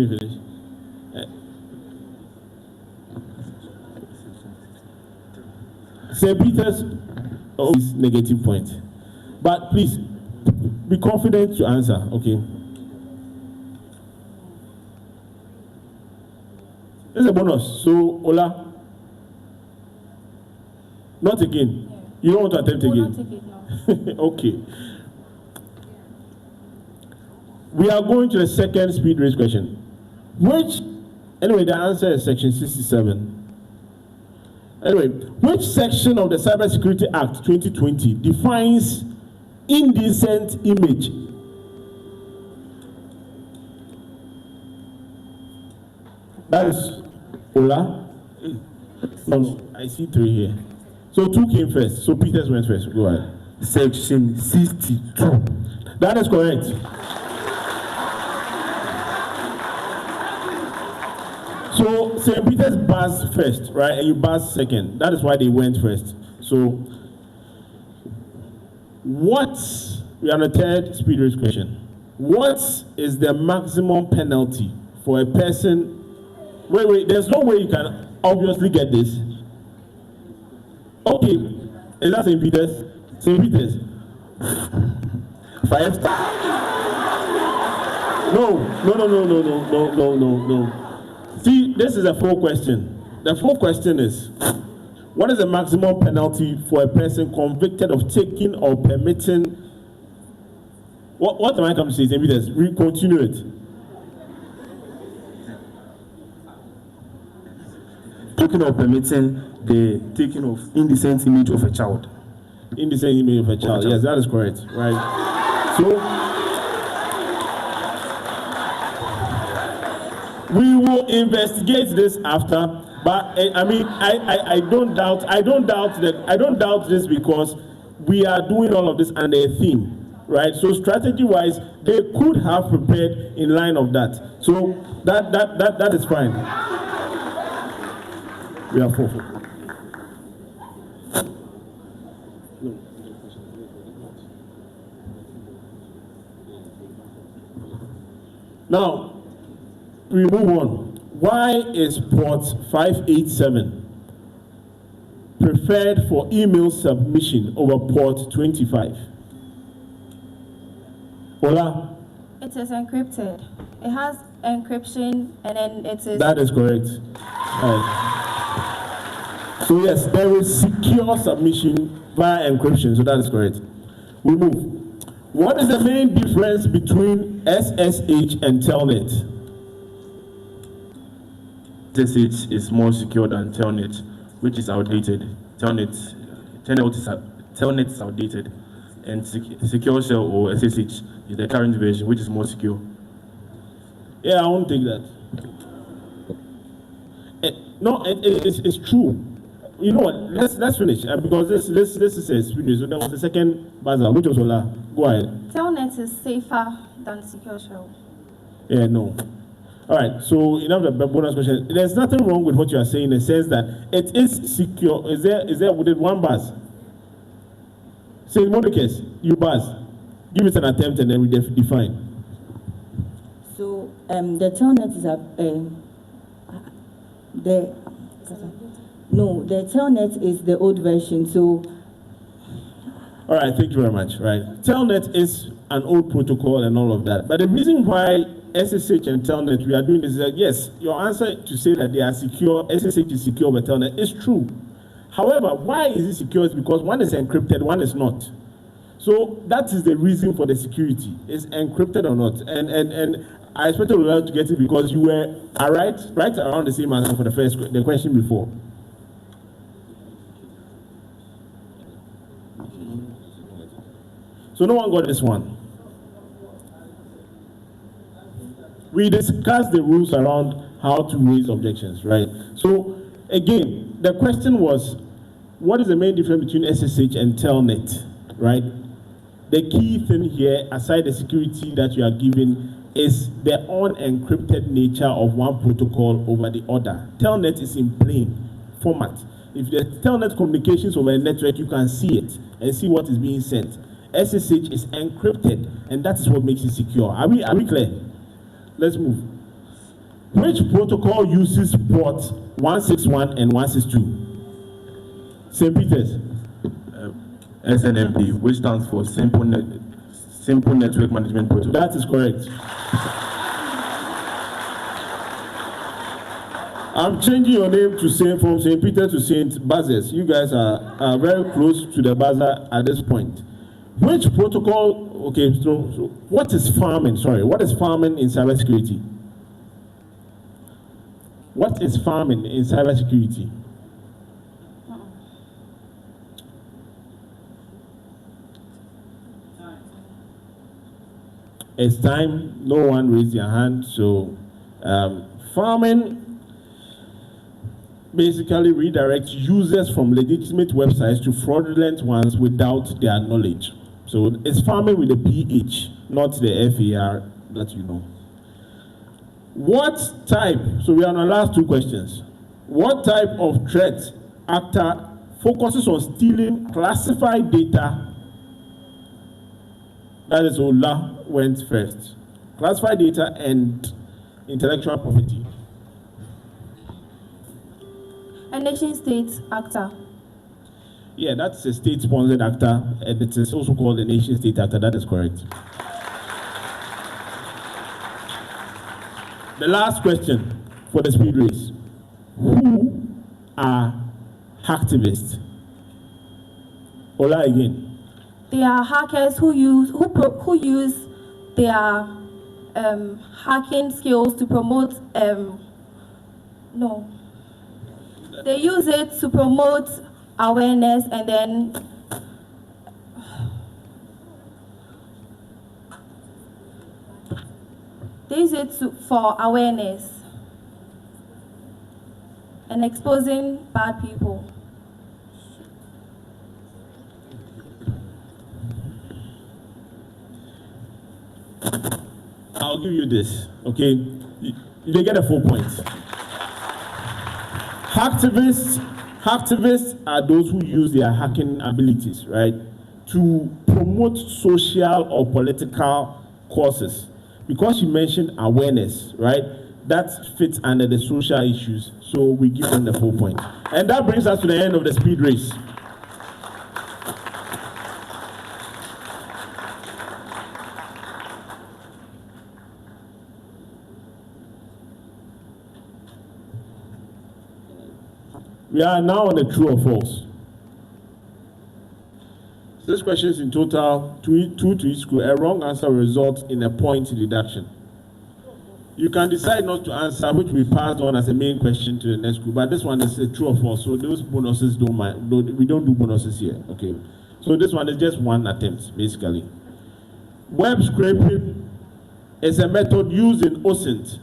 Finish. St. Peter's is negative point. But please, be confident to answer, okay? This is a bonus. So, Ola, not again. You don't want to attempt again? Not again, no. Okay. We are going to the second speed race question. Anyway, the answer is section 67. Anyway, which section of the Cybersecurity Act 2020 defines indecent image? That is Ola. No, I see 3 here. So 2 came first. So Peters went first. Go ahead. Section 62. That is correct. So St. Peter's buzzed first, right? And you buzzed second. That is why they went first. So we are on the third speed race question. What is the maximum penalty for a person? Wait, there's no way you can obviously get this. Okay, is that St. Peter's? St. Peter's. 5 stars. No. See, this is a full question. The full question is, what is the maximum penalty for a person convicted of taking or permitting? What am I coming to say? St. Peter's, continue it. Taking or permitting the taking of indecent image of a child. Indecent image of a child. Yes, that is correct. Right. So we will investigate this after, but I mean, I don't doubt this because we are doing all of this under a theme, right? So strategy-wise, they could have prepared in line of that. So that is fine. We are 4. Now, we move on. Why is port 587 preferred for email submission over port 25? Ola? It is encrypted. It has encryption and then it is... That is correct. Right. So yes, there is secure submission via encryption, so that is correct. We move. What is the main difference between SSH and Telnet? SSH is more secure than Telnet, which is outdated. Telnet is outdated, and Secure Shell or SSH is the current version, which is more secure. Yeah, I won't take that. No, it's true. You know what? Let's finish because this is a speed. So there was the second buzzer, which was Ola. Go ahead. Telnet is safer than Secure Shell. Yeah, no. All right. So enough of the bonus question. There's nothing wrong with what you are saying in the sense that it is secure. Is there within one buzz? Say Mordecus, you buzz. Give it an attempt and then we define. So the Telnet is the Telnet is the old version. So, all right, thank you very much. Right, Telnet is an old protocol and all of that. But the reason why SSH and Telnet we are doing this is that yes, your answer to say that they are secure, SSH is secure, but Telnet is true. However, why is it secure? Is because one is encrypted, one is not. So that is the reason for the security. Is encrypted or not? And I expected to get it because you were right around the same answer for the question before. So no one got this one. We discussed the rules around how to raise objections, right? So again, the question was, what is the main difference between SSH and Telnet, right? The key thing here, aside the security that you are given, is the unencrypted nature of one protocol over the other. Telnet is in plain format. If the Telnet communications over a network, you can see it and see what is being sent. SSH is encrypted, and that is what makes it secure. Are we clear? Let's move. Which protocol uses port 161 and 162? St. Peter's. SNMP, which stands for Simple Network Management Protocol. That is correct. I'm changing your name to from St. Peter to St. Basil's. You guys are very close to the buzzer at this point. Which protocol? Okay, so what is farming? Sorry, what is farming in cybersecurity? What is farming in cybersecurity? It's time. No one raised their hand. So, farming basically redirects users from legitimate websites to fraudulent ones without their knowledge. So, it's farming with a PH, not the FAR that you know. What type? So, we are on our last two questions. What type of threat actor focuses on stealing classified data? That is Ola went first. Classified data and intellectual property. A nation-state actor. Yeah, that's a state-sponsored actor, and it is also called a nation-state actor. That is correct. The last question for the speed race. Who are hacktivists? Ola again. They are hackers who use their hacking skills to promote They use it to promote awareness, and then they use it for awareness and exposing bad people. I'll give you this, okay? You get a 4 points. Hacktivists are those who use their hacking abilities, right, to promote social or political causes. Because you mentioned awareness, right, that fits under the social issues, so we give them the 4 points. And that brings us to the end of the speed race. We are now on the true or false. 6 questions in total, two to each school. A wrong answer will result in a point deduction. You can decide not to answer, which we passed on as a main question to the next group. But this one is a true or false, so those bonuses don't mind. We don't do bonuses here, okay? So this one is just one attempt, basically. Web scraping is a method used in OSINT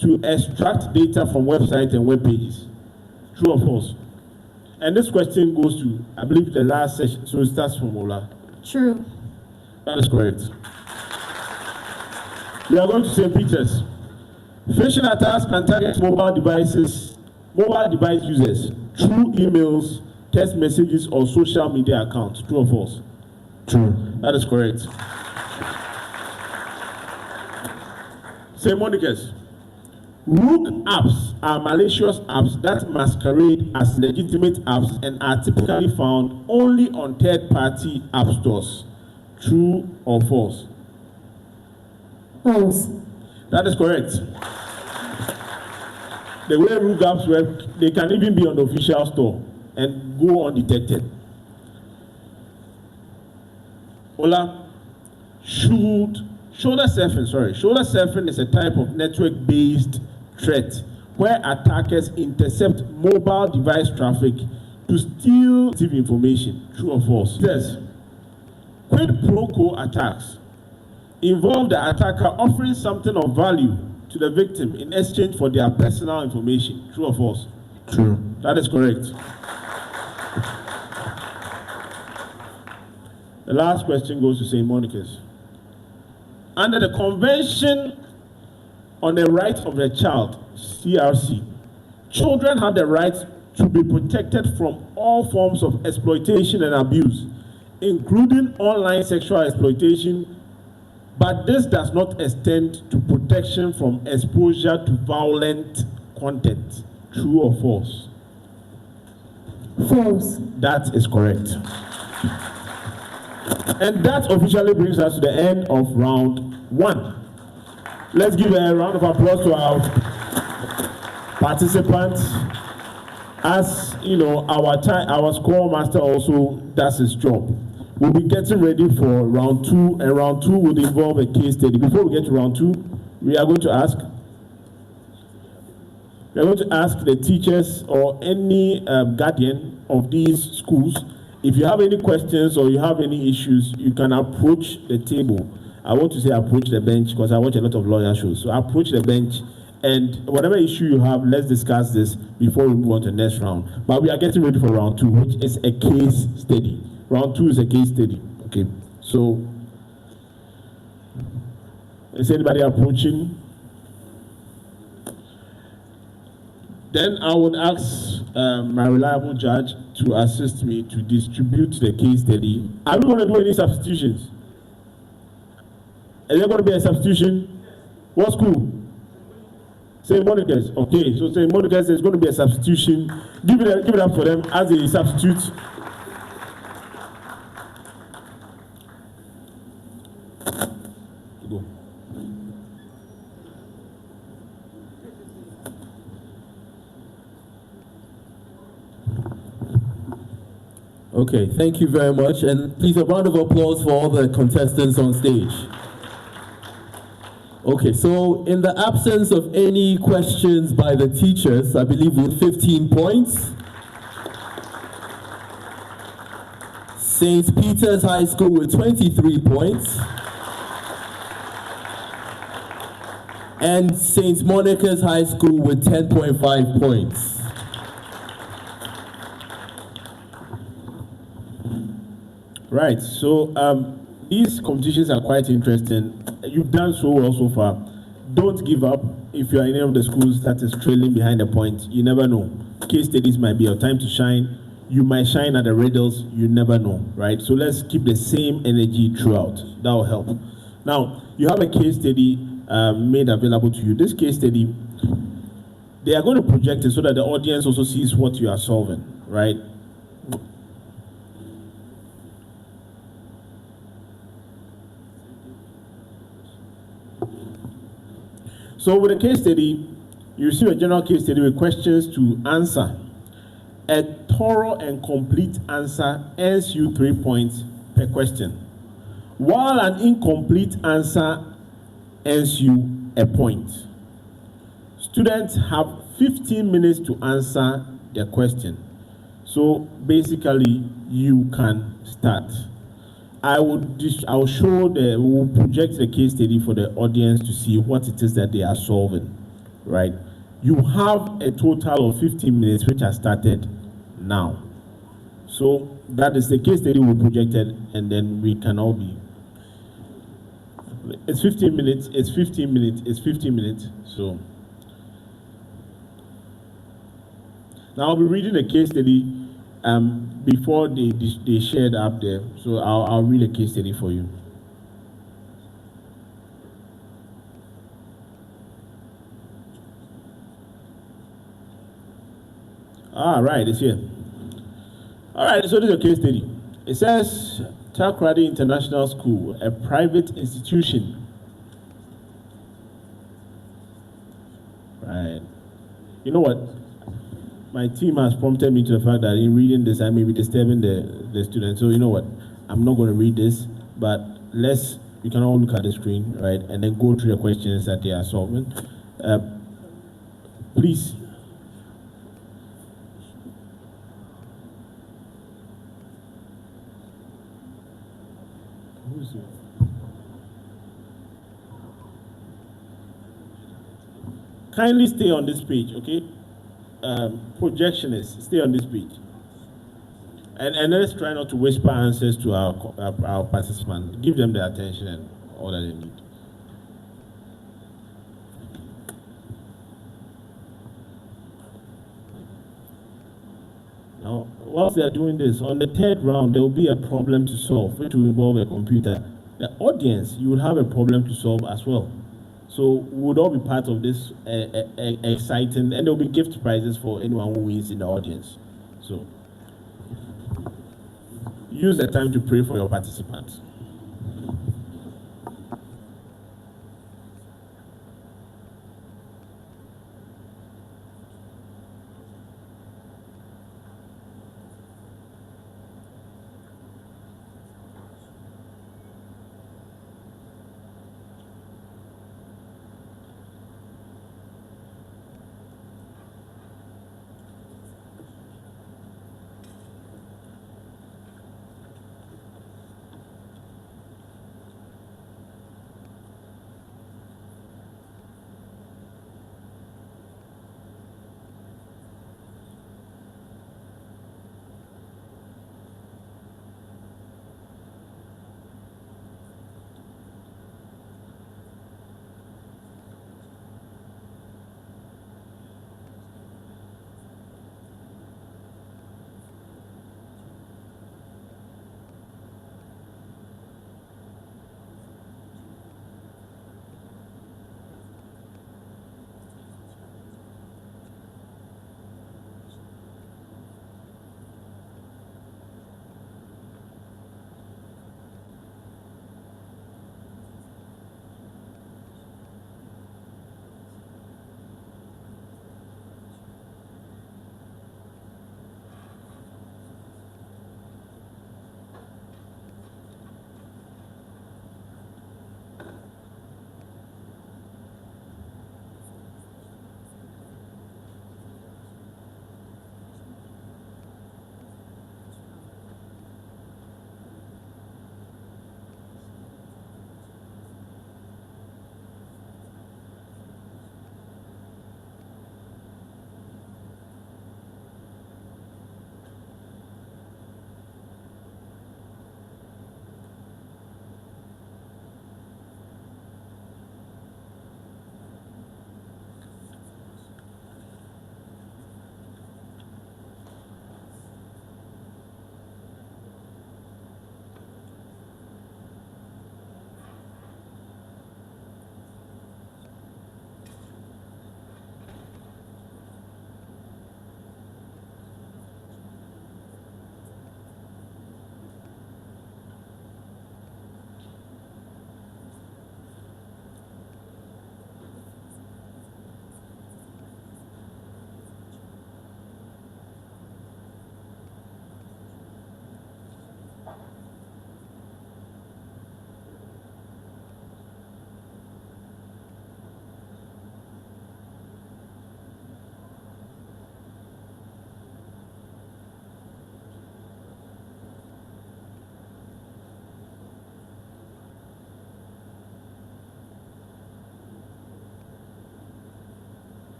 to extract data from websites and web pages. True or false? And this question goes to, I believe, the last session, so it starts from Ola. True. That is correct. We are going to St. Peter's. Phishing attacks can target mobile device users through emails, text messages, or social media accounts. True or false? True. That is correct. St. Monica's. Rook apps are malicious apps that masquerade as legitimate apps and are typically found only on third-party app stores. True or false? False. That is correct. The way rook apps work, they can even be on the official store and go undetected. Ola, shoulder surfing is a type of network-based threat where attackers intercept mobile device traffic to steal information. True or false? Yes. Quid pro quo attacks involve the attacker offering something of value to the victim in exchange for their personal information. True or false? True. That is correct. The last question goes to St. Monica's. Under the Convention on the Rights of the Child, CRC, children have the right to be protected from all forms of exploitation and abuse, including online sexual exploitation, But this does not extend to protection from exposure to violent content. True or false? False. That is correct. And that officially brings us to the end of round 1. Let's give a round of applause to our participants. As you know, our score master also does his job. We'll be getting ready for round 2, and round 2 will involve a case study. Before we get to round 2, we are going to ask the teachers or any guardian of these schools, if you have any questions or you have any issues, you can approach the table. I want to say approach the bench because I watch a lot of lawyer shows. So approach the bench, and whatever issue you have, let's discuss this before we move on to the next round. But we are getting ready for round 2, which is a case study. Round 2 is a case study. Okay, so is anybody approaching? Then I would ask my reliable judge to assist me to distribute the case study. Are we going to do any substitutions? Is there going to be a substitution? What school? St. Monica's. Okay, so St. Monica's, there's going to be a substitution. Give it up for them as a substitute. Go. Okay, thank you very much, and please a round of applause for all the contestants on stage. Okay, so in the absence of any questions by the teachers, I believe with 15 points, St. Peter's High School with 23 points, and St. Monica's High School with 10.5 points. Right, so these competitions are quite interesting. You've done so well so far. Don't give up. If you are in any of the schools that is trailing behind the point, you never know. Case studies might be your time to shine. You might shine at the riddles, you never know, right? So let's keep the same energy throughout. That will help. Now, you have a case study made available to you. This case study, they are going to project it so that the audience also sees what you are solving, right? So with a case study, you receive a general case study with questions to answer. A thorough and complete answer earns you 3 points per question, while an incomplete answer earns you a point. Students have 15 minutes to answer the question. So basically, you can start. We'll project the case study for the audience to see what it is that they are solving, right? You have a total of 15 minutes, which has started now. So that is the case study we projected, and then we can all be. It's 15 minutes, it's 15 minutes, it's 15 minutes. So now I'll be reading the case study before they shared up there. So I'll read a case study for you. All right, it's here. All right, so this is a case study. It says, Takrady International School, a private institution. Right. You know what? My team has prompted me to the fact that in reading this, I may be disturbing the students. So you know what? I'm not going to read this, but you can all look at the screen, right? And then go through the questions that they are solving. Please. Kindly stay on this page, okay? Projectionists, stay on this page. And let's try not to whisper answers to our participants. Give them the attention and all that they need. Now, whilst they are doing this, on the third round, there will be a problem to solve, which will involve a computer. the audience, you would have a problem to solve as well. So we would all be part of this exciting, and there will be gift prizes for anyone who wins in the audience. So use the time to pray for your participants.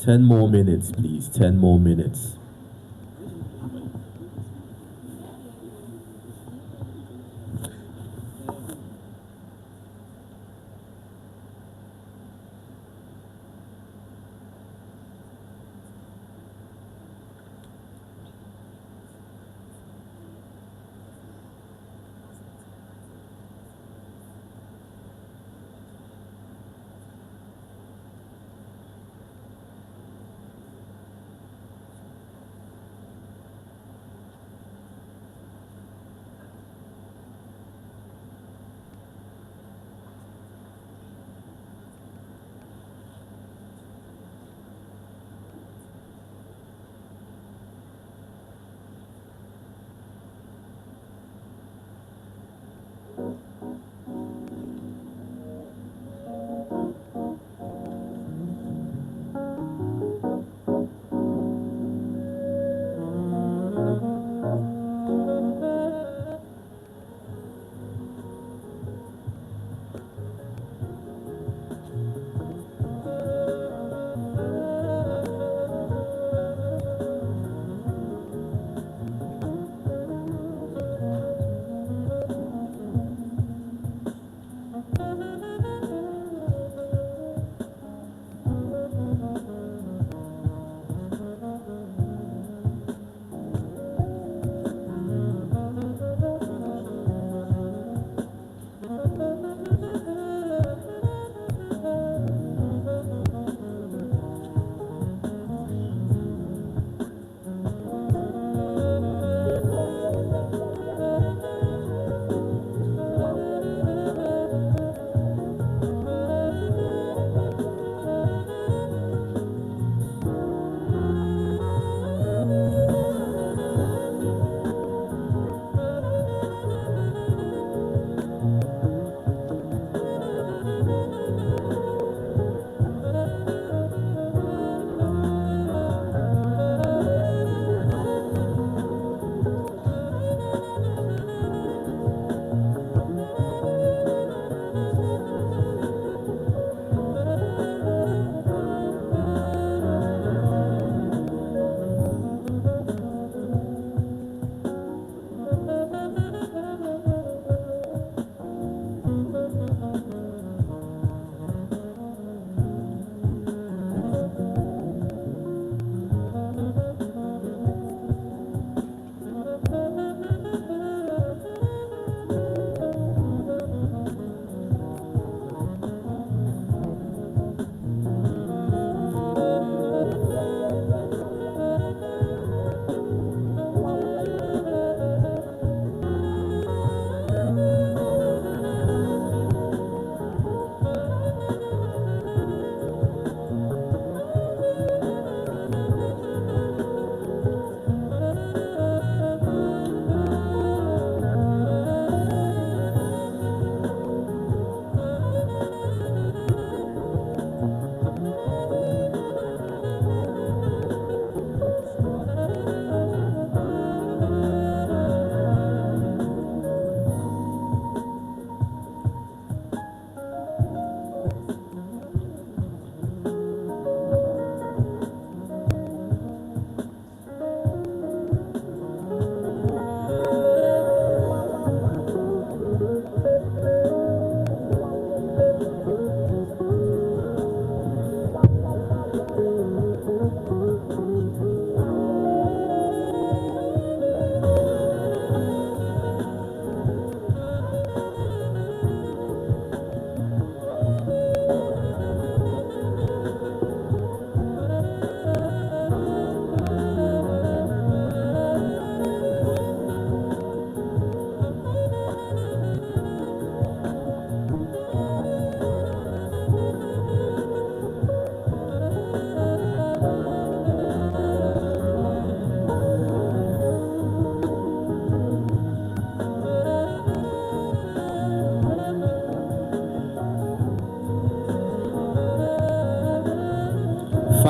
Ten more minutes, please. 10 more minutes.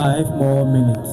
5 more minutes.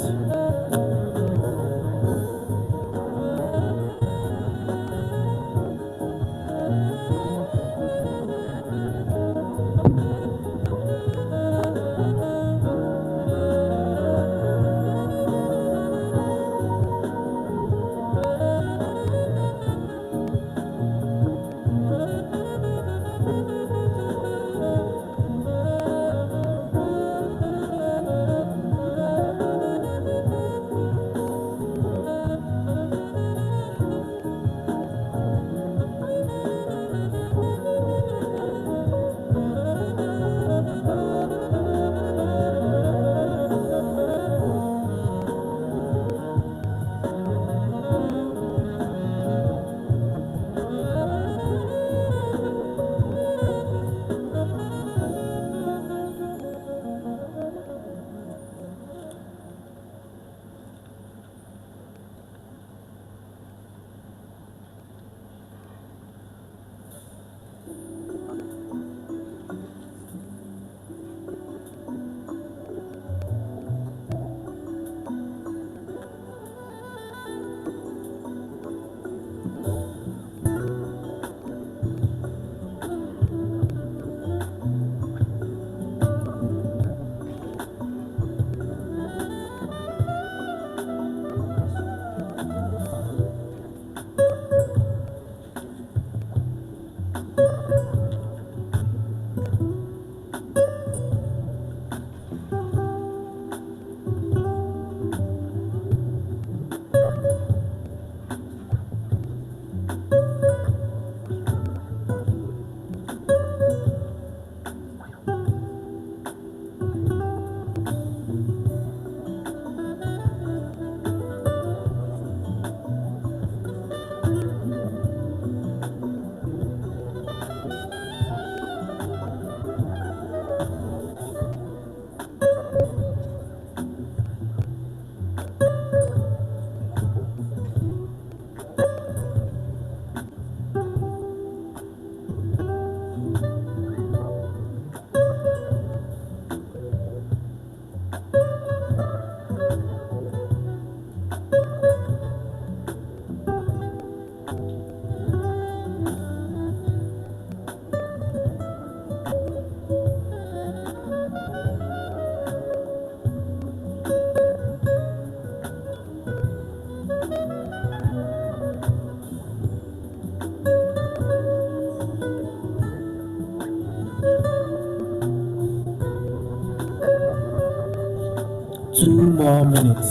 Two more minutes.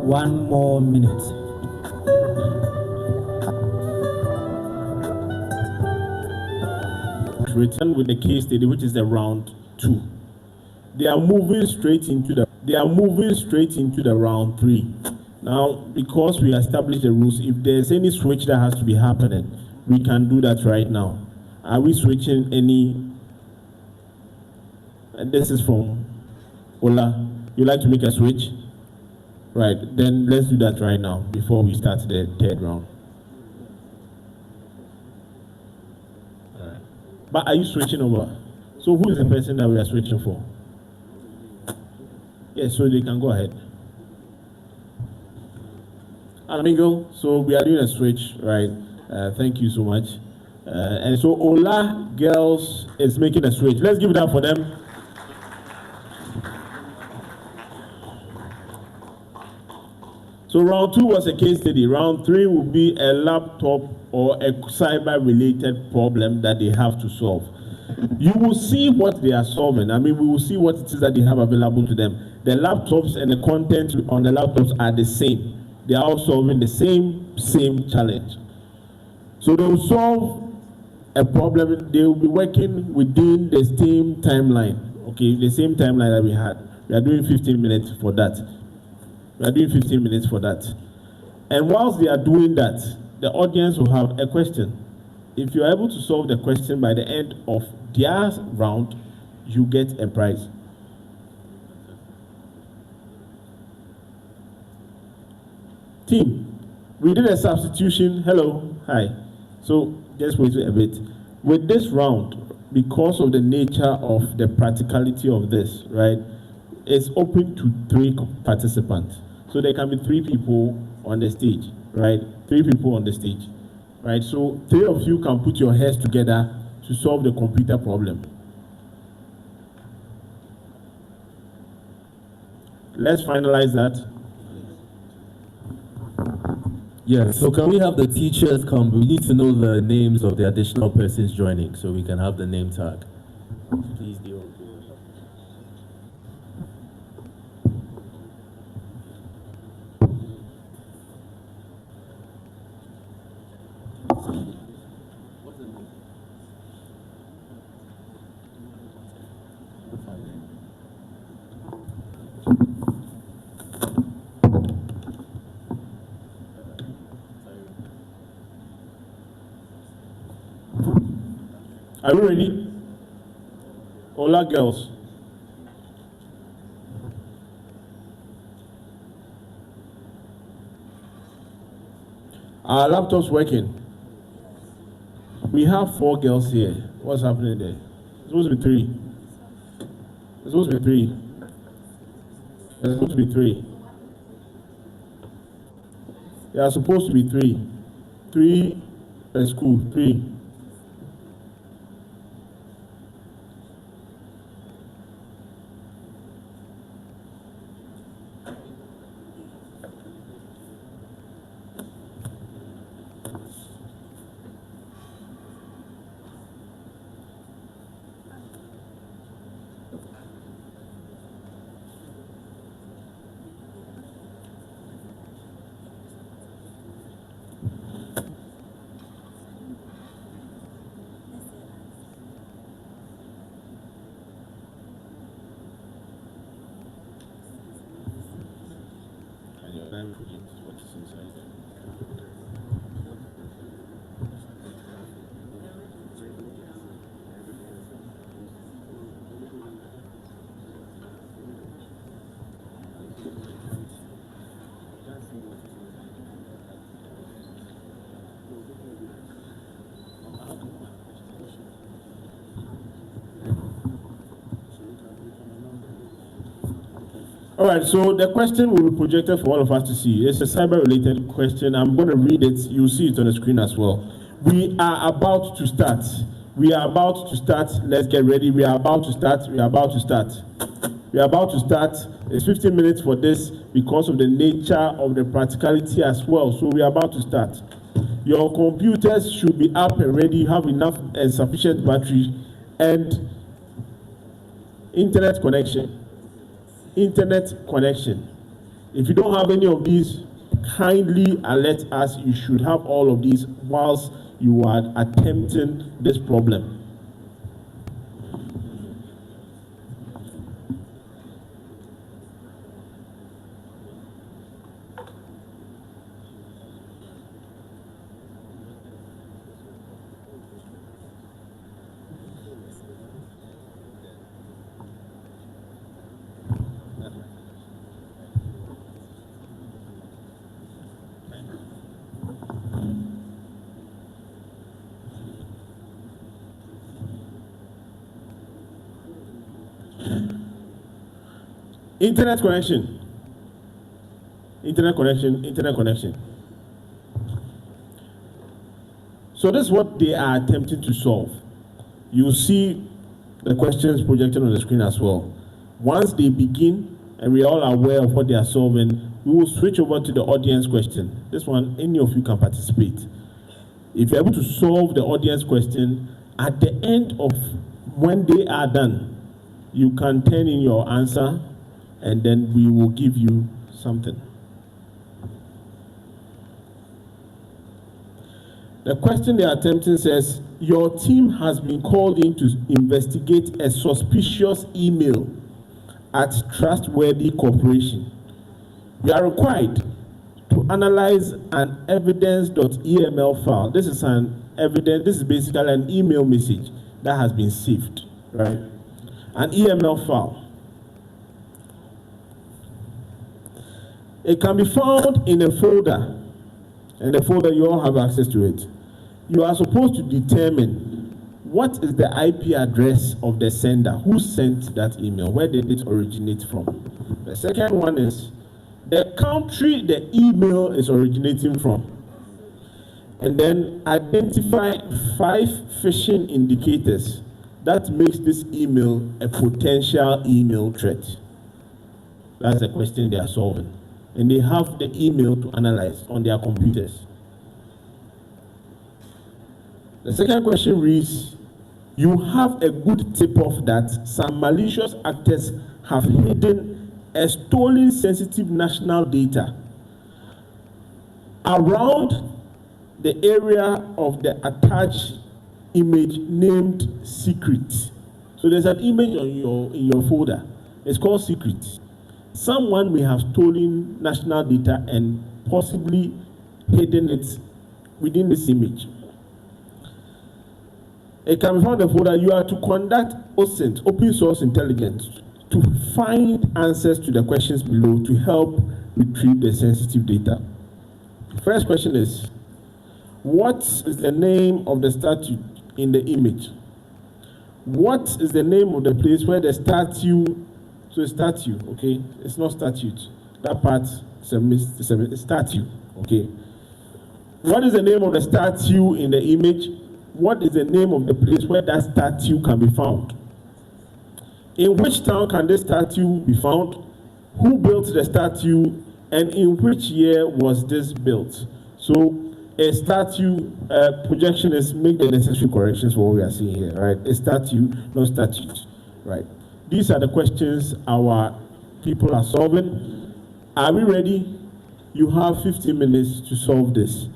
One more minute. Return with the case study, which is the round 2. They are moving straight into the round 3. Now, because we established the rules, if there's any switch that has to be happening, we can do that right now. Are we switching any? And this is from Ola. You like to make a switch? Right, then let's do that right now before we start the 3rd round. All right. But are you switching over? So who is the person that we are switching for? Yes, so they can go ahead. Amigo, so we are doing a switch, right? Thank you so much. And so Ola Girls is making a switch. Let's give it up for them. So round 2 was a case study. Round 3 will be a laptop or a cyber-related problem that they have to solve. You will see what they are solving. I mean, we will see what it is that they have available to them. The laptops and the content on the laptops are the same. They are all solving the same challenge. So they will solve a problem. They will be working within the same timeline. Okay, the same timeline that we had. We are doing 15 minutes for that. We are doing 15 minutes for that. And whilst they are doing that, the audience will have a question. If you are able to solve the question by the end of their round, you get a prize. Team, we did a substitution. Hello, hi. So just wait a bit. With this round, because of the nature of the practicality of this, right, it's open to 3 participants. So there can be 3 people on the stage, right? 3 people on the stage, right? So 3 of you can put your heads together to solve the computer problem. Let's finalize that. Yes, so can we have the teachers come? We need to know the names of the additional persons joining so we can have the name tag. Please do. Are you ready? Hola, girls. Our laptop's working. We have 4 girls here. What's happening there? It's supposed to be 3. It's supposed to be 3. It's supposed to be 3. They are supposed to be 3. 3 at school. 3. All right, so the question will be projected for all of us to see. It's a cyber-related question. I'm going to read it. You'll see it on the screen as well. We are about to start. We are about to start. Let's get ready. We are about to start. We are about to start. We are about to start. It's 15 minutes for this because of the nature of the practicality as well. So we are about to start. Your computers should be up and ready. You have enough and sufficient battery and internet connection. Internet connection. If you don't have any of these, kindly alert us. You should have all of these whilst you are attempting this problem. Internet connection. Internet connection, internet connection. So this is what they are attempting to solve. You see the questions projected on the screen as well. Once they begin, and we are all aware of what they are solving, we will switch over to the audience question. This one, any of you can participate. If you're able to solve the audience question, at the end of when they are done, you can turn in your answer, and then we will give you something. The question they are attempting says, your team has been called in to investigate a suspicious email at Trustworthy Corporation. You are required to analyze an evidence.eml file. This is an evidence, this is basically an email message that has been saved, right? An EML file. It can be found in a folder, and the folder you all have access to it. You are supposed to determine what is the IP address of the sender, who sent that email, where did it originate from. The second one is the country the email is originating from. And then identify 5 phishing indicators that makes this email a potential email threat. That's the question they are solving. And they have the email to analyze on their computers. The second question reads, you have a good tip-off that some malicious actors have hidden a stolen sensitive national data around the area of the attached image named secret. So there's an image in your folder. It's called secret. Someone may have stolen national data and possibly hidden it within this image. It can be found in the folder. You are to conduct OSINT, open source intelligence, to find answers to the questions below to help retrieve the sensitive data. First question is, what is the name of the statue in the image? What is the name of the place where the statue, so statue, okay? It's not statute. That part is a statue, okay? What is the name of the statue in the image? What is the name of the place where that statue can be found? In which town can this statue be found? Who built the statue? And in which year was this built? So a statue projection is make the necessary corrections for what we are seeing here, right? A statue, not statute, right? These are the questions our people are solving. Are we ready? You have 15 minutes to solve this.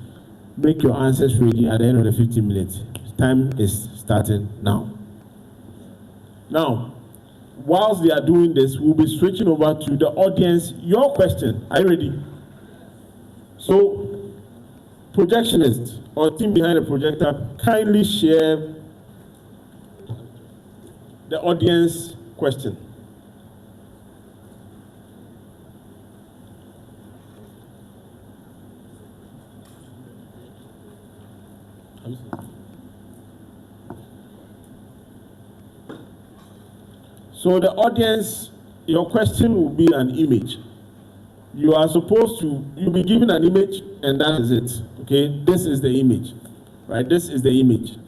Make your answers ready at the end of the 15 minutes. Time is starting now. Now, whilst they are doing this, we'll be switching over to the audience. Your question, are you ready? So, projectionist or team behind the projector, kindly share the audience question. So the audience, your question will be an image. You are supposed to, you'll be given an image and that is it, okay? This is the image, right? This is the image.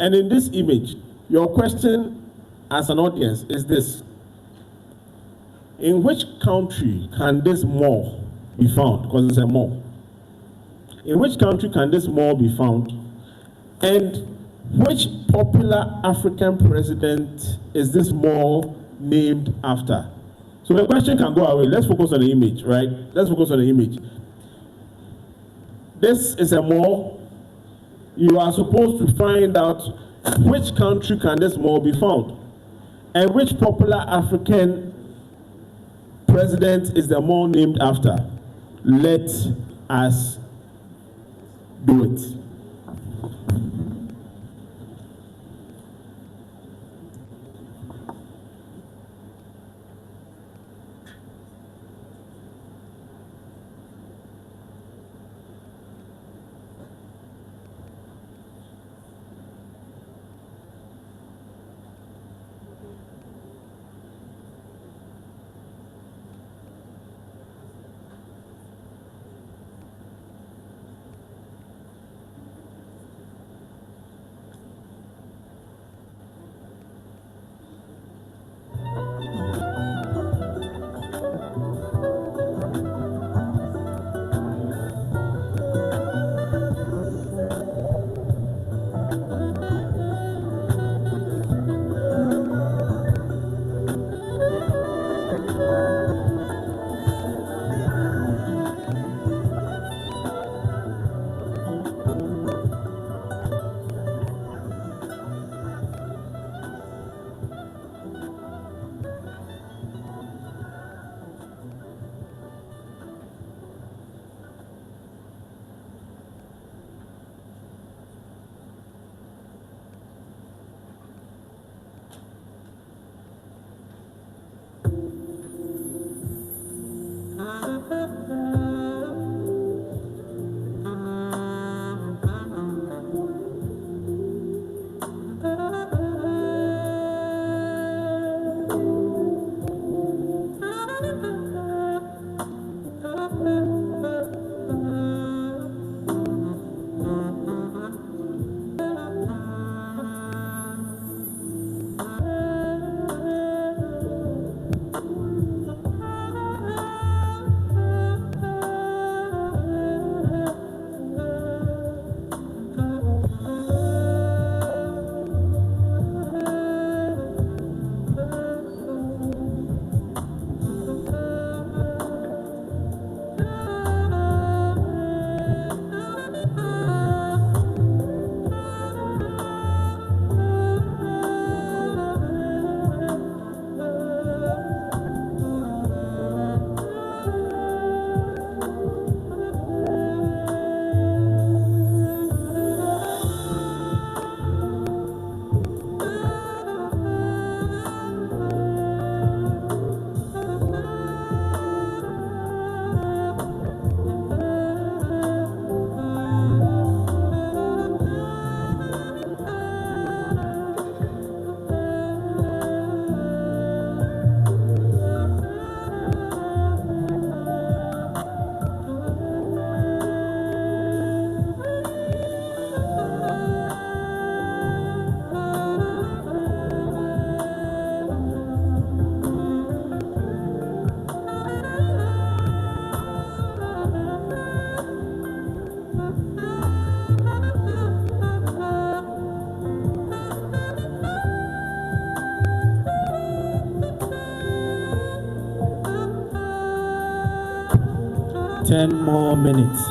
And in this image, your question as an audience is this. In which country can this mall be found? Because it's a mall. In which country can this mall be found? And which popular African president is this mall named after? So the question can go away. Let's focus on the image, right? Let's focus on the image. This is a mall. You are supposed to find out which country can this mall be found, and which popular African president is the mall named after. Let us do it. 10 more minutes.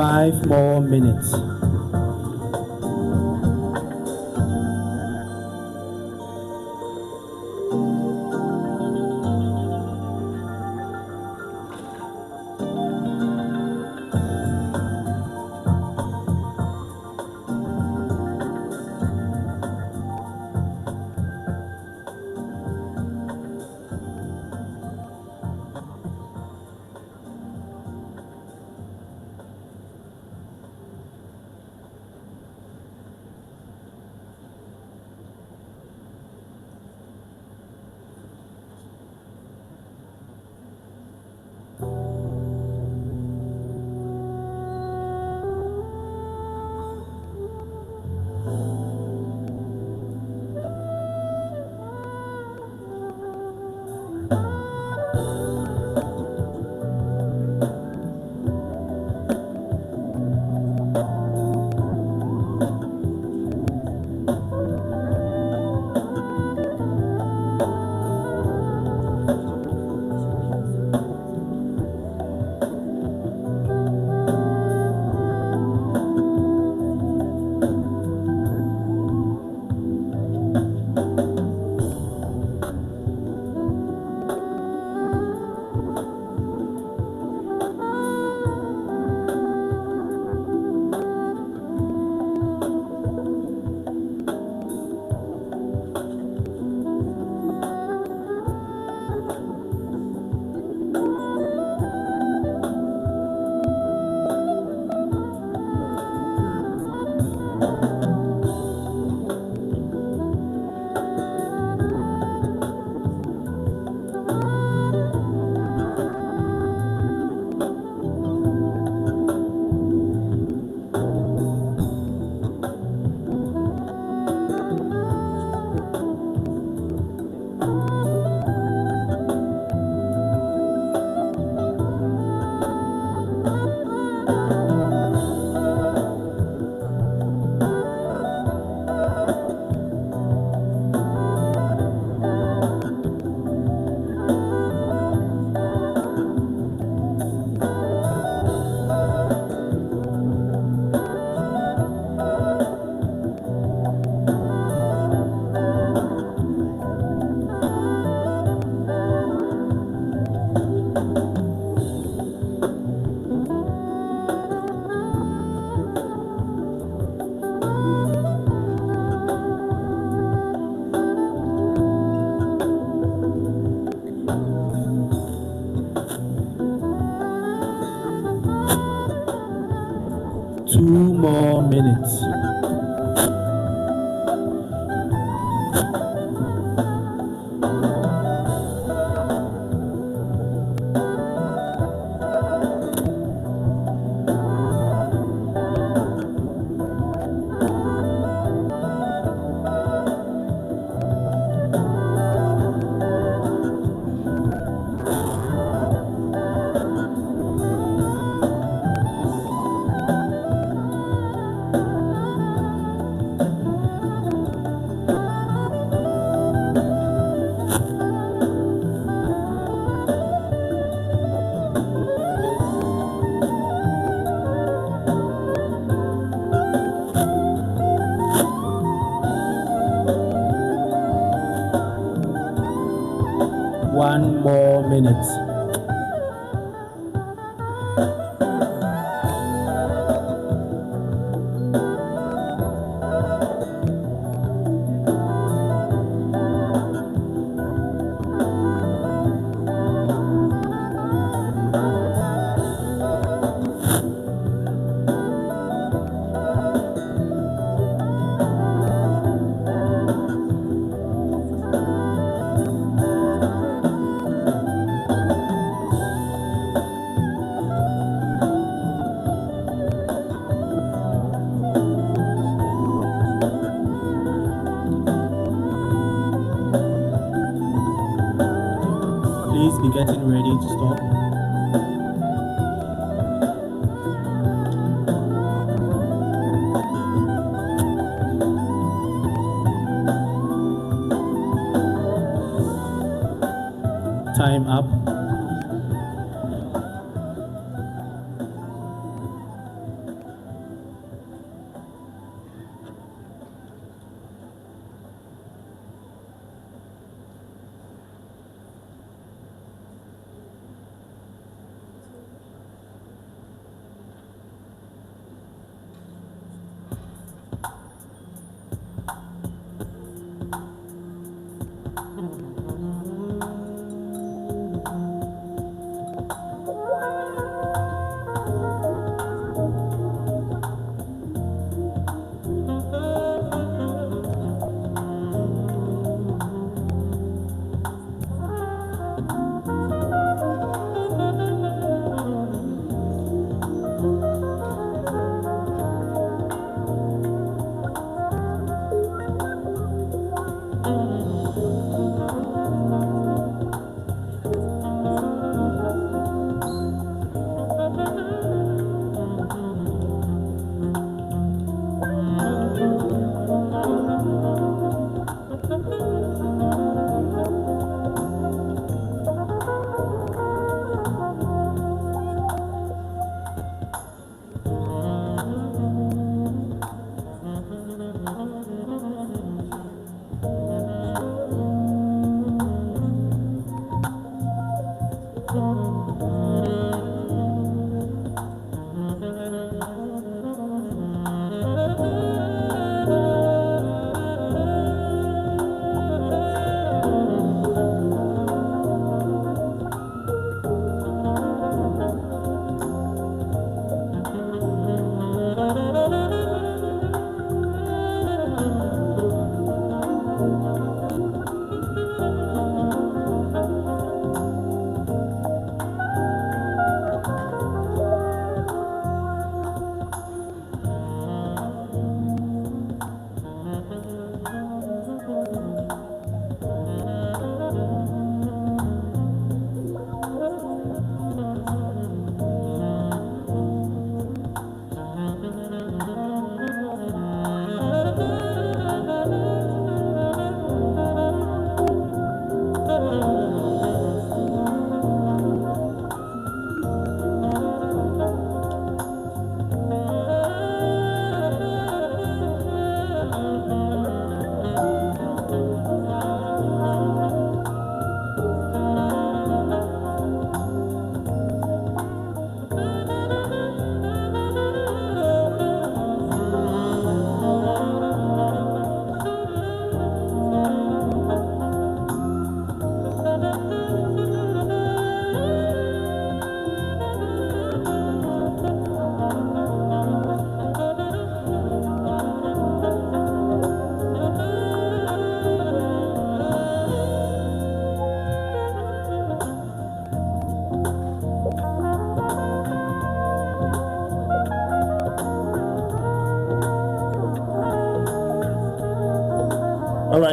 5 more minutes. Two more minutes. One more minute. Please be getting ready to stop. Time up.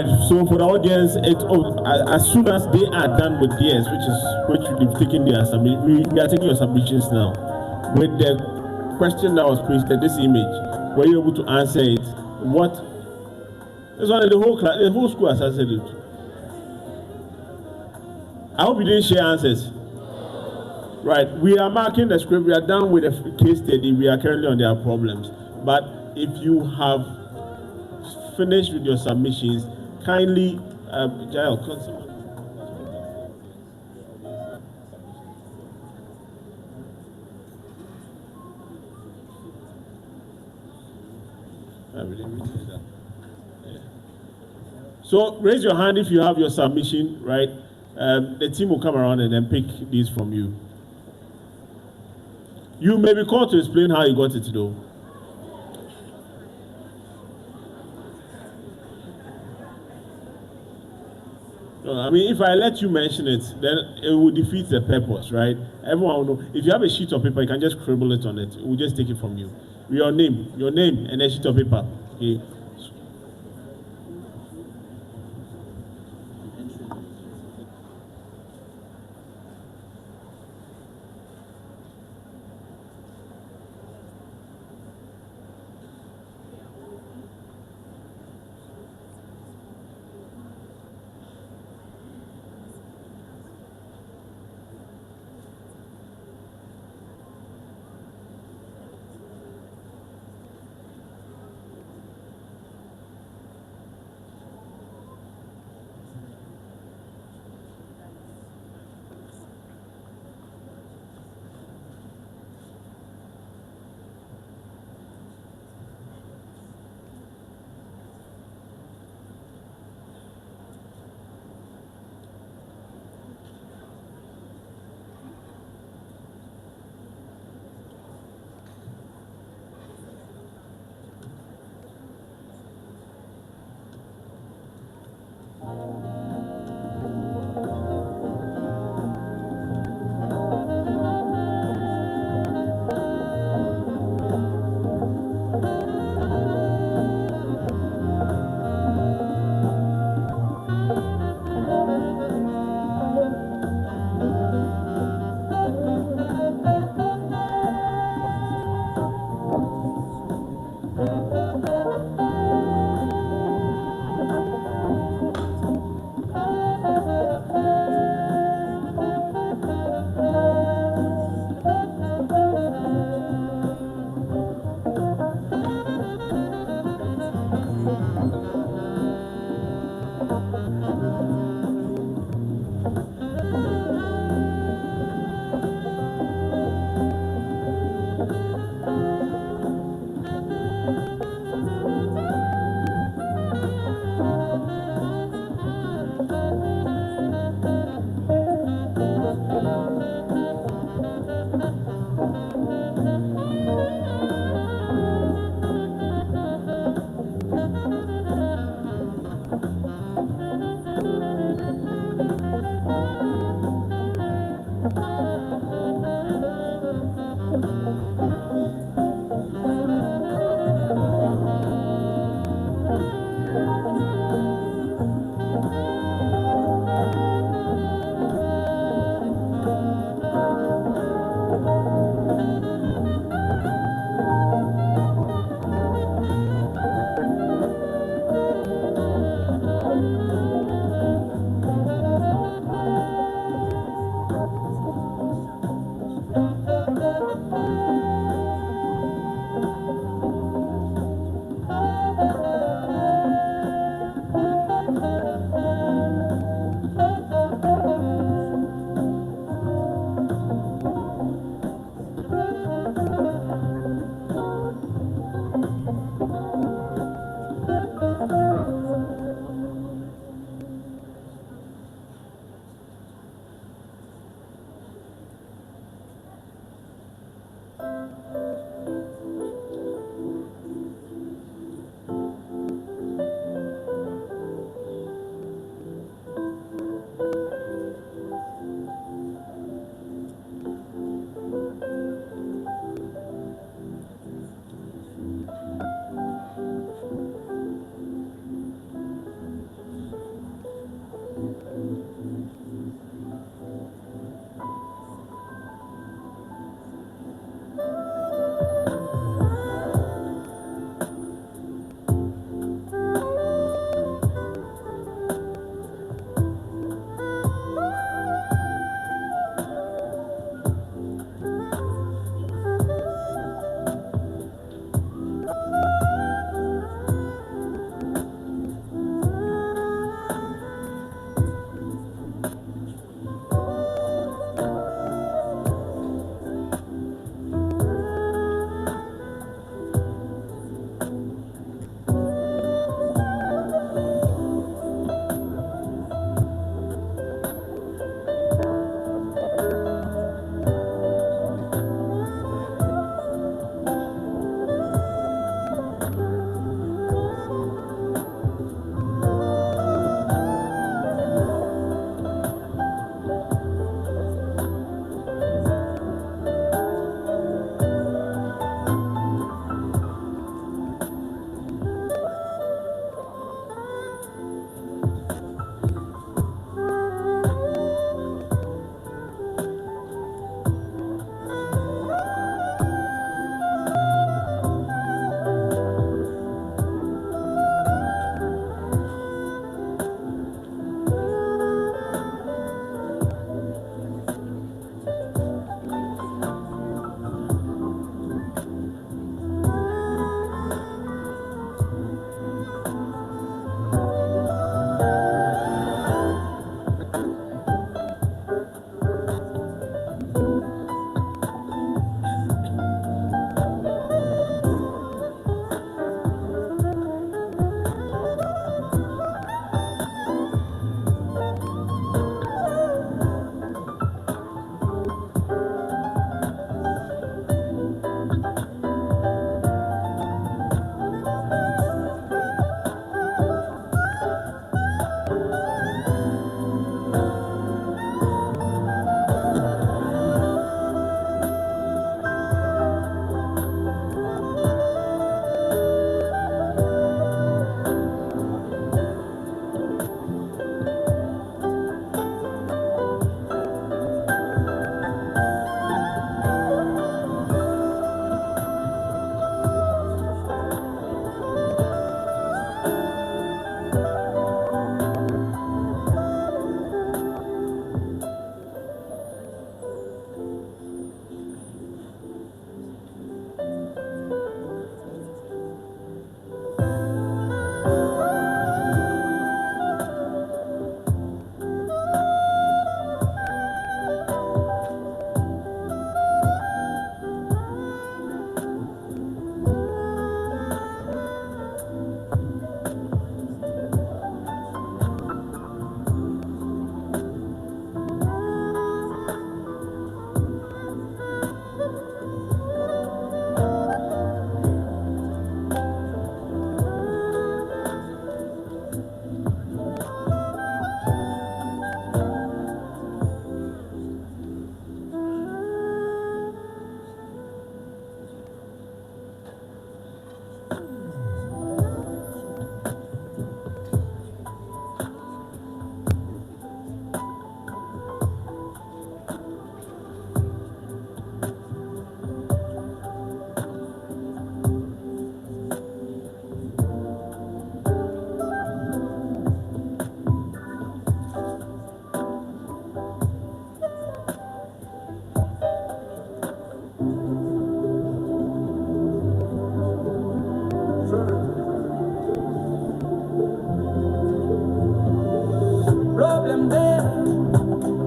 right. So for the audience, as soon as they are done with theirs, which we've taken their submission, we are taking your submissions now. With the question that was pasted, this image, were you able to answer it? What? This one, the whole class, the whole school has answered it. I hope you didn't share answers. Right. We are marking the script. We are done with the case study. We are currently on their problems. But if you have finished with your submissions, kindly, Jael, so raise your hand if you have your submission, right? The team will come around and then pick these from you. You may be called to explain how you got it though. No, I mean, if I let you mention it, then it will defeat the purpose, right? Everyone will know. If you have a sheet of paper, you can just scribble it on it. We'll just take it from you. Your name, and a sheet of paper. Okay.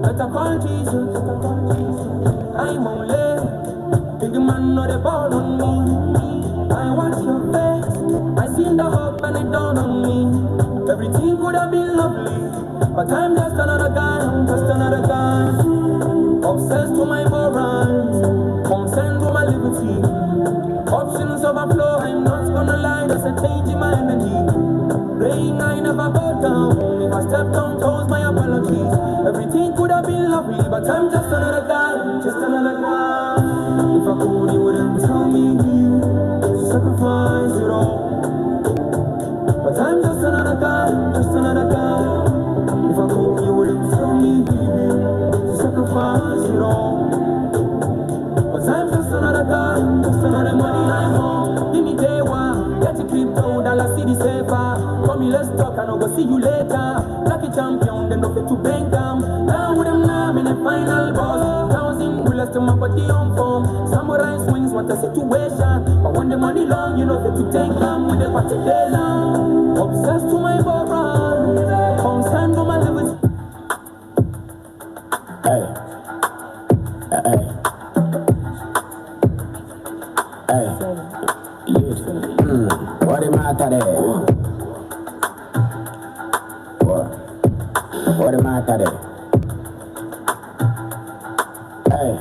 better call Jesus. I'm only big man, not a ball on me. I want your face. I seen the hope and it dawned on me. Everything could have been lovely, but I'm just another guy. I'm just another guy. Obsessed with my morals, concerned with my liberty. Options overflow. I'm not gonna lie, there's a change in my energy. Praying I never go down. If I stepped on toes, my apologies. Everything could have been lovely, but I'm just another guy, just another guy. If I could, you wouldn't tell me to sacrifice it all. But I'm just another guy, just another guy. If I could, you wouldn't tell me to sacrifice it all. But I'm just another guy, just another money. down, they know fit to bang down. Down with them now, in the final boss. 1,000 bullets to my body on form. Samurai swings, what a situation. But when the money long, you know fit to take them with the party day long. Obsessed to my run. Concerned for my levels. Hey. What the matter there? What the matter there? Hey,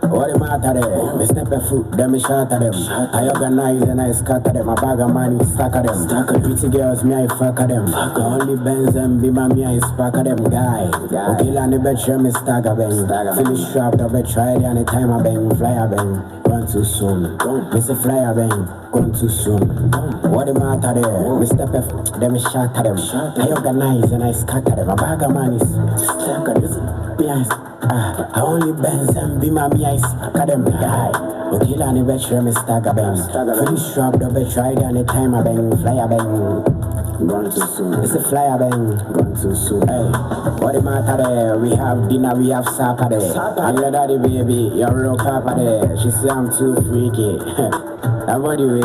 what the matter there? Me step a foot, then me shot at them. I organize and I scatter them. I bag of money, stack of them. Pretty girls, me I fuck at them. Only Benz and be my me I spark at them. Guy, kill on the bed, show me stack a bang. Finish strapped, I bet try it anytime I bang, fly a bang. Gone too soon. Miss a fly a bang. Gone too soon. What the matter there? Me step a foot, then me shot at them. I organize and I scatter them. I bag of money, stack of them. I only Benz and be my me I spark at them. Guy, kill on the bed, show me stack a bang. Finish strapped, I bet try it anytime I bang, fly a bang. Gone too soon. It's a flyer bang. Gone too soon. Hey, what the matter there? We have dinner, we have supper there. And your daddy baby, your real papa there. She say I'm too freaky. That body way.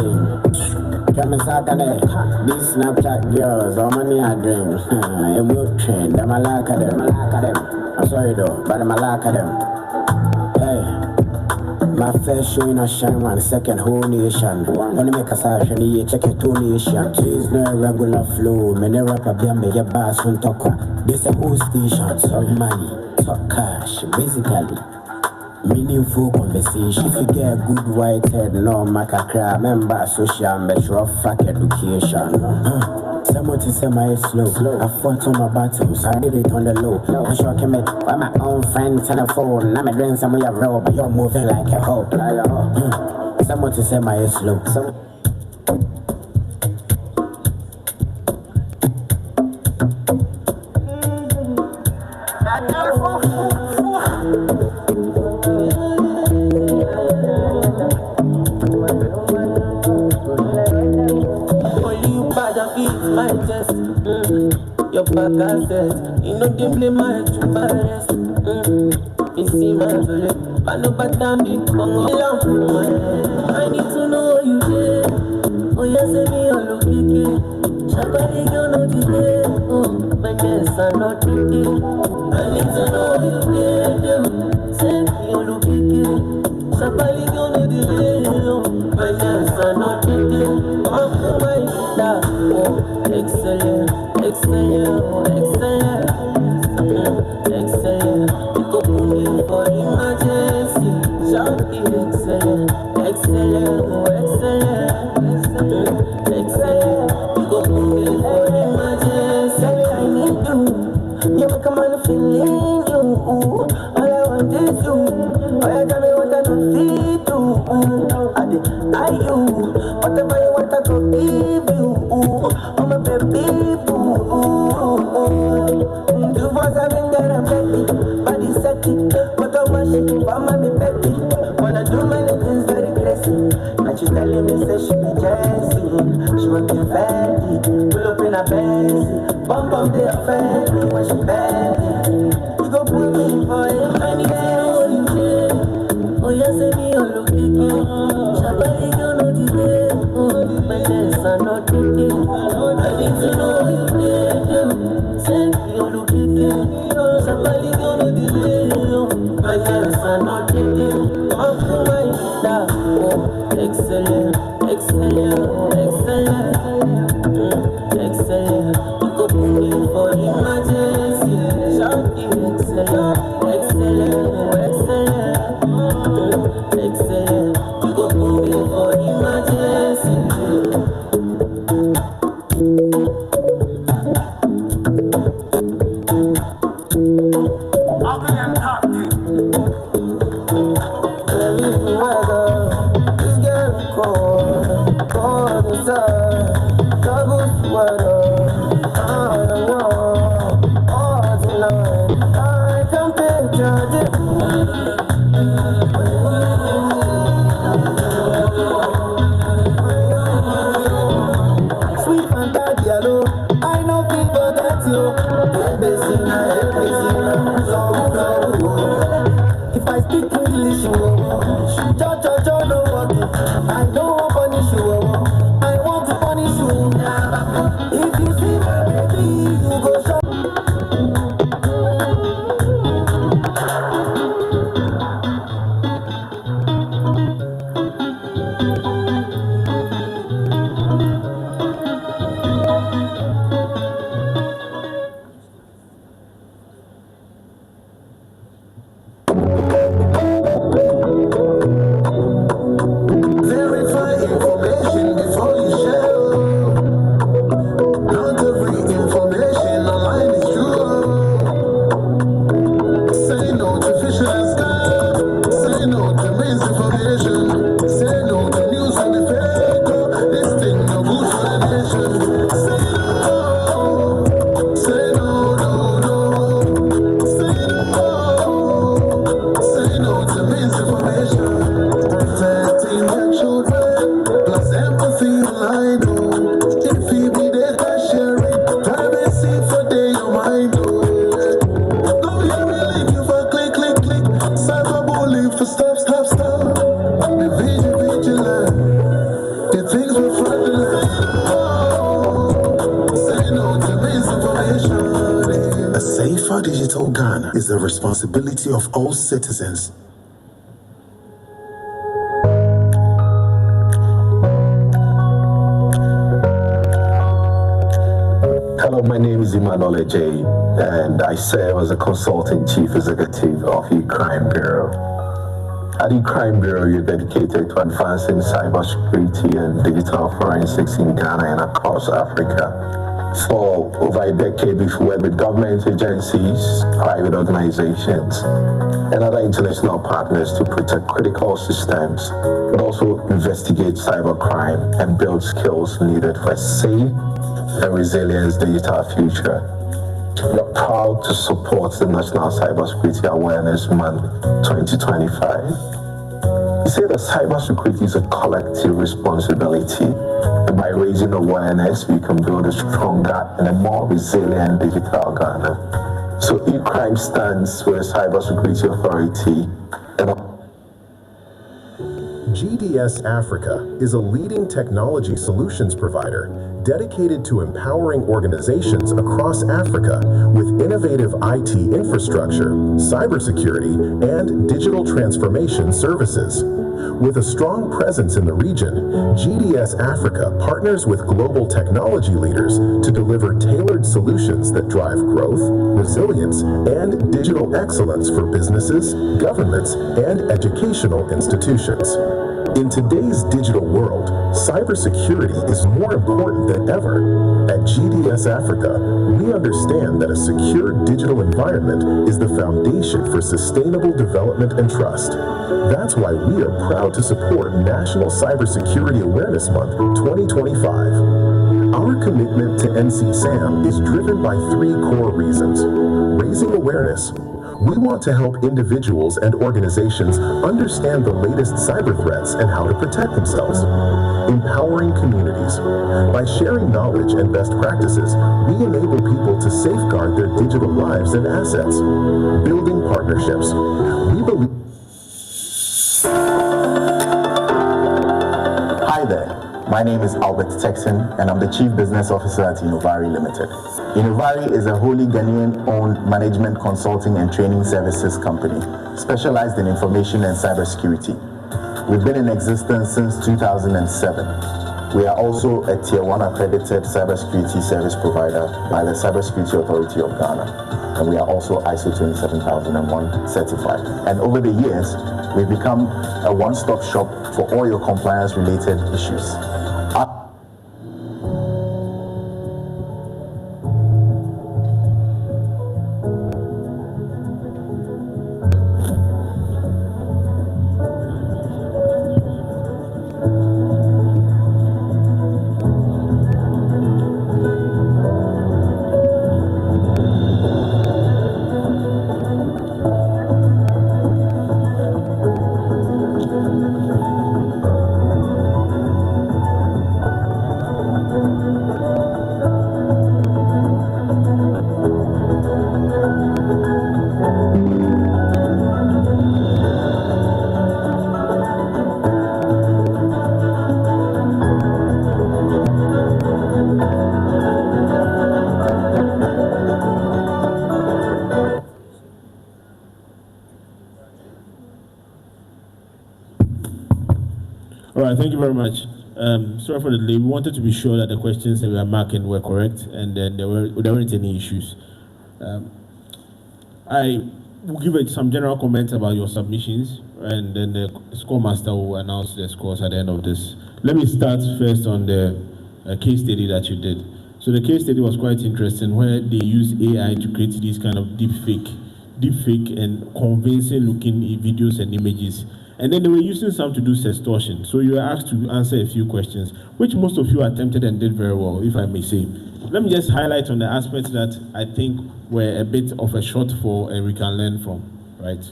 Come and Saturday. These Snapchat girls, all money I drink. A milk train, them I like them. I'm sorry though, but I'm like them. Hey. My first show in a shine, man, second whole nation. When you make a session, you check your two nation. There's no regular flow. Many rapper be me your boss on talk. This a whole station. Talk money, talk cash, basically. Meaningful conversation. If you get a good white head, no maca crap. Remember social metro fuck education. Someone to say my slow. I fought on my battles, I did it on the low. I'm shocking me by my own friend telephone. I'm a drink some of your robe, but you're moving like a hoe. Someone to say my slow. My chest, your back and set. You know they play my rest. You see my bullet, I know but I'm big I need to know you there. Oh yes, me all okay. Somebody gonna know you there. Oh, my yes, I'm not okay. I need to know you there. Say me all okay. Somebody gonna know you there. Oh, my yes, I'm not okay. Oh my God, oh, excellent, excellent, excellent, excellent. You go put me for emergency. Shout it, excellent, excellent, excellent, excellent. You go put me for emergency. I need you. You make a man feeling you. All I want is you. Oh, you tell me what I don't feel to. I you. Whatever you want, I go give you. Oh my baby, do for something that I'm happy. Body set it, but I wash it for my baby. Wanna do many things very crazy. And she's telling me, say she be Jessie. She working fancy, pull up in a Benz. Bump up the affair, when she bad. You go put me for it, I need to know you there. Oh yes, me all look at Somebody gonna do it. Oh, my days are not okay. I need to know you there. Say me all look at Somebody gonna do it. Oh, my days are not okay. Oh my God, oh, excellent, excellent, excellent, excellent. You go put me for emergency. Shout it, excellent, excellent, excellent, excellent. You go put me for emergency. This girl cold, cold inside. If I speak English, no working. I don't want punish you, I want to punish you. If you see my baby, you go shop. Verify information before you share. Not every information online is true. Say no to phishing and scam. Say no to misinformation. Say no to news and be fake. This thing no good for the nation. Say no. Say no, no, no. Say no. Say no to misinformation. Protecting the children, plus empathy online. If you be data sharing, privacy for day your mind. No, you really give a click, click, click. Cyberbullying for stop, stop, stop. Be vigilant. The things we're fraudulent. Say no to misinformation. A safer digital Ghana is the responsibility of all citizens. Hello, my name is Emmanuel J, and I serve as a consulting chief executive of E-Crime Bureau. At E-Crime Bureau, you're dedicated to advancing cybersecurity and digital forensics in Ghana and across Africa. For over a decade, we've worked with government agencies, private organizations, and other international partners to protect critical systems, but also investigate cybercrime and build skills needed for a safe and resilient digital future. We're proud to support the National Cybersecurity Awareness Month 2025. We say that cybersecurity is a collective responsibility, and by raising awareness, we can build a stronger and a more resilient digital Ghana. So E-Crime stands for the Cybersecurity Authority, and GDS Africa is a leading technology solutions provider dedicated to empowering organizations across Africa with innovative IT infrastructure, cybersecurity, and digital transformation services. With a strong presence in the region, GDS Africa partners with global technology leaders to deliver tailored solutions that drive growth, resilience, and digital excellence for businesses, governments, and educational institutions. In today's digital world, cybersecurity is more important than ever. At GDS Africa, we understand that a secure digital environment is the foundation for sustainable development and trust. That's why we are proud to support National Cybersecurity Awareness Month 2025. Our commitment to NCSAM is driven by three core reasons: raising awareness. We want to help individuals and organizations understand the latest cyber threats and how to protect themselves. Empowering communities. By sharing knowledge and best practices, we enable people to safeguard their digital lives and assets. Building partnerships. We believe. Hi there. My name is Albert Texan, and I'm the Chief Business Officer at Innovari Limited. Innovari is a wholly Ghanaian-owned management consulting and training services company, specialized in information and cybersecurity. We've been in existence since 2007. We are also a Tier 1 accredited cybersecurity service provider by the Cybersecurity Authority of Ghana, and we are also ISO 27001 certified. And over the years, we've become a one-stop shop for all your compliance-related issues. right, thank you very much. Sorry for the delay. We wanted to be sure that the questions that we are marking were correct, and then there weren't any issues. I will give it some general comments about your submissions, and then the score master will announce the scores at the end of this. Let me start first on the case study that you did. So the case study was quite interesting, where they used AI to create these kind of deepfake and convincing-looking videos and images. And then they were using some to do sextortion. So you were asked to answer a few questions, which most of you attempted and did very well, if I may say. Let me just highlight on the aspects that I think were a bit of a shortfall and we can learn from, right?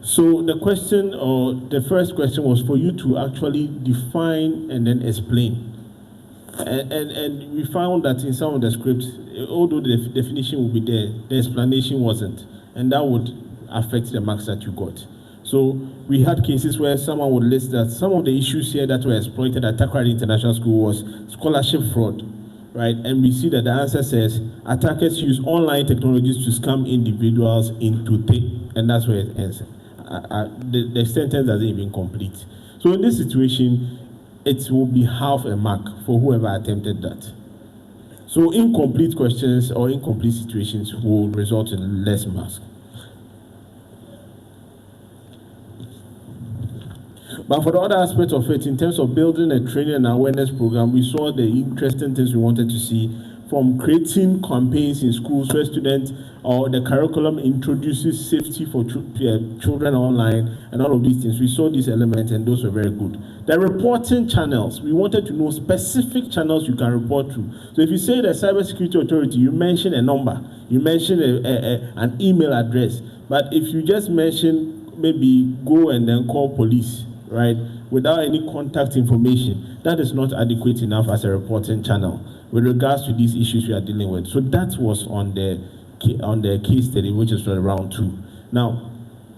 So the question, or the first question, was for you to actually define and then explain. And we found that in some of the scripts, although the definition would be there, the explanation wasn't. And that would affect the marks that you got. So we had cases where someone would list that some of the issues here that were exploited at Takoradi International School was scholarship fraud, right? And we see that the answer says attackers use online technologies to scam individuals into things. And that's where it ends. The sentence doesn't even complete. So in this situation, it will be half a mark for whoever attempted that. So incomplete questions or incomplete situations will result in less marks. But for the other aspect of it, in terms of building a training and awareness program, we saw the interesting things we wanted to see, from creating campaigns in schools where students or the curriculum introduces safety for children online and all of these things. We saw these elements and those were very good. The reporting channels, we wanted to know specific channels you can report to. So if you say the Cybersecurity Authority, you mention a number, you mention an email address, but if you just mention maybe go and then call police, right, without any contact information, that is not adequate enough as a reporting channel with regards to these issues we are dealing with. So that was on the case study, which is for round 2. Now,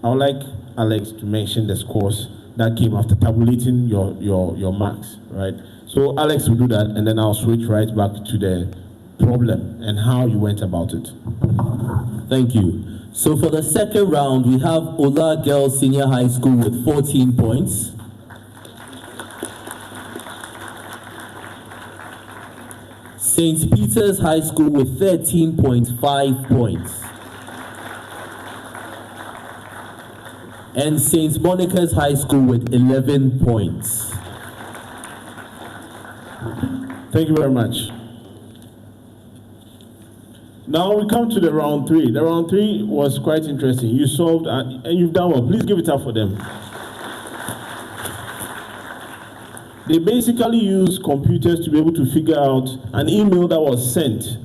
I would like Alex to mention the scores that came after tabulating your marks, right? So Alex will do that, and then I'll switch right back to the problem and how you went about it. Thank you. So for the second round, we have Ola Girls Senior High School with 14 points. St. Peter's High School with 13.5 points. And St. Monica's High School with 11 points. Thank you very much. Now we come to the round 3. The round 3 was quite interesting. You solved, and you've done well. Please give it up for them. They basically use computers to be able to figure out an email that was sent,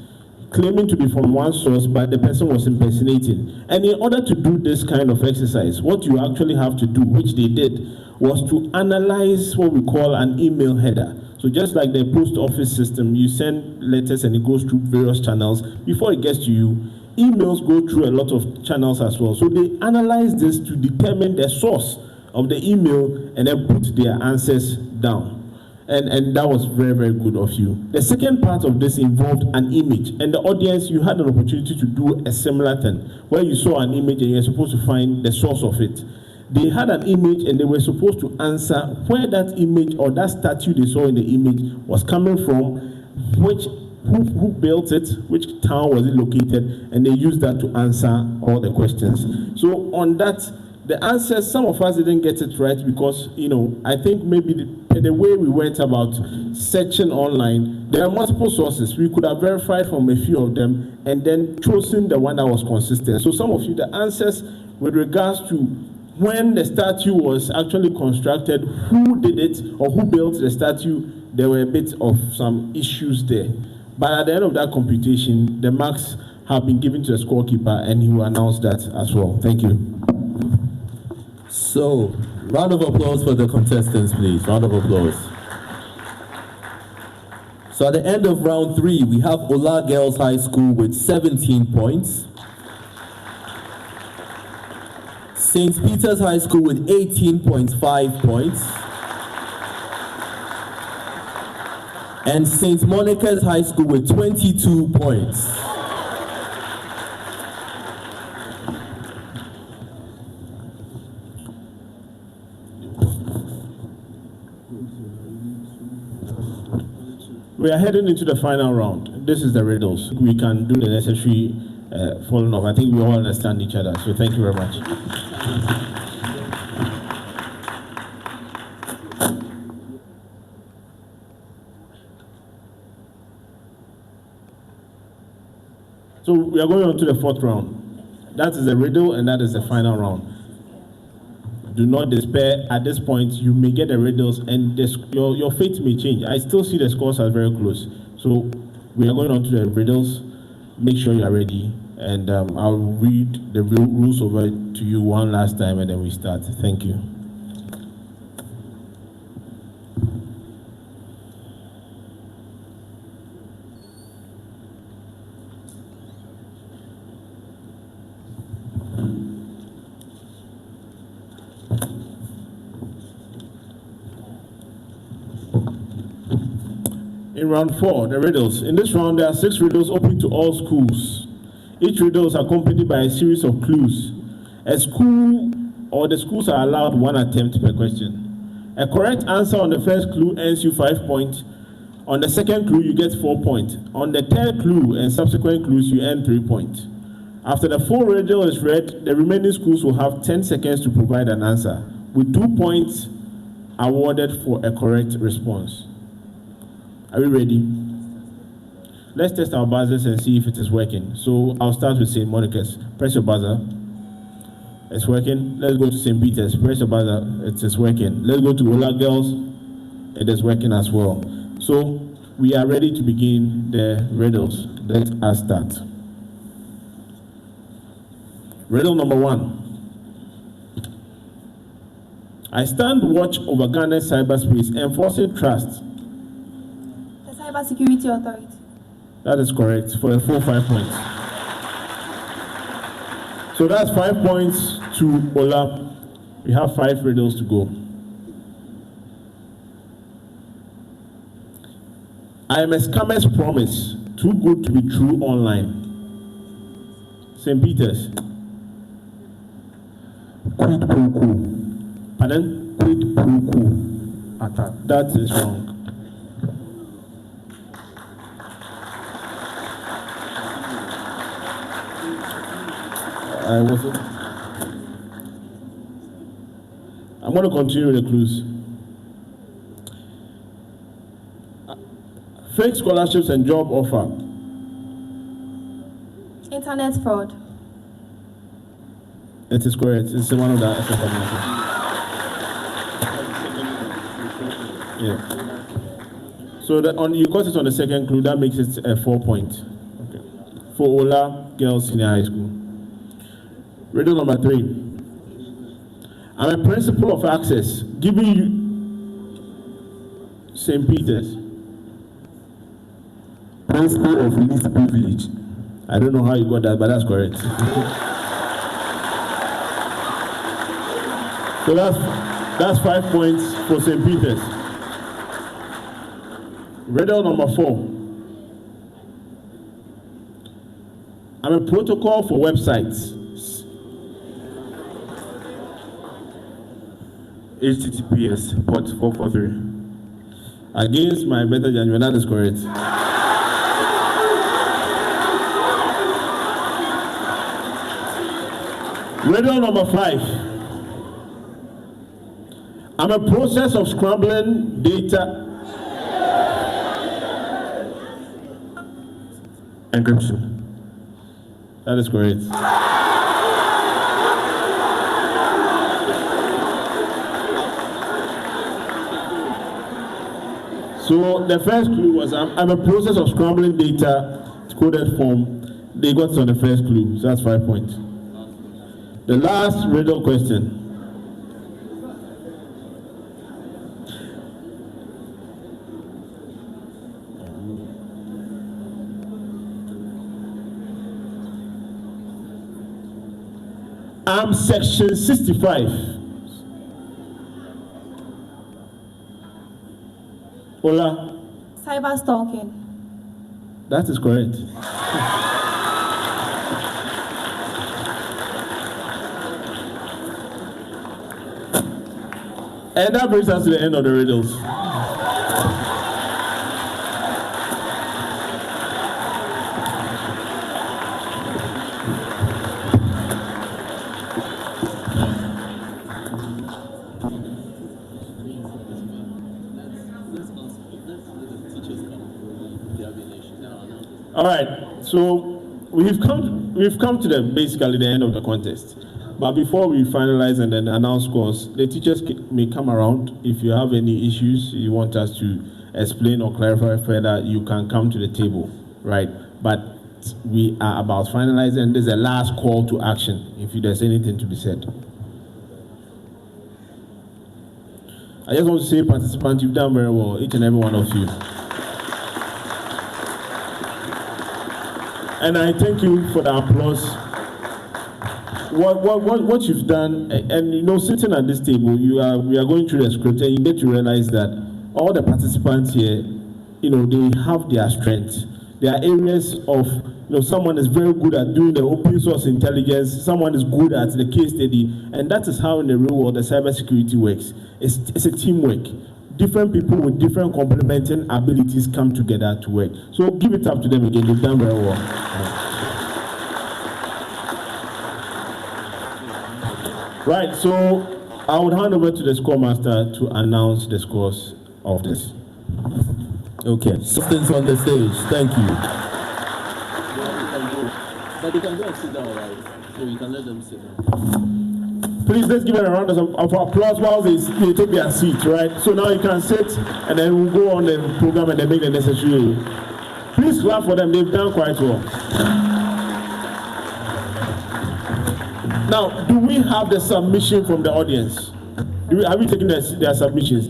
claiming to be from one source, but the person was impersonating. And in order to do this kind of exercise, what you actually have to do, which they did, was to analyze what we call an email header. So just like the post office system, you send letters and it goes through various channels. Before it gets to you, emails go through a lot of channels as well. So they analyze this to determine the source of the email and then put their answers down. And that was very, very good of you. The second part of this involved an image. And the audience, you had an opportunity to do a similar thing, where you saw an image and you're supposed to find the source of it. They had an image and they were supposed to answer where that image or that statue they saw in the image was coming from, who built it, which town was it located, and they used that to answer all the questions. So on that, the answers, some of us didn't get it right because, I think maybe the way we went about searching online, there are multiple sources. We could have verified from a few of them and then chosen the one that was consistent. So some of you, the answers with regards to when the statue was actually constructed, who did it or who built the statue, there were a bit of some issues there. But at the end of that computation, the marks have been given to the scorekeeper and he will announce that as well. Thank you. So, round of applause for the contestants, please. Round of applause. So at the end of round 3, we have Ola Girls High School with 17 points. St. Peter's High School with 18.5 points. And St. Monica's High School with 22 points. We are heading into the final round. This is the riddles. We can do the necessary following up. I think we all understand each other, so thank you very much. So we are going on to the fourth round. That is the riddle, and that is the final round. Do not despair. At this point, you may get the riddles, and your fate may change. I still see the scores are very close. So we are going on to the riddles. Make sure you are ready, and I'll read the rules over to you one last time, and then we start. Thank you. In round 4, the riddles. In this round, there are 6 riddles open to all schools. Each riddle is accompanied by a series of clues. A school or the schools are allowed 1 attempt per question. A correct answer on the first clue earns you 5 points. On the second clue, you get 4 points. On the third clue and subsequent clues, you earn 3 points. After the full riddle is read, the remaining schools will have 10 seconds to provide an answer, with 2 points awarded for a correct response. Are we ready? Let's test our buzzers and see if it is working. So I'll start with St. Monica's. Press your buzzer. It's working. Let's go to St. Peter's. Press your buzzer. It is working. Let's go to Ola Girls. It is working as well. So we are ready to begin the riddles. Let us start. Riddle number 1. I stand watch over Ghana's cyberspace, enforcing trust. Cybersecurity Authority. That is correct, for a full 5 points. So that's 5 points to Ola. We have 5 riddles to go. I am a scammer's promise, too good to be true online. St. Peter's. Quid pro quo. Pardon? Quid pro quo. Attack. That is wrong. I'm going to continue with the clues. Fake scholarships and job offer. Internet fraud. It is correct. It's one of the. Yeah. So you got it on the second clue. That makes it a 4 point. Okay. For Ola Girls Senior High School. Riddle number 3. I'm a principle of access, giving you St. Peter's. Principle of least privilege. I don't know how you got that, but that's correct. So that's 5 points for St. Peter's. Riddle number 4. I'm a protocol for websites. HTTPS port 443. Against my better judgment, that is correct. Riddle number 5. I'm a process of scrambling data. Encryption. That is correct. So the first clue was I'm a process of scrambling data, coded form. They got on the first clue, so that's 5 points. The last riddle question. I'm section 65. Ola. Cyber stalking. That is correct. And that brings us to the end of the riddles. All right, so we've come to basically the end of the contest. But before we finalize and then announce scores, the teachers may come around. If you have any issues you want us to explain or clarify further, you can come to the table, right? But we are about finalizing, and there's a last call to action if there's anything to be said. I just want to say, participants, you've done very well, each and every one of you. And I thank you for the applause. What you've done, and you know, sitting at this table, we are going through the script, and you get to realize that all the participants here, you know, they have their strengths. There are areas of, you know, someone is very good at doing the open source intelligence, someone is good at the case study, and that is how in the real world the cybersecurity works. It's a teamwork. Different people with different complementing abilities come together to work. So give it up to them again. They've done very well. Right, so I would hand over to the score master to announce the scores of this. Okay, substance on the stage. Thank you. But you can go and sit down, right? So you can let them sit down. Please, let's give it a round of applause while they take their seats, right? So now you can sit, and then we'll go on the program and then make the necessary. Please clap for them. They've done quite well. Now, do we have the submission from the audience? Are we taking their submissions?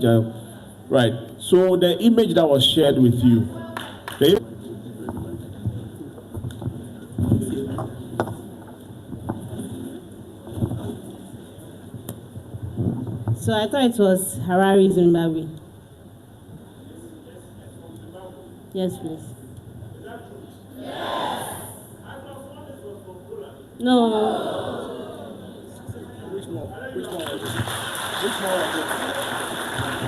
Right. So the image that was shared with you. So I thought it was Harare, Zimbabwe. Yes, please. Yes. No. Which one was it? Which one was it?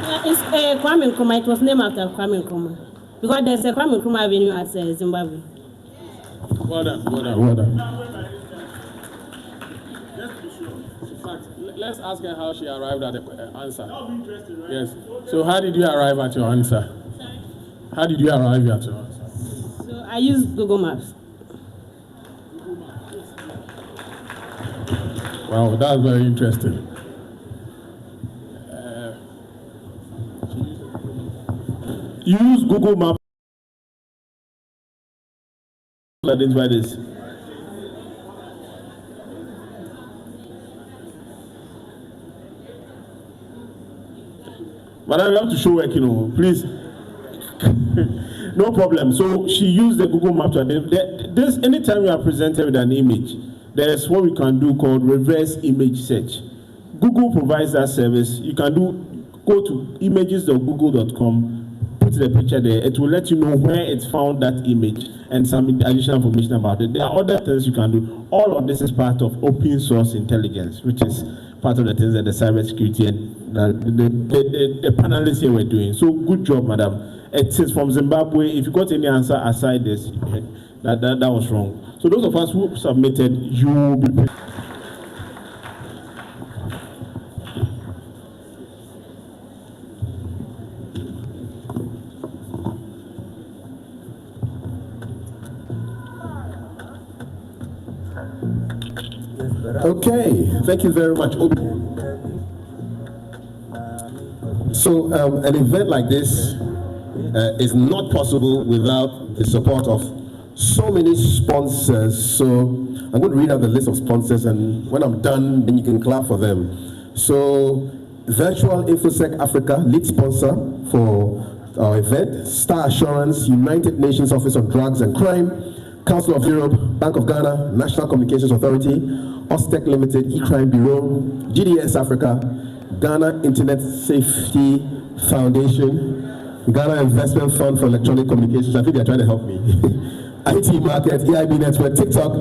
Yeah, it's Kwame Nkrumah. It was named after Kwame Nkrumah. Because there's a Kwame Nkrumah Avenue at Zimbabwe. Well done, well done, well done. In fact, let's ask her how she arrived at the answer. That would be interesting, right? Yes. So how did you arrive at your answer? Sorry? How did you arrive at your answer? So I used Google Maps. Wow, that's very interesting. Use Google Maps to identify this. Madam, you have to show work, you know, please. No problem. So she used the Google Map to identify. This, anytime you are presented with an image, there's what we can do called reverse image search. Google provides that service. You can go to images.google.com, put the picture there. It will let you know where it found that image and some additional information about it. There are other things you can do. All of this is part of open source intelligence, which is part of the things that the cybersecurity and the panelists here were doing. So good job, madam. It is from Zimbabwe. If you got any answer aside this, that was wrong. So those of us who submitted, you will be. Okay, thank you very much. So an event like this is not possible without the support of so many sponsors. So I'm going to read out the list of sponsors, and when I'm done, then you can clap for them. So Virtual InfoSec Africa, lead sponsor for our event. Star Assurance, United Nations Office on Drugs and Crime, Council of Europe, Bank of Ghana, National Communications Authority, Ostec Limited, E-Crime Bureau, GDS Africa, Ghana Internet Safety Foundation, Ghana Investment Fund for Electronic Communications. I think they're trying to help me. IT Market, EIB Network, TikTok,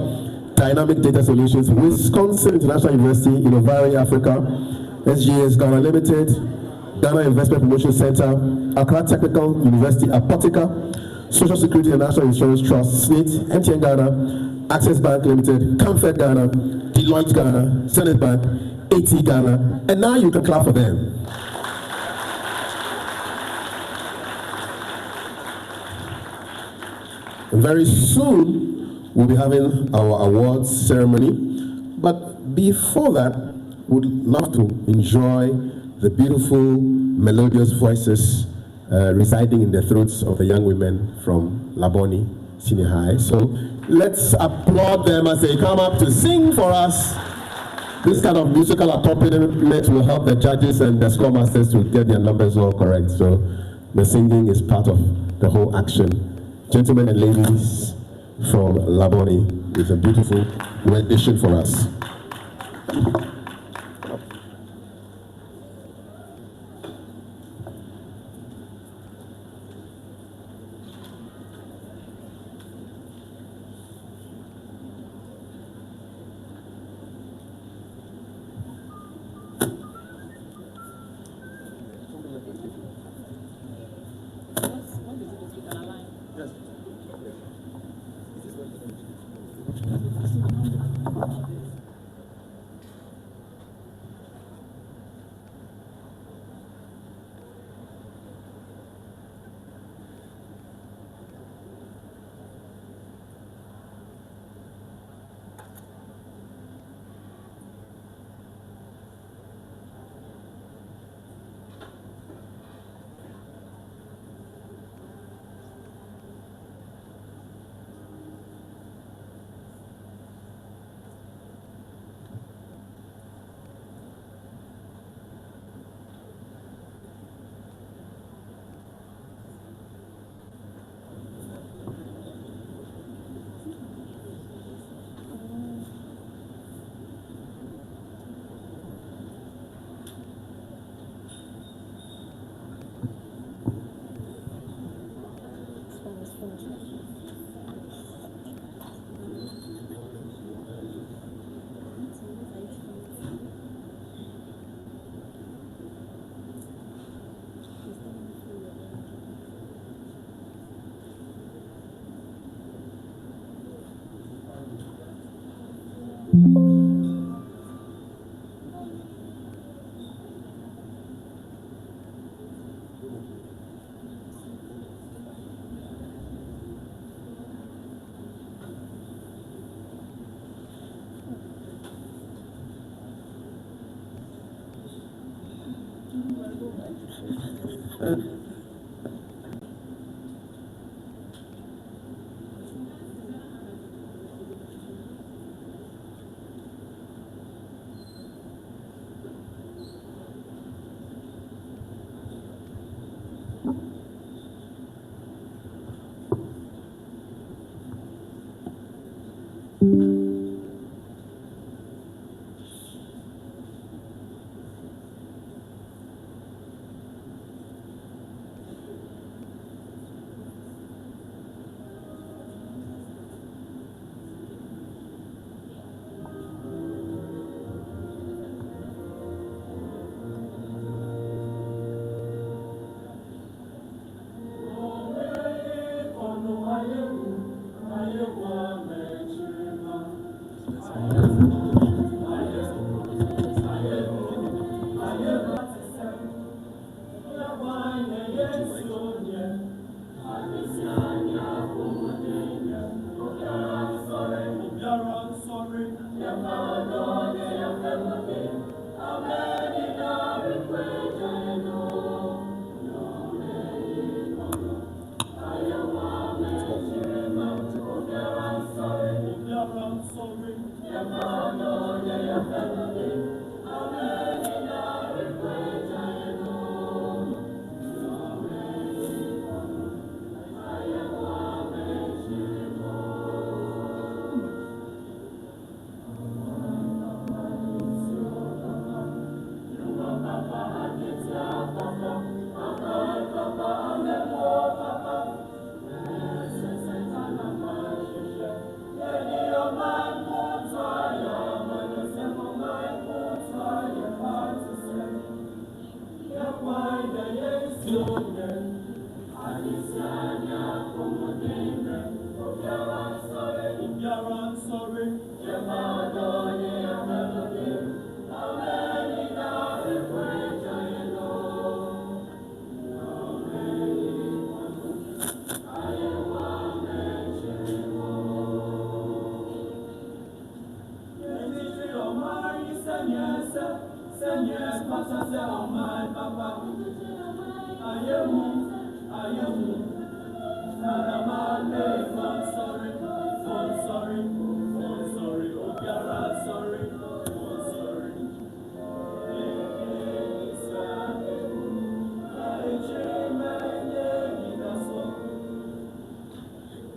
Dynamic Data Solutions, Wisconsin International University, Innovari Africa, SGS Ghana Limited, Ghana Investment Promotion Center, Accra Technical University, Apotica, Social Security and National Insurance Trust, SNIT, MTN Ghana, Access Bank Limited, Comfort Ghana, Deloitte Ghana, Senate Bank, AT Ghana, and now you can clap for them. And very soon, we'll be having our awards ceremony. But before that, we'd love to enjoy the beautiful, melodious voices residing in the throats of the young women from Laboni Senior High. So let's applaud them as they come up to sing for us. This kind of musical accompaniment will help the judges and the score masters to get their numbers all correct. So the singing is part of the whole action. Gentlemen and ladies from Laboni with a beautiful rendition for us.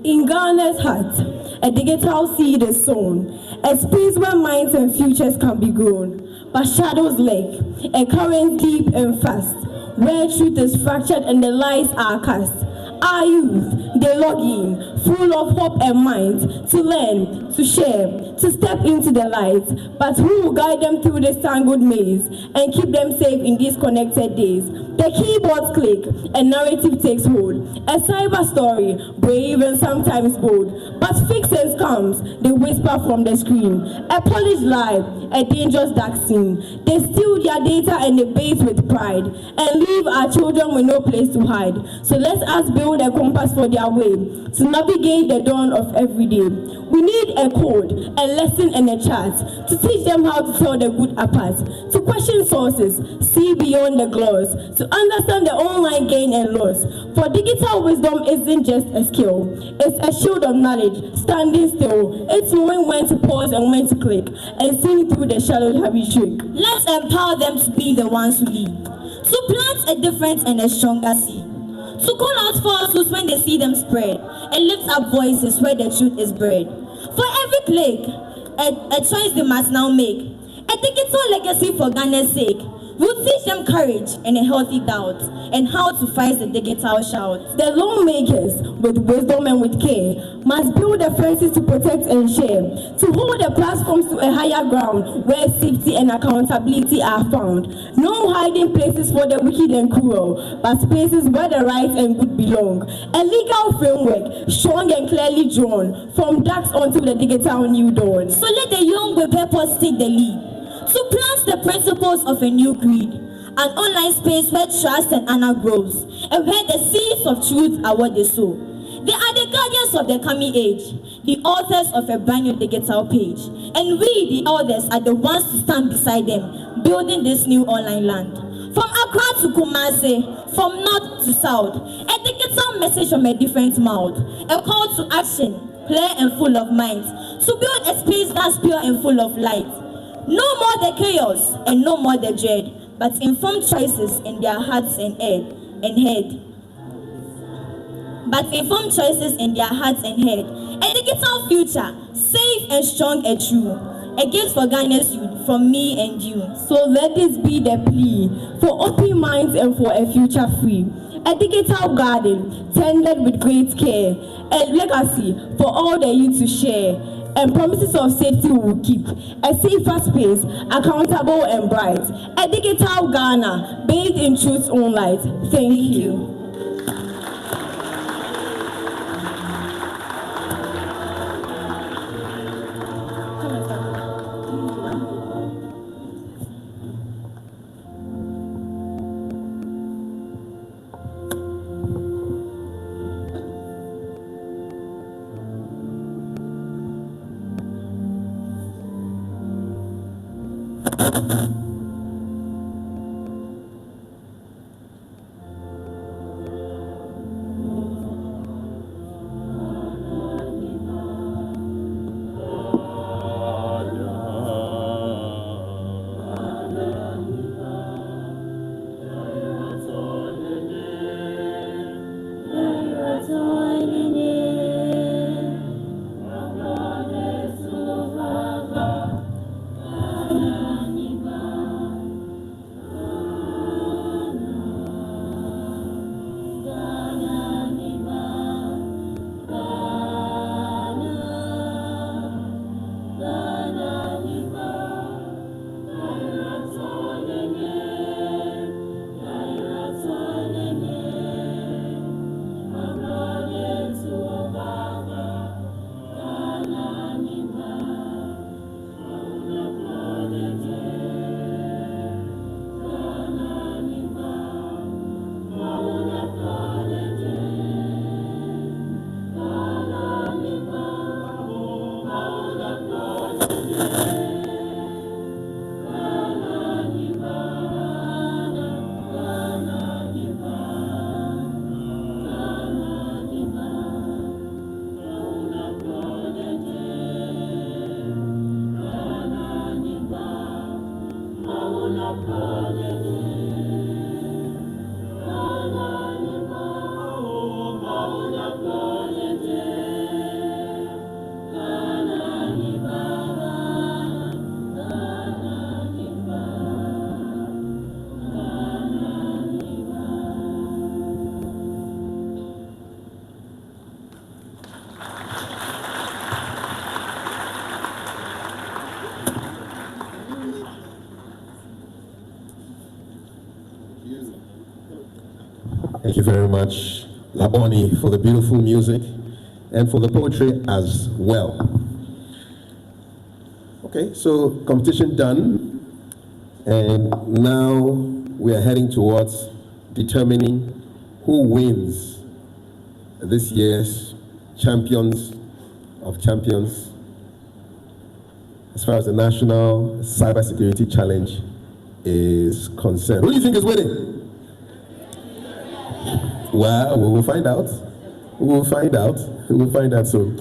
In Ghana's heart, a digital seed is sown, a space where minds and futures can be grown. But shadows lurk, a current deep and fast, where truth is fractured and the lies are cast. Our youth, they log in, full of hope and mind, to learn, to share, to step into the light. But who will guide them through this tangled maze and keep them safe in these connected days? The keyboards click, a narrative takes hold, a cyber story, brave and sometimes bold. But fixes comes, they whisper from the screen, a polished lie, a dangerous dark scene. They steal their data and they base with pride, and leave our children with no place to hide. So let us build a compass for their way, to navigate the dawn of every day. We need a code, a lesson and a chart, to teach them how to tell the good apart, to question sources, see beyond the gloss, to understand the online gain and loss. For digital wisdom isn't just a skill, it's a shield of knowledge, standing still. It's knowing when to pause and when to click, and seeing through the shallow heavy trick. Let's empower them to be the ones who lead, to plant a different and a stronger seed, to call out falsehoods when they see them spread, and lift up voices where the truth is bred. For every plague, a choice they must now make, a digital legacy for Ghana's sake. We'll teach them courage and a healthy doubt, and how to fight the digital shout. The lawmakers, with wisdom and with care, must build the fences to protect and share, to hold the platforms to a higher ground where safety and accountability are found. No hiding places for the wicked and cruel, but spaces where the right and good belong. A legal framework, strong and clearly drawn, from darks onto the digital new dawn. So let the young with purpose take the lead, to plant the principles of a new creed, an online space where trust and honor grows, and where the seeds of truth are what they sow. They are the guardians of the coming age, the authors of a brand new digital page, and we, the elders, are the ones to stand beside them, building this new online land. From Accra to Kumasi, from north to south, a digital message from a different mouth, a call to action, clear and full of mind, to build a space that's pure and full of light. No more the chaos and no more the dread, but informed choices in their hearts and head. But informed choices in their hearts and head. A digital future, safe and strong and true. A gift for Ghana's youth from me and you. So let this be the plea for open minds and for a future free. A digital garden tended with great care. A legacy for all the youth to share. And promises of safety we will keep. A safer space, accountable and bright. A digital Ghana, bathed in truth's own light. Thank you. Thank you very much, Laboni, for the beautiful music and for the poetry as well. Okay, so competition done, and now we are heading towards determining who wins this year's Champions of Champions as far as the National Cybersecurity Challenge is concerned. Who do you think is winning? Well, we will find out. We will find out. We will find out soon.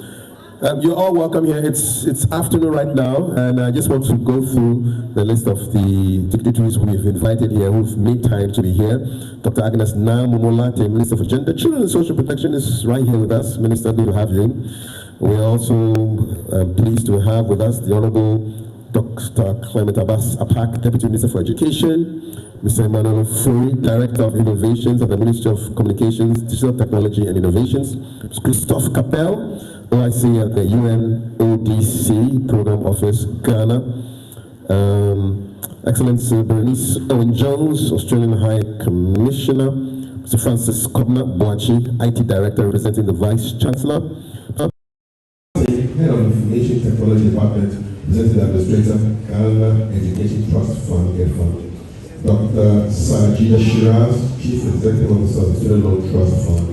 You're all welcome here. It's afternoon right now, and I just want to go through the list of the dignitaries we've invited here who've made time to be here. Dr. Agnes Namumolate, Minister for Gender, Children and Social Protection, is right here with us. Minister, good to have you. We're also pleased to have with us the Honorable Dr. Clement Abbas Apak, Deputy Minister for Education, Mr. Emmanuel Furi, Director of Innovations of the Ministry of Communications, Digital Technology and Innovations, Mr. Christophe Capel, OIC at the UNODC Program Office, Ghana, Excellency Bernice Owen Jones, Australian High Commissioner, Mr. Francis Kobna Boachi, IT Director representing the Vice Chancellor, Head of Information Technology Department, Presenting Administrator, Ghana Education Trust Fund, GET Fund. Dr. Sajida Shiraz, Chief Executive Officer of the Student Loan Trust Fund.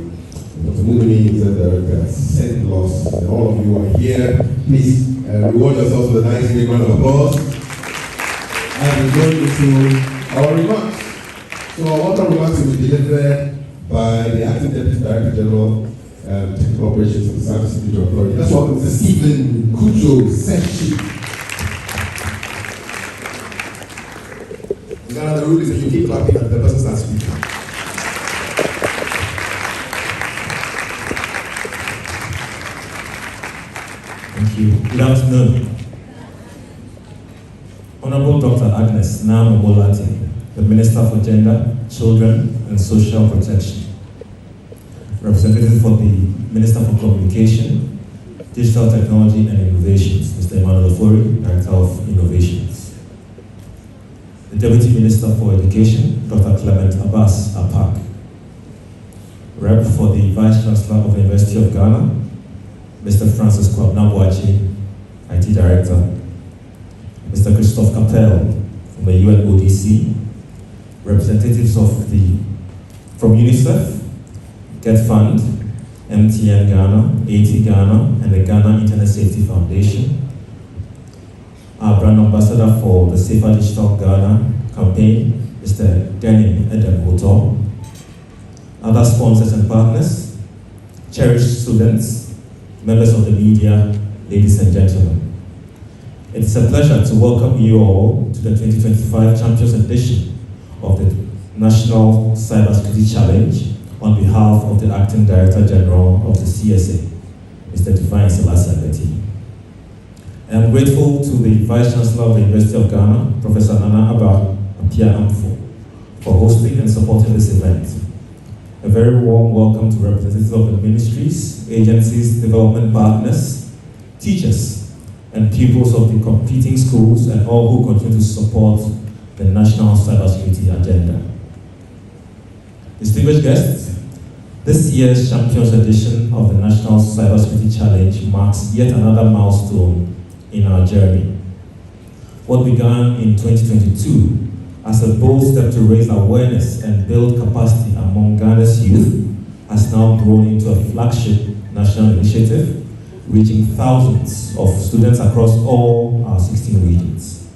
Dr. Mumini, Executive Director at St. Loss. And all of you are here. Please reward yourselves with a nice big round of applause. And we're going into our remarks. So our welcome remarks will be delivered by the Acting Deputy Director General Technical Operations of the Cybersecurity Authority. Let's welcome Mr. Stephen Kucho Sechi. Ghana, the rule is that you keep clapping and the person starts speaking. Thank you. Good afternoon. Honorable Dr. Agnes Namumolate, the Minister for Gender, Children and Social Protection. Representative for the Minister for Communication, Digital Technology and Innovations, Mr. Emmanuel Furi, Director of Innovations. The Deputy Minister for Education, Dr. Clement Abbas Apak. Rep for the Vice Chancellor of the University of Ghana, Mr. Francis Kwabnabuachi, IT Director. Mr. Christophe Capel from the UNODC. Representatives from UNICEF, GET Fund, MTN Ghana, AT Ghana, and the Ghana Internet Safety Foundation. Our brand ambassador for the Safer Digital Ghana campaign, Mr. Denim Edem. Other sponsors and partners, cherished students, members of the media, ladies and gentlemen. It's a pleasure to welcome you all to the 2025 Champions Edition of the National Cybersecurity Challenge on behalf of the Acting Director General of the CSA, Mr. Divine Selassie Abeti. I am grateful to the Vice Chancellor of the University of Ghana, Professor Nana Abba Apia Amfo, for hosting and supporting this event. A very warm welcome to representatives of the ministries, agencies, development partners, teachers, and pupils of the competing schools and all who continue to support the National Cybersecurity Agenda. Distinguished guests, this year's Champions Edition of the National Cybersecurity Challenge marks yet another milestone in our journey. What began in 2022 as a bold step to raise awareness and build capacity among Ghana's youth has now grown into a flagship national initiative, reaching thousands of students across all our 16 regions.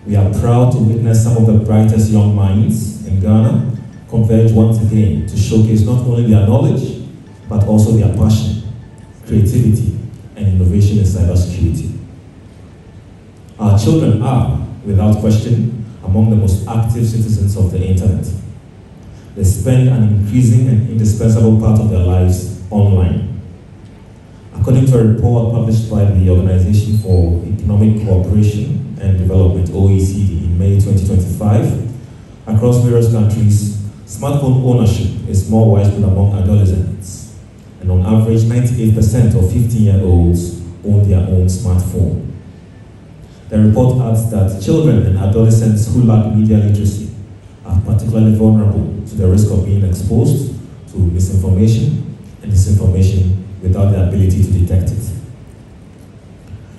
We are proud to witness some of the brightest young minds in Ghana converge once again to showcase not only their knowledge, but also their passion, creativity, and innovation in cybersecurity. Our children are, without question, among the most active citizens of the internet. They spend an increasing and indispensable part of their lives online. According to a report published by the Organization for Economic Cooperation and Development, OECD, in May 2025, across various countries, smartphone ownership is more widespread among adolescents, and on average, 98% of 15-year-olds own their own smartphone. The report adds that children and adolescents who lack media literacy are particularly vulnerable to the risk of being exposed misinformation and disinformation without the ability to detect it.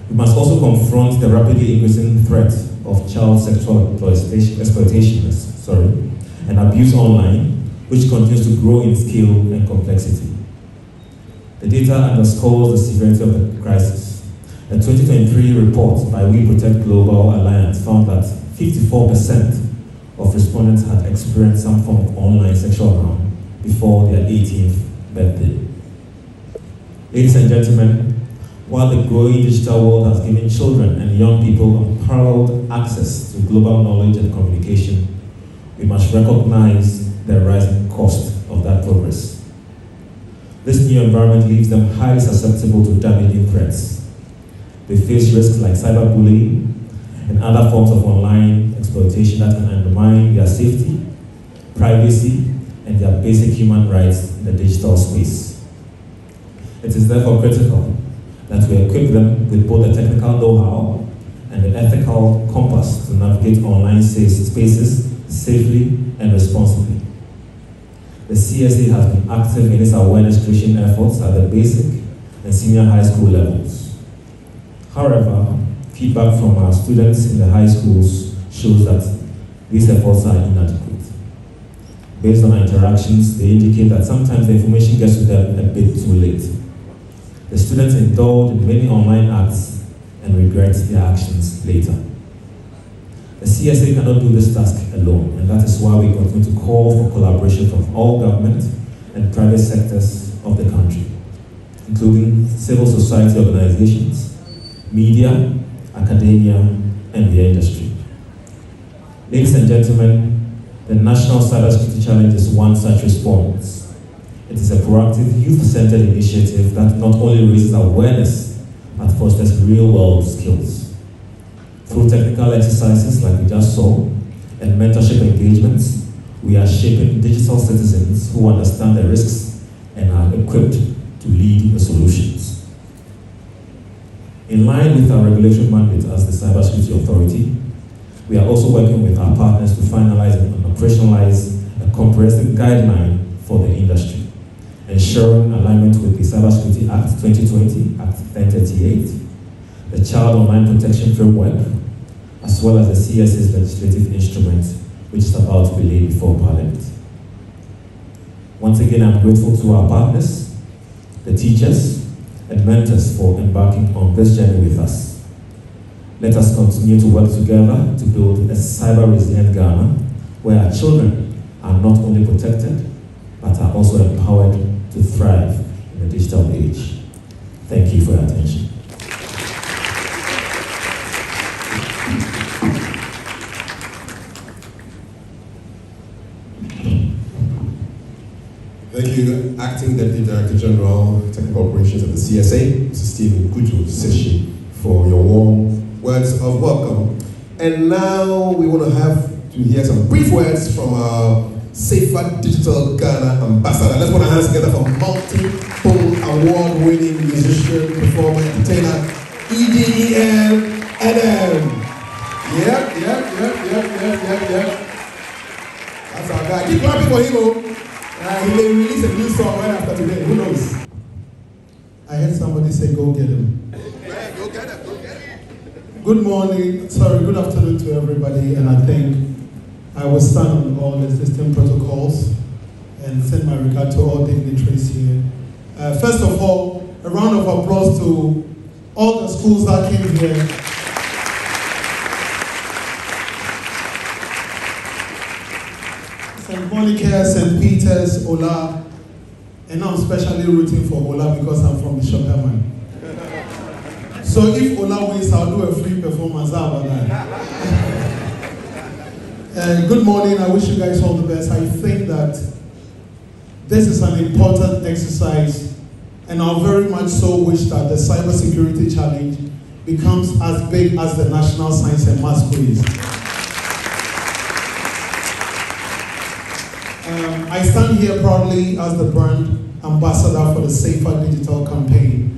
We must also confront the rapidly increasing threat of child sexual exploitation and abuse online, which continues to grow in scale and complexity. The data underscores the severity of the crisis. A 2023 report by We Protect Global Alliance found that 54% of respondents had experienced some form of online sexual harm before their 18th birthday. Ladies and gentlemen, while the growing digital world has given children and young people unparalleled access to global knowledge and communication, we must recognize the rising cost of that progress. This new environment leaves them highly susceptible to damaging threats. They face risks like cyberbullying and other forms of online exploitation that can undermine their safety, privacy, and their basic human rights in the digital space. It is therefore critical that we equip them with both the technical know-how and the ethical compass to navigate online spaces safely and responsibly. The CSA has been active in its awareness creation efforts at the basic and senior high school levels. However, feedback from our students in the high schools shows that these efforts are inadequate. Based on our interactions, they indicate that sometimes the information gets to them a bit too late. The students indulge in many online acts and regret their actions later. The CSA cannot do this task alone, and that is why we continue to call for collaboration from all government and private sectors of the country, including civil society organizations, media, academia, and the industry. Ladies and gentlemen, the National Cybersecurity Challenge is one such response. It is a proactive, youth-centered initiative that not only raises awareness, but fosters real-world skills. Through technical exercises like we just saw, and mentorship engagements, we are shaping digital citizens who understand the risks and are equipped to lead the solutions. In line with our regulatory mandate as the Cybersecurity Authority, we are also working with our partners to finalize and operationalize a comprehensive guideline for the industry, ensuring alignment with the Cybersecurity Act 2020, Act 1038, the Child Online Protection Framework, as well as the CSA's legislative instrument, which is about to be laid before Parliament. Once again, I'm grateful to our partners, the teachers, and mentors for embarking on this journey with us. Let us continue to work together to build a cyber-resilient Ghana, where our children are not only protected, but are also empowered to thrive in the digital age. Thank you for your attention. Thank you, Acting Deputy Director General, Technical Operations of the CSA, Mr. Stephen Kuju Seshi, for your warm words of welcome. And now we want to have to hear some brief words from our Safer Digital Ghana Ambassador. Let's put our hands together for multiple award-winning musician, performer, entertainer, EDEM Adam. Yep. That's our guy. Keep clapping for him. He may release a new song right after today. Who knows? I heard somebody say, "Go get him." Go get him. Good morning. Good afternoon to everybody. And I think I will stand on all the existing protocols and send my regard to all dignitaries here. First of all, a round of applause to all the schools that came here. St. Monica, St. Peter's, Ola, and I'm especially rooting for Ola because I'm from Bishop Herman. So if Ola wins, I'll do a free performance. How about that? Good morning. I wish you guys all the best. I think that this is an important exercise, and I very much so wish that the Cybersecurity Challenge becomes as big as the National Science and Maths Quiz. I stand here proudly as the brand ambassador for the Safer Digital campaign.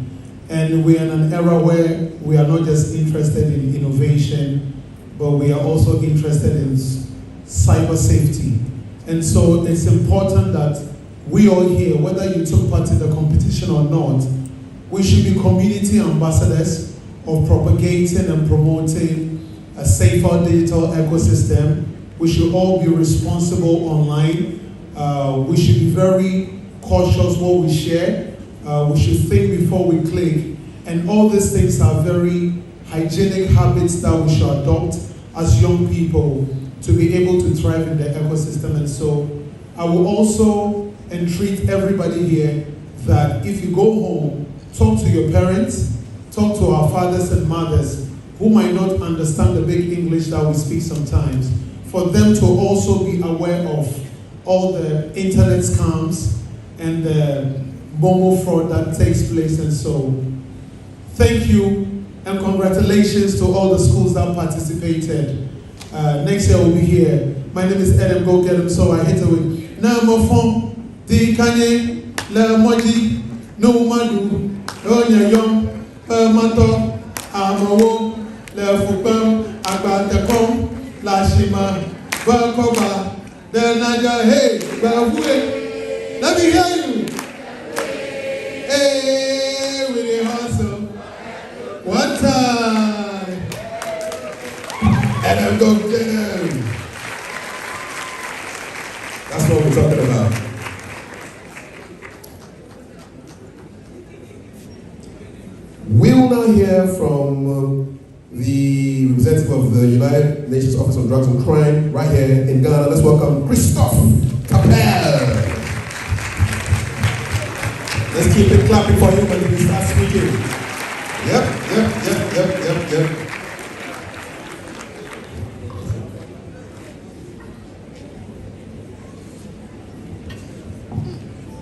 And we are in an era where we are not just interested in innovation, but we are also interested in cyber safety. And so it's important that we we all here, whether you took part in the competition or not, we should be community ambassadors of propagating and promoting a safer digital ecosystem. We should all be responsible online. We should be very cautious what we share. We should think before we click. And all these things are very hygienic habits that we should adopt as young people to be able to thrive in the ecosystem. And so I will also entreat everybody here that if you go home, talk to your parents, talk to our fathers and mothers who might not understand the big English that we speak sometimes, for them to also be aware of all the internet scams and the Momo fraud that takes place. And so thank you and congratulations to all the schools that participated. Next year we'll be here. My name is Adam, go get him, so I hit it with Namofon, Di Kanye, La Moji, No Madu, Onya Yom, Mato, Amawo, La Fupam, Agbatekom, La Shima, Bakoba, Del Naja, hey, Bawe, let me hear you. Hey, with the hustle. One time. And I'm going to get them. That's what we're talking about. We will now hear from the representative of the United Nations Office on Drugs and Crime right here in Ghana. Let's welcome Christophe Capel. Let's keep it clapping for him when he starts speaking. Yep.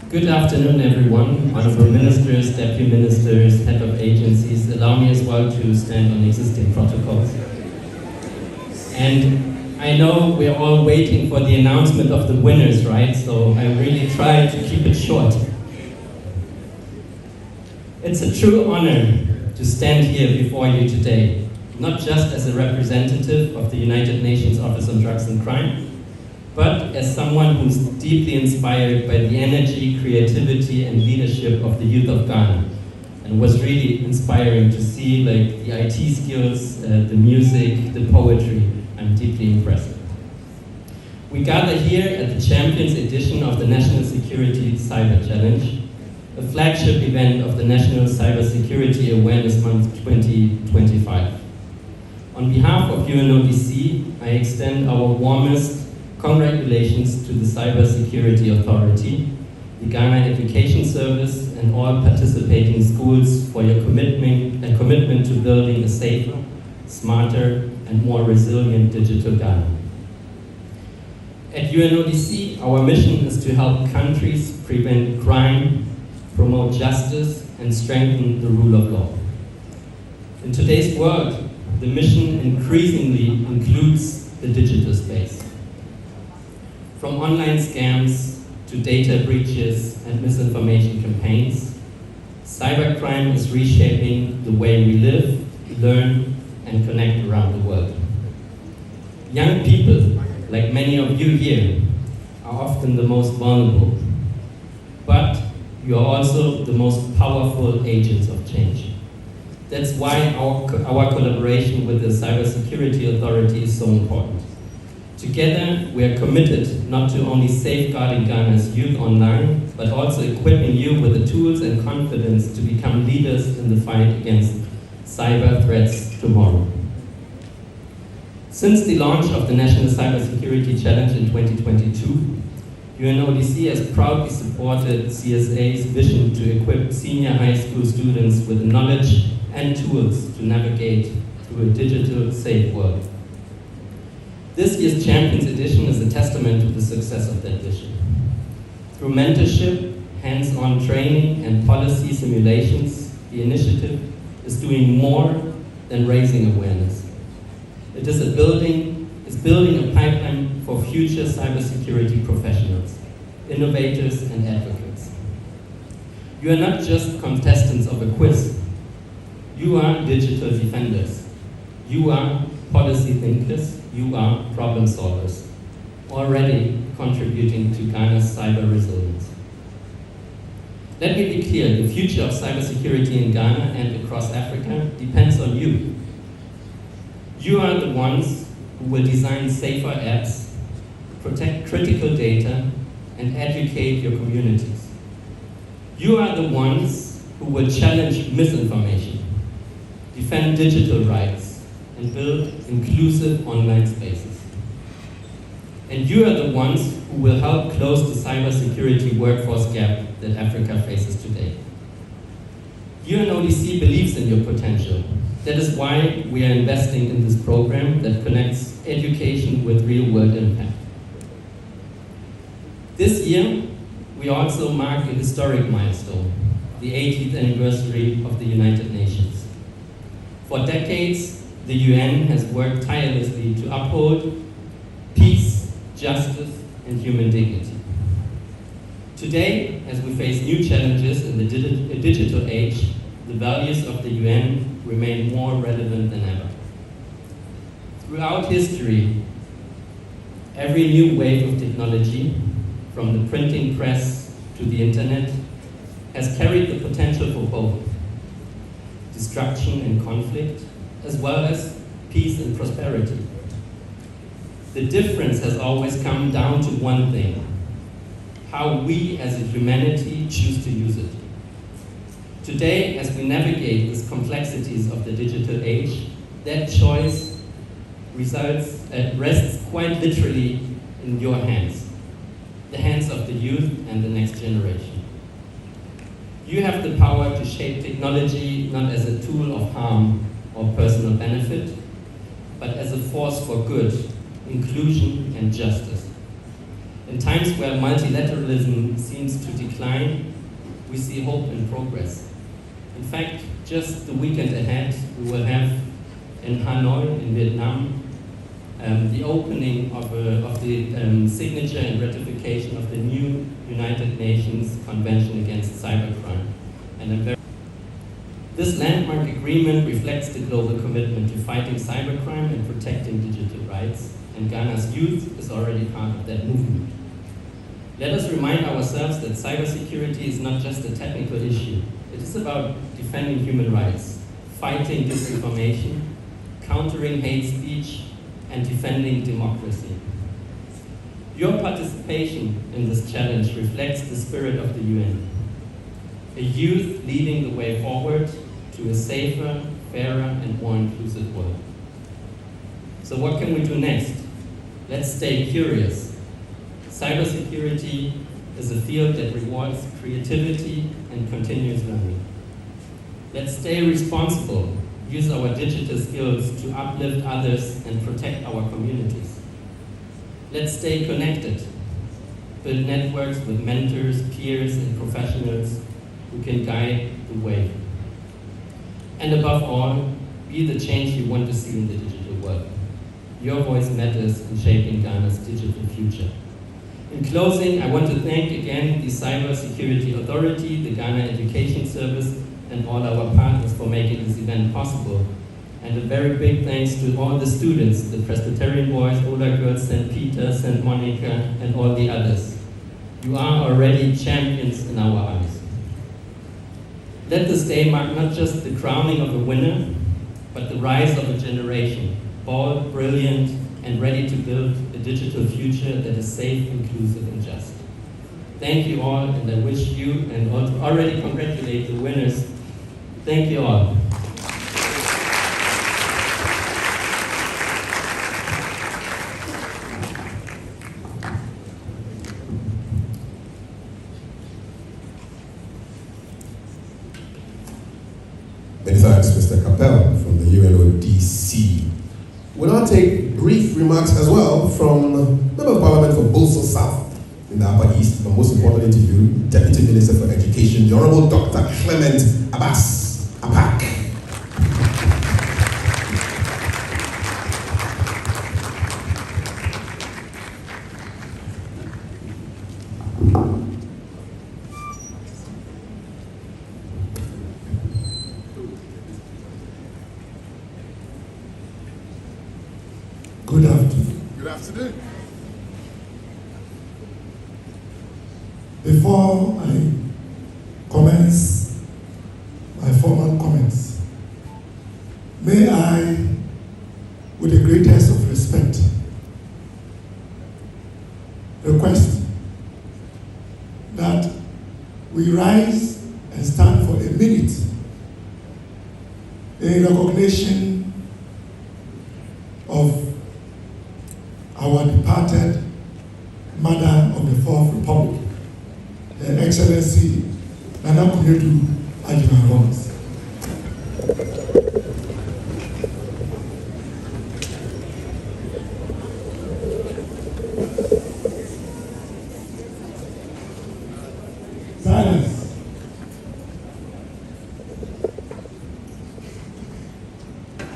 Good afternoon, everyone. Honorable ministers, deputy ministers, head of agencies, allow me as well to stand on existing protocols. And I know we're all waiting for the announcement of the winners, right? So I really try to keep it short. It's a true honor to stand here before you today, not just as a representative of the United Nations Office on Drugs and Crime, but as someone who's deeply inspired by the energy, creativity, and leadership of the youth of Ghana. And was really inspiring to see like the IT skills, the music, the poetry. I'm deeply impressed. We gather here at the Champions edition of the National Security Cyber Challenge, a flagship event of the National Cybersecurity Awareness Month 2025. On behalf of UNODC, I extend our warmest congratulations to the Cybersecurity Authority, the Ghana Education Service, and all participating schools for your commitment to building a safer, smarter, and more resilient digital Ghana. At UNODC, our mission is to help countries prevent crime, promote justice, and strengthen the rule of law. In today's world, the mission increasingly includes the digital space. From online scams to data breaches and misinformation campaigns, cybercrime is reshaping the way we live, learn, and connect around the world. Young people, like many of you here, are often the most vulnerable, but you are also the most powerful agents of change. That's why our collaboration with the Cybersecurity Authority is so important. Together, we are committed not to only safeguarding Ghana's youth online, but also equipping you with the tools and confidence to become leaders in the fight against cyber threats tomorrow. Since the launch of the National Cybersecurity Challenge in 2022, UNODC has proudly supported CSA's vision to equip senior high school students with the knowledge and tools to navigate through a digital safe world. This year's Champions Edition is a testament to the success of that vision. Through mentorship, hands-on training, and policy simulations, the initiative is doing more than raising awareness. It is building a pipeline for future cybersecurity professionals, innovators, and advocates. You are not just contestants of a quiz. You are digital defenders. You are policy thinkers. You are problem solvers, already contributing to Ghana's cyber resilience. Let me be clear, the future of cybersecurity in Ghana and across Africa depends on you. You are the ones who will design safer apps, protect critical data, and educate your communities. You are the ones who will challenge misinformation, defend digital rights, and build inclusive online spaces. And you are the ones who will help close the cybersecurity workforce gap that Africa faces today. UNODC believes in your potential. That is why we are investing in this program that connects education with real-world impact. This year, we also mark a historic milestone, the 80th anniversary of the United Nations. For decades, the UN has worked tirelessly to uphold peace, justice, and human dignity. Today, as we face new challenges in the digital age, the values of the UN remain more relevant than ever. Throughout history, every new wave of technology, from the printing press to the internet, has carried the potential for both destruction and conflict, as well as peace and prosperity. The difference has always come down to one thing: how we as a humanity choose to use it. Today, as we navigate these complexities of the digital age, that choice rests quite literally in your hands, the hands of the youth and the next generation. You have the power to shape technology not as a tool of harm or personal benefit, but as a force for good, inclusion, and justice. In times where multilateralism seems to decline, we see hope and progress. In fact, just the weekend ahead, we will have in Hanoi, in Vietnam, the opening of the signature and ratification of the new United Nations Convention Against Cybercrime. And this landmark agreement reflects the global commitment to fighting cybercrime and protecting digital rights, and Ghana's youth is already part of that movement. Let us remind ourselves that cybersecurity is not just a technical issue. It is about defending human rights, fighting disinformation, countering hate speech, and defending democracy. Your participation in this challenge reflects the spirit of the UN. A youth leading the way forward to a safer, fairer, and more inclusive world. So what can we do next? Let's stay curious. Cybersecurity is a field that rewards creativity and continuous learning. Let's stay responsible, use our digital skills to uplift others and protect our communities. Let's stay connected, build networks with mentors, peers, and professionals who can guide the way. And above all, be the change you want to see in the digital world. Your voice matters in shaping Ghana's digital future. In closing, I want to thank again the Cybersecurity Authority, the Ghana Education Service, and all our partners for making this event possible. And a very big thanks to all the students, the Presbyterian boys, Ola Girls, St. Peter, St. Monica, and all the others. You are already champions in our eyes. Let this day mark not just the crowning of a winner, but the rise of a generation, bold, brilliant, and ready to build a digital future that is safe, inclusive, and just. Thank you all, and I wish you, and already congratulate the winners. Thank you all. Many thanks, Mr. Capel from the UNODC. We'll now take brief remarks as well from Member of Parliament for Bolso South in the Upper East, but most important interview, Deputy Minister for Education, the Honorable Dr. Clement Abbas Apak. Good afternoon. Good afternoon. Before I we rise and stand for a minute in recognition of our departed Mother of the Fourth Republic, Her Excellency Nana Kunedu Ajimaro. Silence.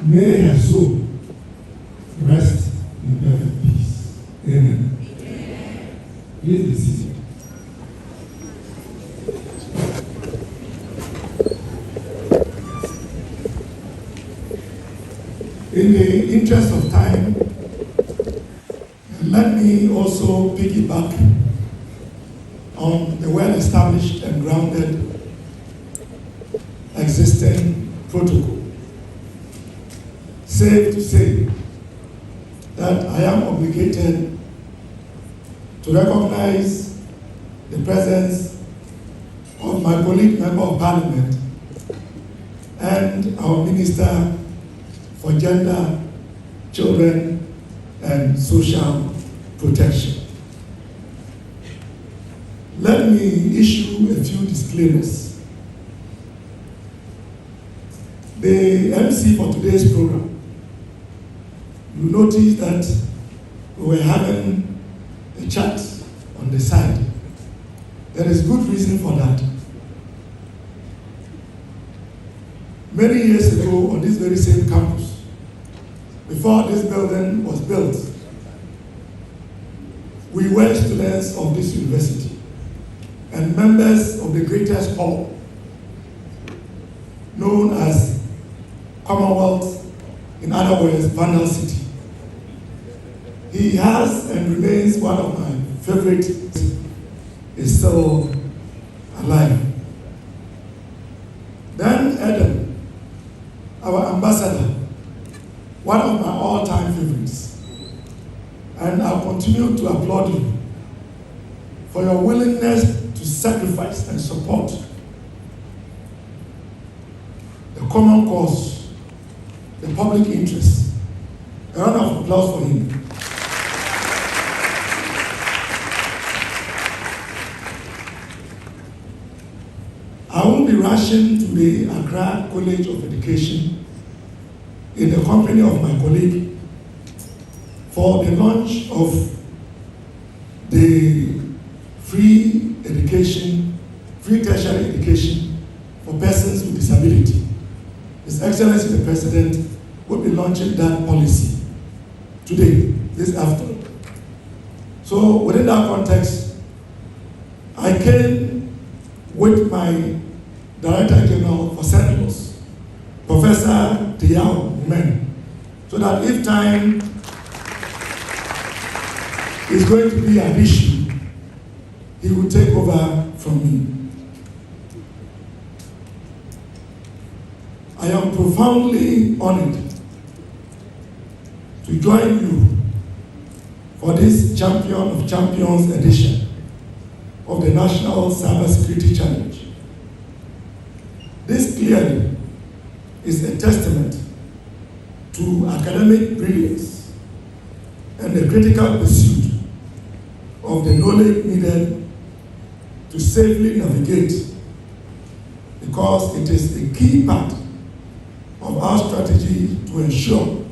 May her soul rest in perfect peace. Amen. Please be seated. In the interest of time, let me also piggyback on the well-established and grounded existing protocol. Safe to say that I am obligated to recognize the presence of my colleague Member of Parliament and our Minister for Gender, Children and Social Protection. Let me issue a few disclaimers. The MC for today's program, you notice that we were having a chat on the side. There is good reason for that. Many years ago on this very same campus, before this building was built, we were students of this university and members of the greatest hall known as Commonwealth, in other words, Vandal City. He has and remains one of my favorite, is still alive. Dan Adam, our ambassador, one of my all-time favorites. And I'll continue to applaud you for your willingness to sacrifice and support the common cause, the public interest. A round of applause for him. I will be rushing to the Accra College of Education in the company of my colleague for the launch of the free tertiary education for persons with disability. His Excellency the President will be launching that policy today, this afternoon. So within that context, I came with my Director General for St. Louis, Professor Tiao Men, so that if time is going to be an issue, he will take over from me. I am profoundly honored to join you for this Champion of Champions edition of the National Cybersecurity Challenge. This clearly is a testament to academic brilliance and the critical pursuit of the knowledge needed to safely navigate, because it is a key part of our strategy to ensure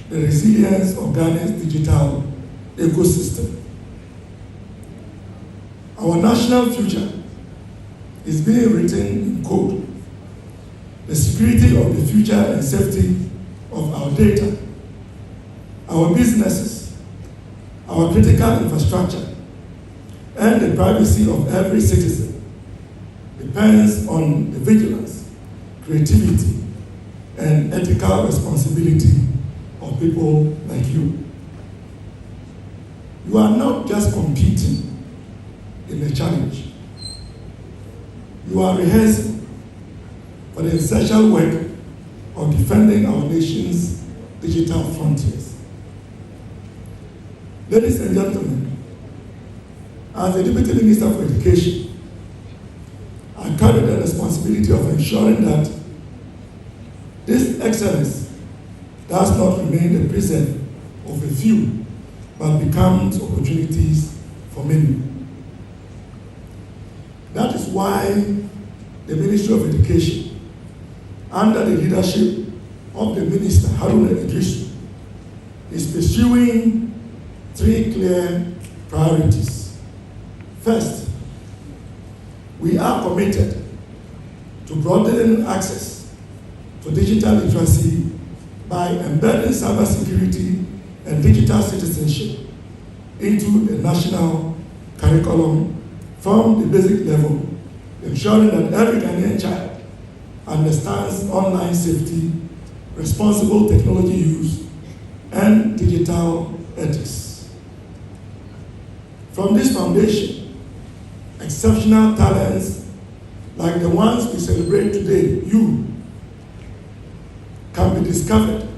the resilience of Ghana's digital ecosystem. Our national future is being written in code. The security of the future and safety of our data, our businesses, our critical infrastructure, and the privacy of every citizen depends on the vigilance, creativity, and ethical responsibility of people like you. You are not just competing in the challenge. You are rehearsing for the essential work of defending our nation's digital frontiers. Ladies and gentlemen, as the Deputy Minister for Education, carry the responsibility of ensuring that this excellence does not remain the prison of a few, but becomes opportunities for many. That is why the Ministry of Education, under the leadership of the Minister, Haruna Idrisu, is pursuing 3 clear priorities. First, we are committed to broadening access to digital literacy by embedding cybersecurity and digital citizenship into the national curriculum from the basic level, ensuring that every Ghanaian child understands online safety, responsible technology use, and digital ethics. From this foundation, exceptional talents like the ones we celebrate today, you, can be discovered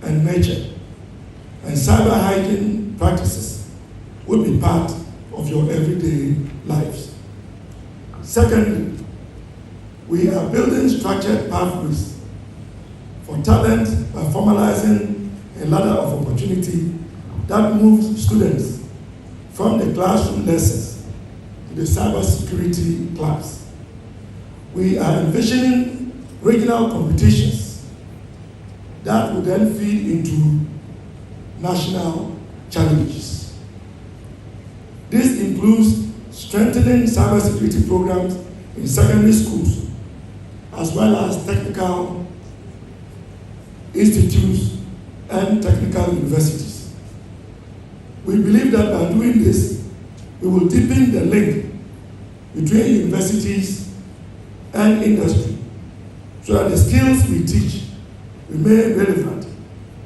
and nurtured, and cyber hygiene practices will be part of your everyday lives. Secondly, we are building structured pathways for talent by formalizing a ladder of opportunity that moves students from the classroom lessons to the cybersecurity class. We are envisioning regional competitions that will then feed into national challenges. This includes strengthening cybersecurity programs in secondary schools, as well as technical institutes and technical universities. We believe that by doing this, we will deepen the link between universities and industry, so that the skills we teach remain relevant,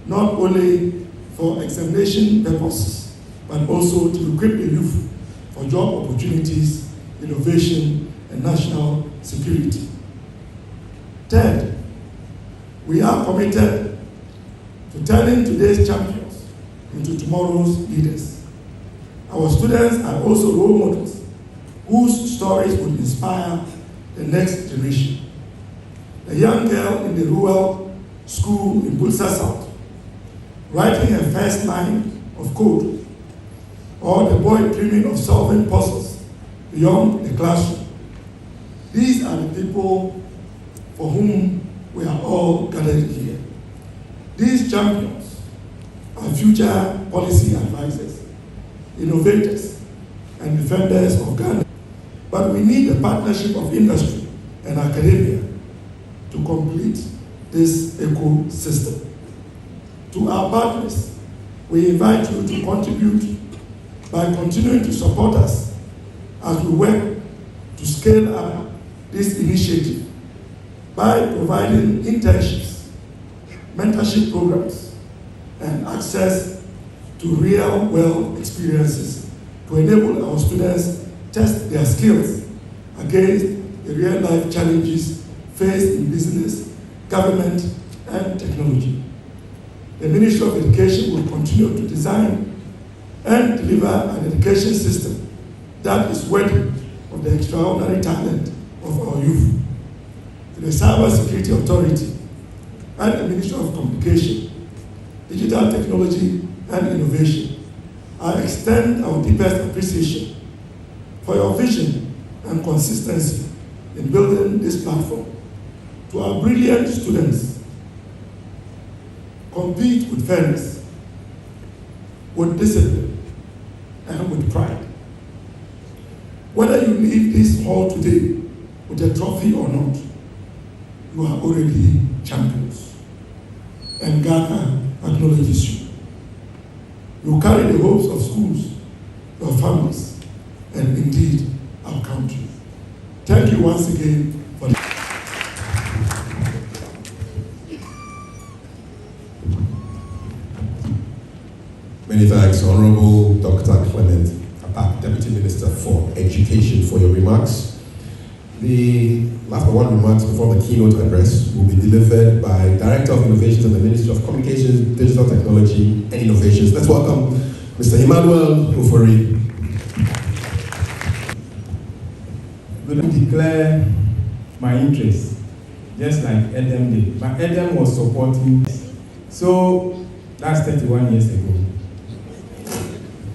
not only for examination purposes, but also to equip the youth for job opportunities, innovation, and national security. Third, we are committed to turning today's champions into tomorrow's leaders. Our students are also role models whose stories will inspire the next generation. A young girl in the rural school in Bulsa South, writing her first line of code, or the boy dreaming of solving puzzles beyond the classroom. These are the people for whom we are all gathered here. These champions are future policy advisors, innovators, and defenders of Ghana. But we need the partnership of industry and academia to complete this ecosystem. To our partners, we invite you to contribute by continuing to support us as we work to scale up this initiative by providing internships, mentorship programs, and access to real-world experiences to enable our students test their skills against the real-life challenges faced in business, government, and technology. The Ministry of Education will continue to design and deliver an education system that is worthy of the extraordinary talent of our youth. To the Cybersecurity Authority and the Ministry of Communication, Digital Technology and Innovation, I extend our deepest appreciation for your vision and consistency in building this platform. To our brilliant students, compete with fairness, with discipline, and with pride. Whether you leave this hall today with a trophy or not, you are already champions, and Ghana acknowledges you. You carry the hopes of schools, your families, and indeed our country. Thank you once again for the Many thanks, Honorable Dr. Clement Apak, Deputy Minister for Education, for your remarks. The last but one remarks before the keynote address will be delivered by Director of Innovations in the Ministry of Communications, Digital Technology and Innovations. Let's welcome Mr. Emmanuel Ufori. going to declare my interest, just like Edem did. But Edem was supporting. So that's 31 years ago.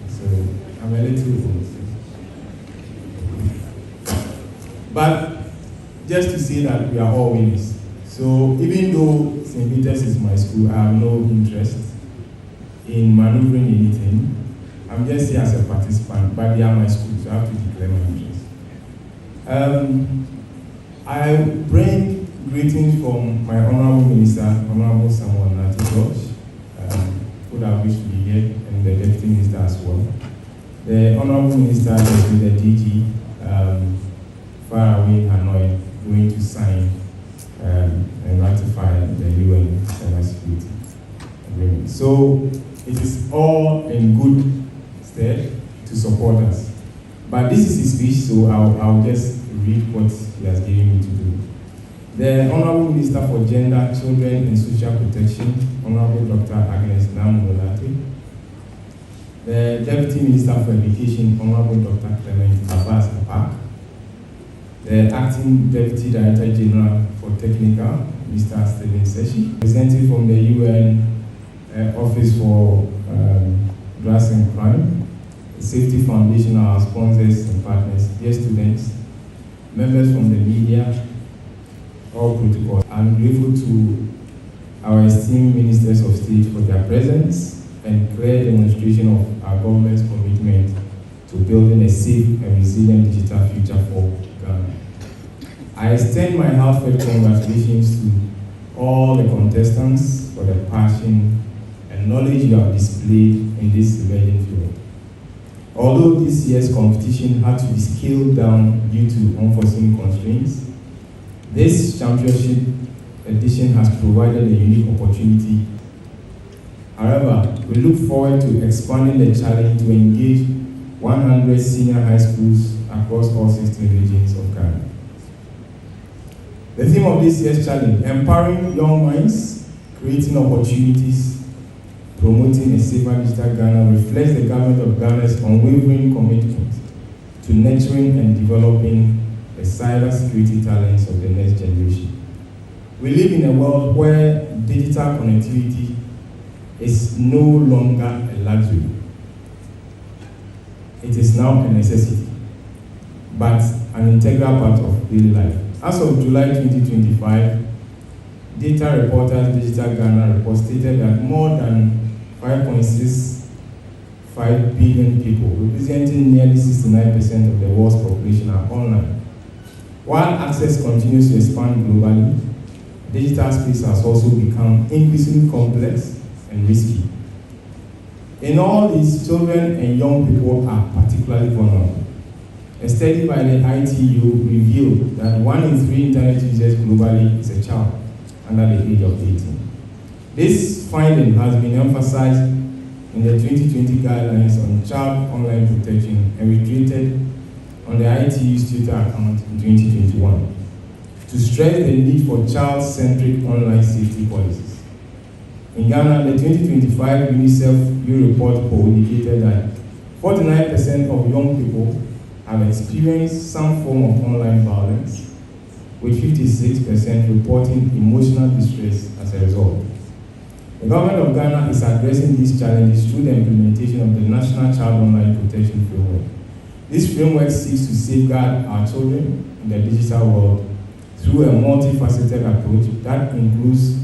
So I'm a little old. But just to say that we are all winners. So even though St. Peter's is my school, I have no interest in maneuvering anything. I'm just here as a participant, but they are my school, so I have to declare my interest. I bring greetings from my Honorable Minister, Honorable Samuel Nati George, who I wish to be here, and the Deputy Minister as well. The Honorable Minister is with the DG, far away in Hanoi, going to sign and ratify the UN Cybersecurity Agreement. So it is all in good stead to support us. But this is his speech, so I'll just read what he has given me to do. The Honorable Minister for Gender, Children and Social Protection, Honorable Dr. Agnes Namolate. The Deputy Minister for Education, Honorable Dr. Clement Abbas Apak. The Acting Deputy Director General for Technical, Mr. Stephen Seshi. Representing from the UN Office for Drugs and Crime, the Safety Foundation, our sponsors and partners, dear students, members from the media, all protocols. I'm grateful to our esteemed ministers of state for their presence and clear demonstration of our government's commitment to building a safe and resilient digital future for Ghana. I extend my heartfelt congratulations to all the contestants for the passion and knowledge you have displayed in this emerging field. Although this year's competition had to be scaled down due to unforeseen constraints, this championship edition has provided a unique opportunity. However, we look forward to expanding the challenge to engage 100 senior high schools across all 16 regions of Ghana. The theme of this year's challenge, empowering young minds, creating opportunities, promoting a safer digital Ghana, reflects the government of Ghana's unwavering commitment to nurturing and developing the cybersecurity talents of the next generation. We live in a world where digital connectivity is no longer a luxury. It is now a necessity, but an integral part of daily life. As of July 2025, Data Reporters Digital Ghana report stated that more than 5.65 billion people, representing nearly 69% of the world's population, are online. While access continues to expand globally, digital space has also become increasingly complex and risky. In all these, children and young people are particularly vulnerable. A study by the ITU revealed that 1 in 3 internet users globally is a child under the age of 18. This finding has been emphasized in the 2020 guidelines on child online protection and reiterated on the ITU's Twitter account in 2021 to stress the need for child-centric online safety policies. In Ghana, the 2025 UNICEF Youth Report poll indicated that 49% of young people have experienced some form of online violence, with 56% reporting emotional distress as a result. The government of Ghana is addressing these challenges through the implementation of the National Child Online Protection Framework. This framework seeks to safeguard our children in the digital world through a multifaceted approach that includes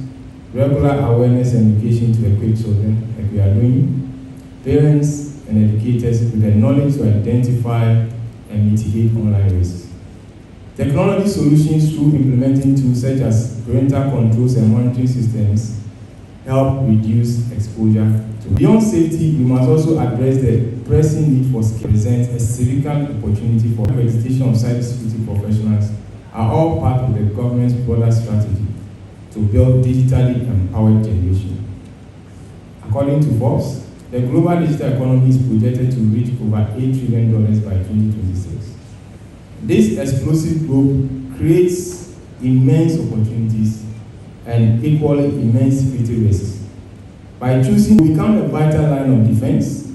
regular awareness and education to equip children, like we are doing, parents and educators with the knowledge to identify and mitigate online risks. Technology solutions through implementing tools such as parental controls and monitoring systems help reduce exposure to. Beyond safety, we must also address the pressing need for skill. Presents a significant opportunity for accreditation of cybersecurity professionals are all part of the government's broader strategy to build digitally empowered generation. According to Forbes, the global digital economy is projected to reach over $8 trillion by 2026. This explosive growth creates immense opportunities and equally immense security risks. By choosing to become a vital line of defense,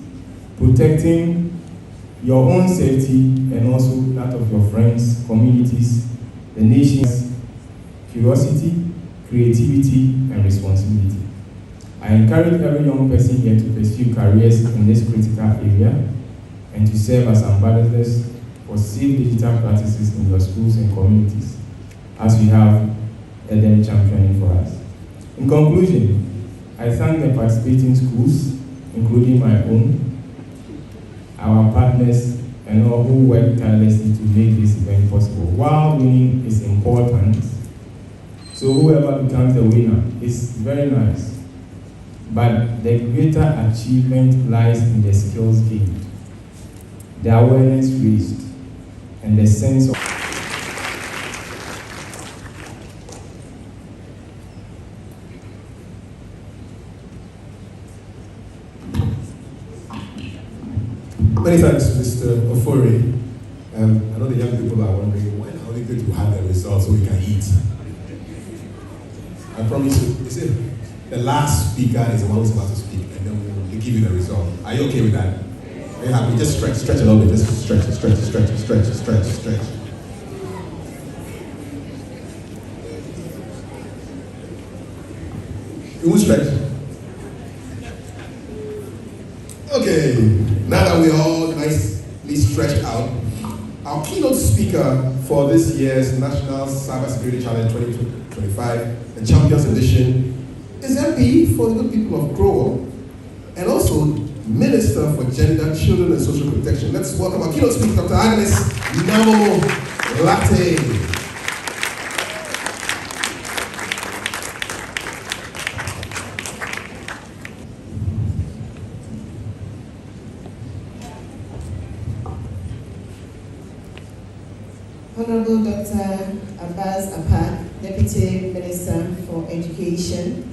protecting your own safety and also that of your friends, communities, the nation's curiosity, creativity, and responsibility. I encourage every young person here to pursue careers in this critical area and to serve as ambassadors for safe digital practices in your schools and communities, as we have Eden championing for us. In conclusion, I thank the participating schools, including my own, our partners, and all who work tirelessly to make this event possible. While winning is important, so whoever becomes the winner is very nice, but the greater achievement lies in the skills gained, the awareness raised, and the sense of Many thanks, Mr. Ofori. I know the young people are wondering, when are we going to have the results so we can eat? I promise you, the last speaker is the one who's about to speak, and then we'll give you the result. Are you okay with that? Are you happy? Just stretch a little bit. Just stretch. You won't stretch? Okay, now that we're all nicely stretched out, our keynote speaker for this year's National Cybersecurity Challenge 2025, the Champions Edition, is MP for the good people of Crowell, and also Minister for Gender, Children and Social Protection. Let's welcome our keynote speaker, Dr. Agnes Namo Latte. Honorable Dr. Abbas Apak, Deputy Minister for Education,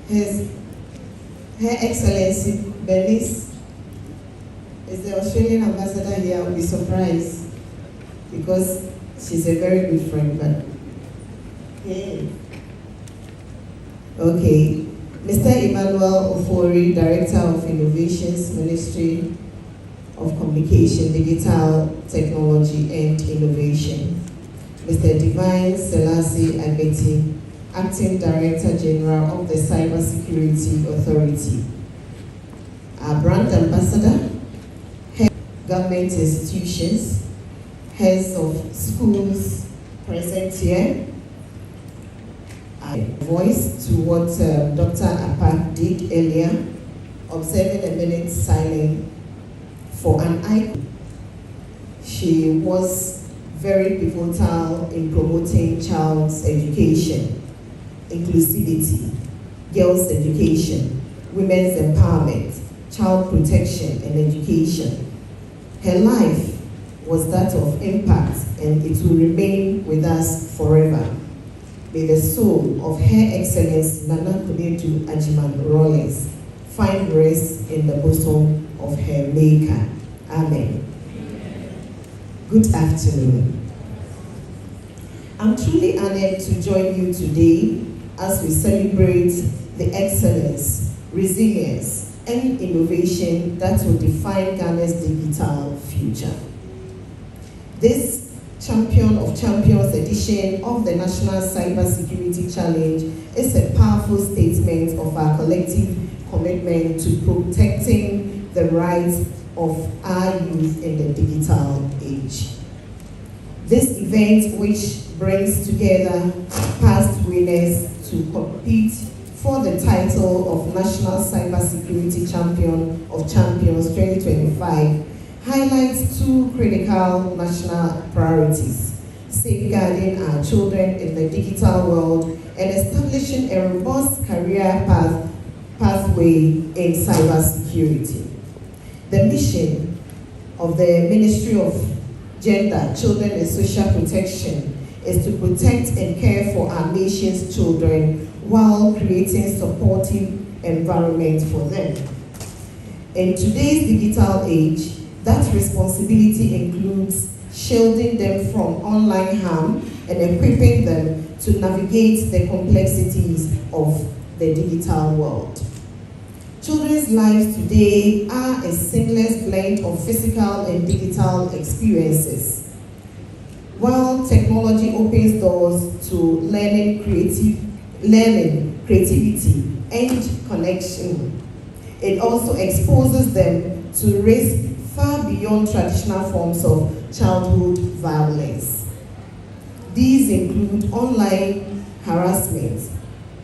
Her Excellency Bernice is the Australian ambassador here. I'll be surprised because she's a very good friend, but hey. Okay, Mr. Emmanuel Ofori, Director of Innovations, Ministry of Communication, Digital Technology and Innovation. Mr. Divine Selassie Agbeti, Acting Director General of the Cybersecurity Authority. Our brand ambassador, head of government institutions, heads of schools present here. I voice to what Dr. Apak did earlier, observing a minute silence for an icon. She was very pivotal in promoting child's education, inclusivity, girls' education, women's empowerment, child protection and education. Her life was that of impact, and it will remain with us forever. May the soul of Her Excellency Nana Kunedu Ajiman Rawlings find rest in the bosom of her Maker. Amen. Good afternoon. I'm truly honored to join you today as we celebrate the excellence, resilience, and innovation that will define Ghana's digital future. This Champion of Champions edition of the National Cybersecurity Challenge is a powerful statement of our collective commitment to protecting the rights of our youth in the digital age. This event, which brings together past winners to compete for the title of National Cybersecurity Champion of Champions 2025, highlights two critical national priorities: safeguarding our children in the digital world and establishing a robust career pathway in cybersecurity. The mission of the Ministry of Gender, Children and Social Protection is to protect and care for our nation's children while creating supportive environment for them. In today's digital age, that responsibility includes shielding them from online harm and equipping them to navigate the complexities of the digital world. Children's lives today are a seamless blend of physical and digital experiences. While technology opens doors to learning, creativity, and connection, it also exposes them to risk far beyond traditional forms of childhood violence. These include online harassment,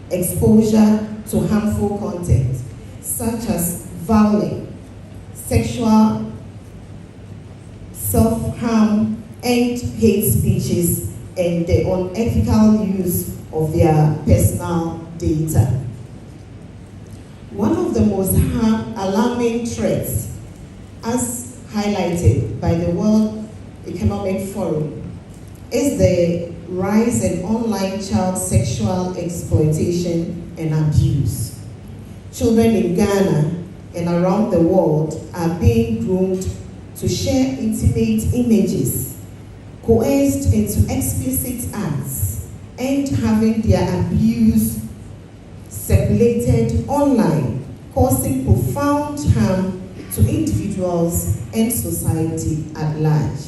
exposure to harmful content, such as violence, sexual self-harm, and hate speeches, and the unethical use of their personal data. One of the most alarming threats, as highlighted by the World Economic Forum, is the rise in online child sexual exploitation and abuse. Children in Ghana and around the world are being groomed to share intimate images, coerced into explicit acts, and having their abuse circulated online, causing profound harm to individuals and society at large.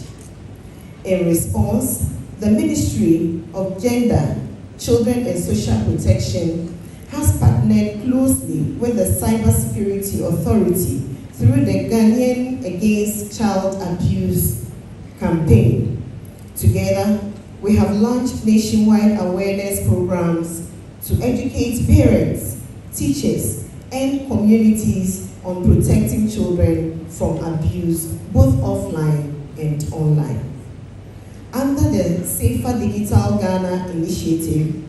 In response, the Ministry of Gender, Children and Social Protection has partnered closely with the Cybersecurity Authority through the Ghanaian Against Child Abuse campaign. Together, we have launched nationwide awareness programs to educate parents, teachers, and communities on protecting children from abuse, both offline and online. Under the Safer Digital Ghana initiative,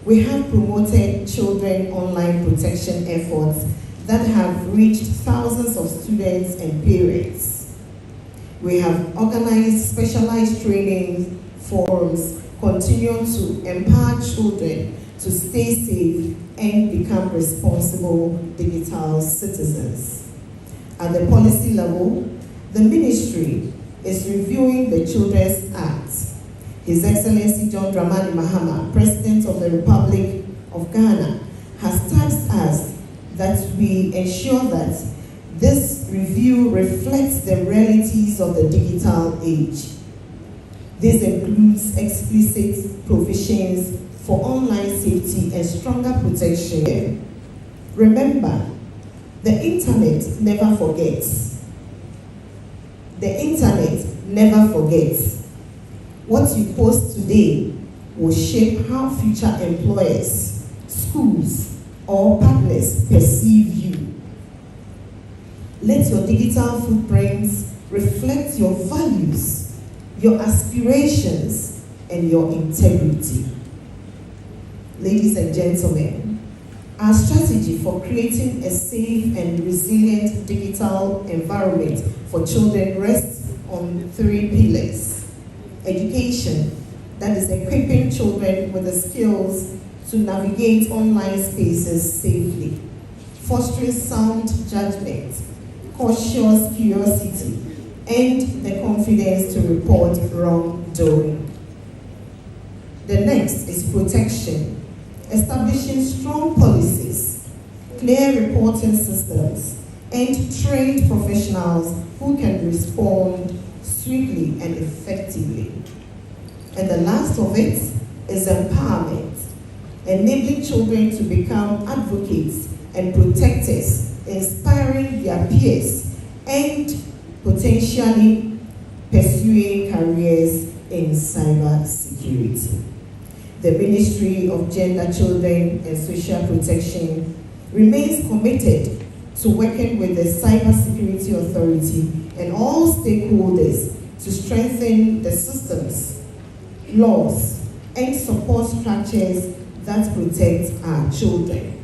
we have promoted children online protection efforts that have reached thousands of students and parents. We have organized specialized training forums, continuing to empower children to stay safe and become responsible digital citizens. At the policy level, the ministry is reviewing the Children's Act. His Excellency John Dramani Mahama, President of the Republic of Ghana, has tasked us that we ensure that this review reflects the realities of the digital age. This includes explicit provisions for online safety and stronger protection. Remember, the internet never forgets. The internet never forgets. What you post today will shape how future employers, schools, or partners perceive you. Let your digital footprints reflect your values, your aspirations, and your integrity. Ladies and gentlemen, our strategy for creating a safe and resilient digital environment for children rests on 3 pillars. Education, that is equipping children with the skills to navigate online spaces safely. Fostering sound judgment, cautious curiosity, and the confidence to report wrongdoing. The next is protection, establishing strong policies, clear reporting systems, and trained professionals who can respond swiftly and effectively. And the last of it is empowerment, enabling children to become advocates and protectors, inspiring their peers, and potentially pursuing careers in cybersecurity. The Ministry of Gender, Children and Social Protection remains committed to working with the Cybersecurity Authority and all stakeholders to strengthen the systems, laws, and support structures that protect our children.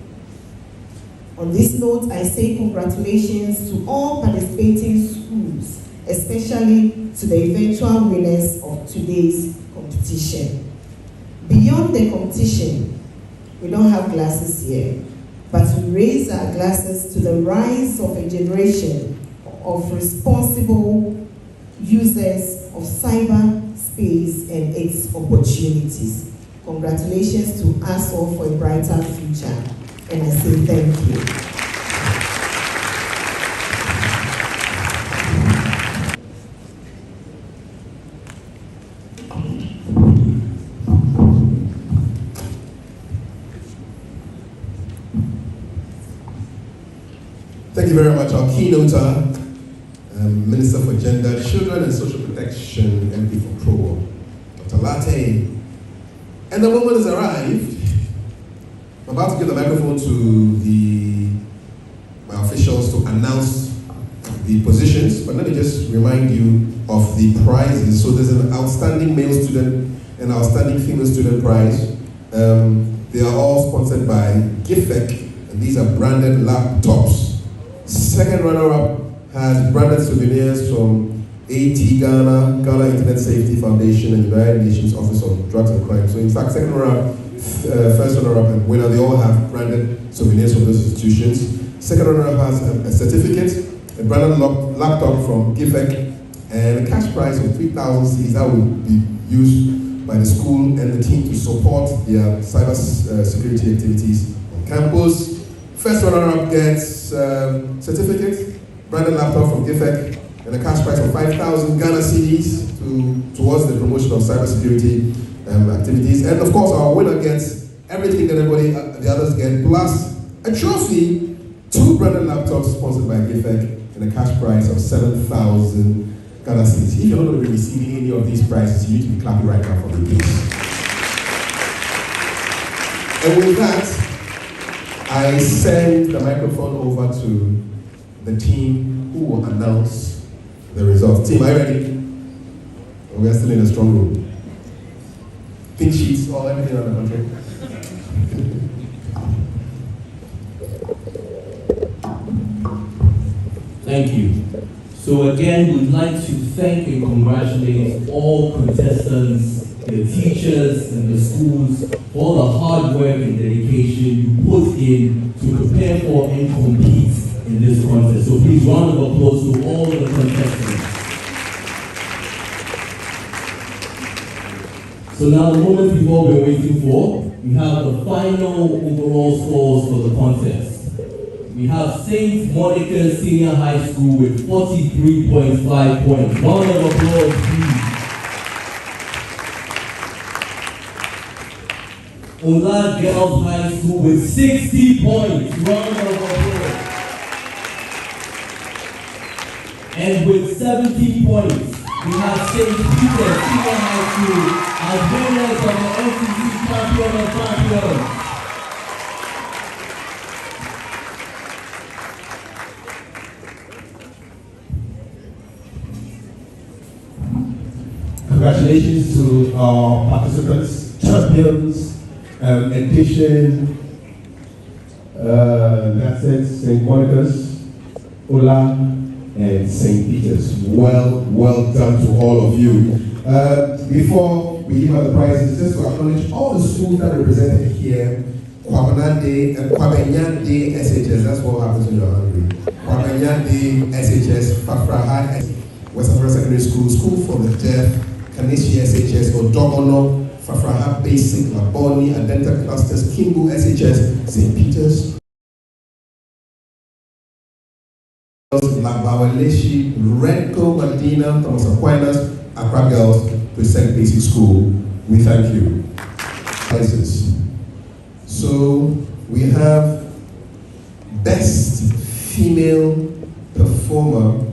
On this note, I say congratulations to all participating schools, especially to the eventual winners of today's competition. Beyond the competition, we don't have glasses here, but we raise our glasses to the rise of a generation of responsible users of cyberspace and its opportunities. Congratulations to us all for a brighter future, and I say thank you. Thank you very much. Our keynoter, Minister for Gender, Children and Social Protection, MD for Pro, Dr. Latte. And the moment has arrived. I'm about to give the microphone to my officials to announce the positions, but let me just remind you of the prizes. So there's an outstanding male student and outstanding female student prize. They are all sponsored by GIFEC, and these are branded laptops. Second runner-up has branded souvenirs from AT Ghana, Ghana Internet Safety Foundation, and the United Nations Office of Drugs and Crime. So in fact, second runner-up, first runner-up, and winner, they all have branded souvenirs from those institutions. Second runner-up has a certificate, a branded laptop from GIFEC, and a cash prize of 3,000 cedis that will be used by the school and the team to support their cyber security activities on campus. First runner-up gets certificate, branded laptop from GIFEC, and a cash prize of 5,000 Ghana cedis towards the promotion of cybersecurity activities. And of course, our winner gets everything that everybody, the others get, plus a trophy, 2 branded laptops sponsored by GIFEC, and a cash prize of 7,000 Ghana cedis. If you're not going to be receiving any of these prizes, you need to be clapping right now for the please. And with that, I send the microphone over to the team who will announce the results. Team, are you ready? We are still in a strong room. Pink sheets, all everything around the country. Thank you. So again, we'd like to thank and congratulate all contestants, the teachers and the schools for all the hard work and dedication you put in to prepare for and compete in this contest. So please, round of applause to all the contestants. So now the moment we've all been waiting for, we have the final overall scores for the contest. We have St. Monica Senior High School with 43.5 points. Round of applause, please. Ola Girls High School with 60 points. Round of applause. And with 70 points, we have St. Peter Senior High School as winners of the NCC Champion of Champions. Congratulations to our participants, champions, edition, that's it, St. Monica's, Ola, and St. Peter's. Well done to all of you. Before we give out the prizes, just to acknowledge all the schools that are represented here. Kwabenyande SHS, that's what happens when you're hungry. Kwabenyande SHS, Fafraha, West African Secondary School, School for the Deaf, Kaneshi SHS, Odogono, Fafraha Basic, Laboni, Adenta Clusters, Kimbu SHS, St. Peter's, Labawaleshi, Redco, Medina, Thomas Aquinas, Accra Girls, Present Basic School. We thank you. Places. So we have Best Female Performer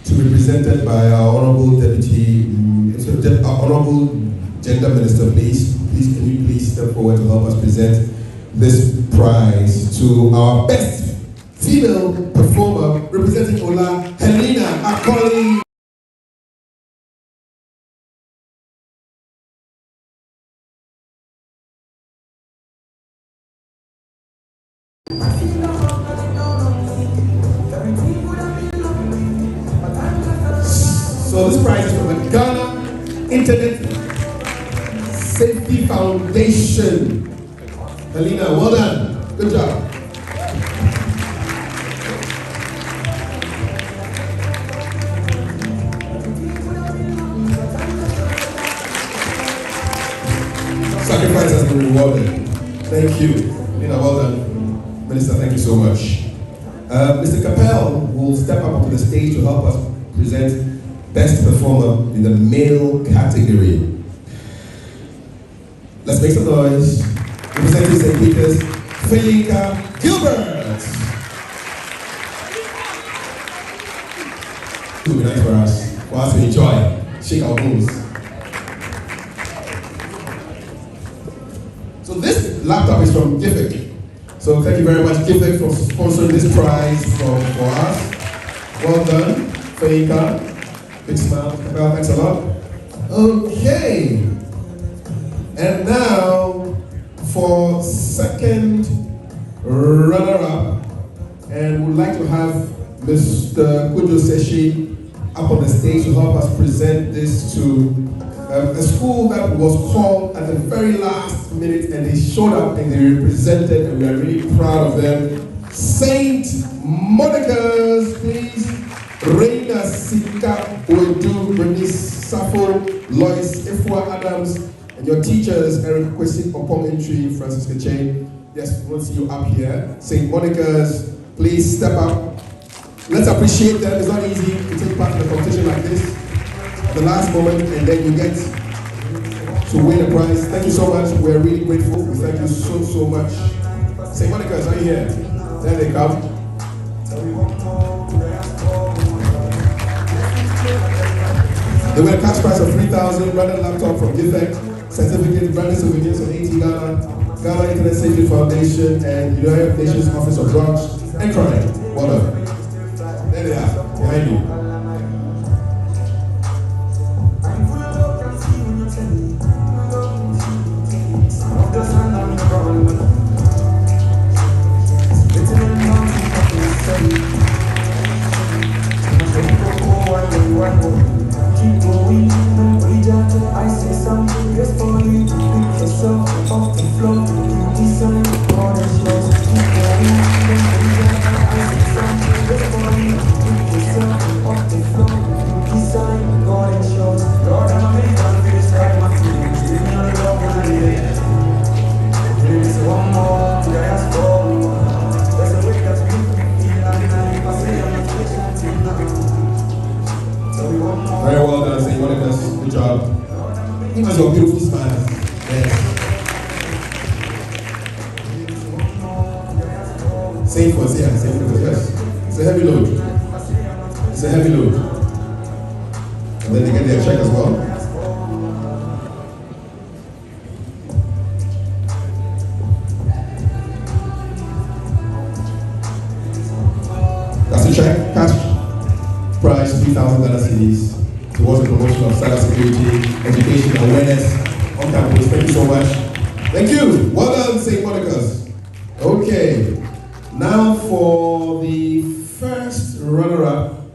to be presented by our Honorable Honorable Gender Minister, please. Can you please step forward to help us present this prize to our Best Female Performer representing Ola, Helena Akoli. So this prize is from the Ghana Internet Safety Foundation. Helena, well done. Good job. Sacrifice has been rewarded. Thank you. Helena, well done. Minister, thank you so much. Mr. Capel will step up onto the stage to help us present Best Performer in the male category. Let's make some noise. Representing St. Peter's, Felika Gilbert. It will be nice for us to enjoy, shake our bones. So this laptop is from Giffic. So thank you very much, Giffic, for sponsoring this prize for us. Well done, Feika. Big smile. Well, thanks a lot. Okay. And now for second runner-up, and we'd like to have Mr. Kujo Seshi up on the stage to help us present this to a school that was called at the very last minute, and they showed up and they represented, and we are really proud of them. Saint Monica's, please. Reina Sika Oedu, Bernice Safo, Lois Ifwa Adams, and your teachers, Eric Kwesi Opom-Entry, Francis Keche. Yes, we want to see you up here. Saint Monica's, please step up. Let's appreciate them. It's not easy to take part in a competition like this at the last moment, and then you get to win a prize. Thank you so much. We're really grateful. We thank you so much. Saint Monica's right here. There they come. They win a cash prize of 3,000, branded laptop from Gifec, certificate, branded souvenirs from 80 Ghana, Ghana Internet Safety Foundation, and United Nations Office of Drugs and Crime. Well done. There they are, behind you. Keep going, we jump, I say something just for you. Pick yourself off the floor, you design all the shows. Keep going, we jump, I say something just for you. Pick yourself off the floor, you design all the shows. Lord, I'm a man, we describe my feelings. Leave me alone, and I need it. There is one more, I ask for. There's a way that's beautiful, and if I say I'm not patient enough. Very well done, Saint Monica's. Good job. Give us your beautiful smiles. Yes. Saint was here. Saint was yes. It's a heavy load. It's a heavy load. And then they get their check as well. That's the check. Cash prize, 3,000 Ghana cedis towards the promotion of cybersecurity, education, awareness on campus. Thank you so much. Thank you. Well done, St. Monica's. Okay. Now for the first runner-up,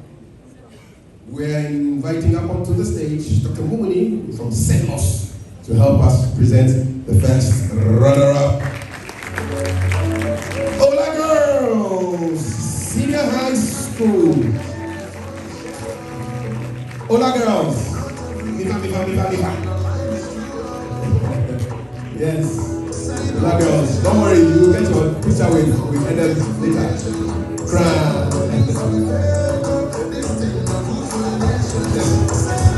we're inviting up onto the stage Dr. Mumuni from CENOS to help us present the first runner-up. Ola Girls, Senior High School. Ola Girls. Yes. Ola Girls. Don't worry, you get your picture with Eden later. Cry.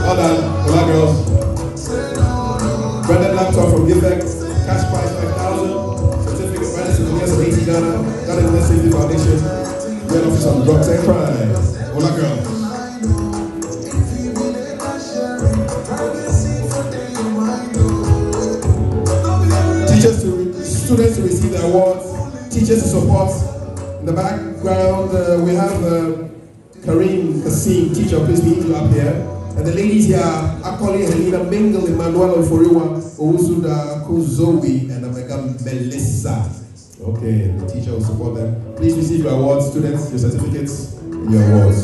Well done, Ola Girls. Branded laptop from Gifec. Cash prize 5,000. Certificate branded souvenirs of 80 Ghana. Ghana Internet Safety Foundation. Red Office on Drugs and Crime. Ola Girls. Students to receive the awards, teachers to support. In the background, we have Karim Kassim, teacher, please meet you up here. And the ladies here are Akoli Helena Mingle, Emmanuel Oforiwa, Owusuda Kuzowi, and Omega Melissa. Okay, the teacher will support them. Please receive your awards, students, your certificates, and your awards.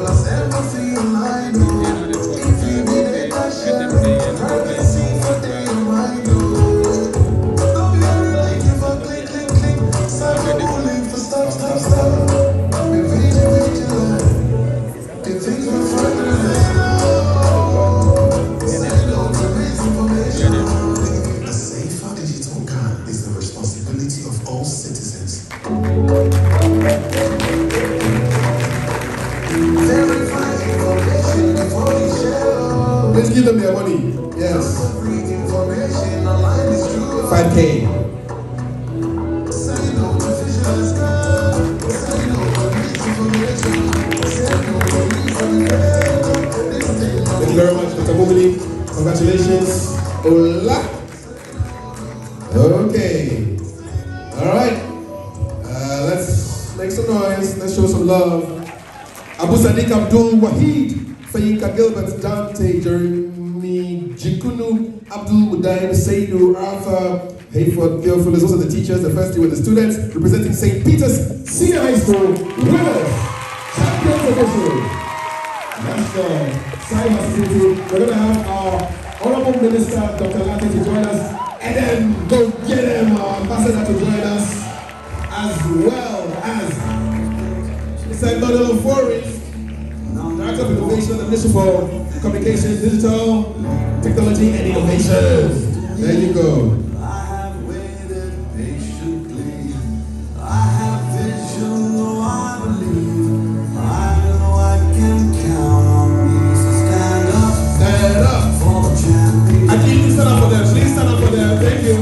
Plus Mommy, yes. 5K. Thank you very much, Dr. Mumini. Congratulations. Hola. Okay. All right. Let's make some noise. Let's show some love. Abu Sadiq Abdul Wahid, Fayinka Gilbert, Dante, Jeremy Jikunu, Abdul Mudain, Seydu, Arthur, Hayford, Theophilus. Those are the teachers. The first two were the students representing St. Peter's Senior High School. Winners, champions official. National Cybersecurity. We're going to have our Honorable Minister, Dr. Latte, to join us, and then go get him, our ambassador, to join us, as well as Mr. Emmanuel Ofori, Director of Innovation at the Ministry for Communication, Digital, Technology, and Innovation. There you go. I have waited patiently. I have vision, though I believe. I know I can count on me, so stand up. Stand up. For the champion. I need you to stand up for them. Please stand up for them. Thank you.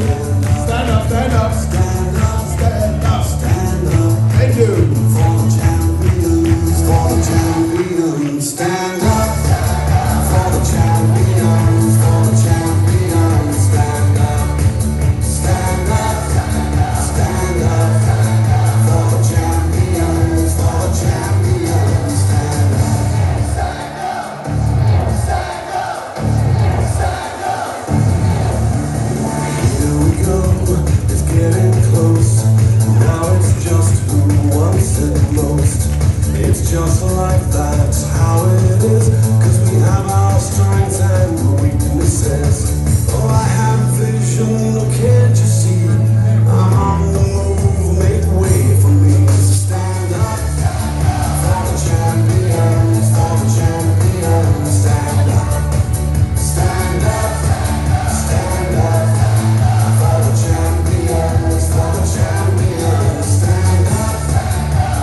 Stand up, stand up. Stand up. Stand up. Stand up. Thank you. For the champions. For the champions. Stand up. For the champions. For the champions. Stand up. Stand up. Stand up. For the champions. For the champions. Stand up. Stand up. Stand up. Stand up. Here we go. It's getting close. Now it's just who wants it most. It's just like that's how it is. Cause we have our strengths and weaknesses. Oh, I have vision, oh, can't you see? I'm on the move, make way for me. So stand up for the champions, for the champions. Stand up, stand up, stand up for the champions, for the champions. Stand up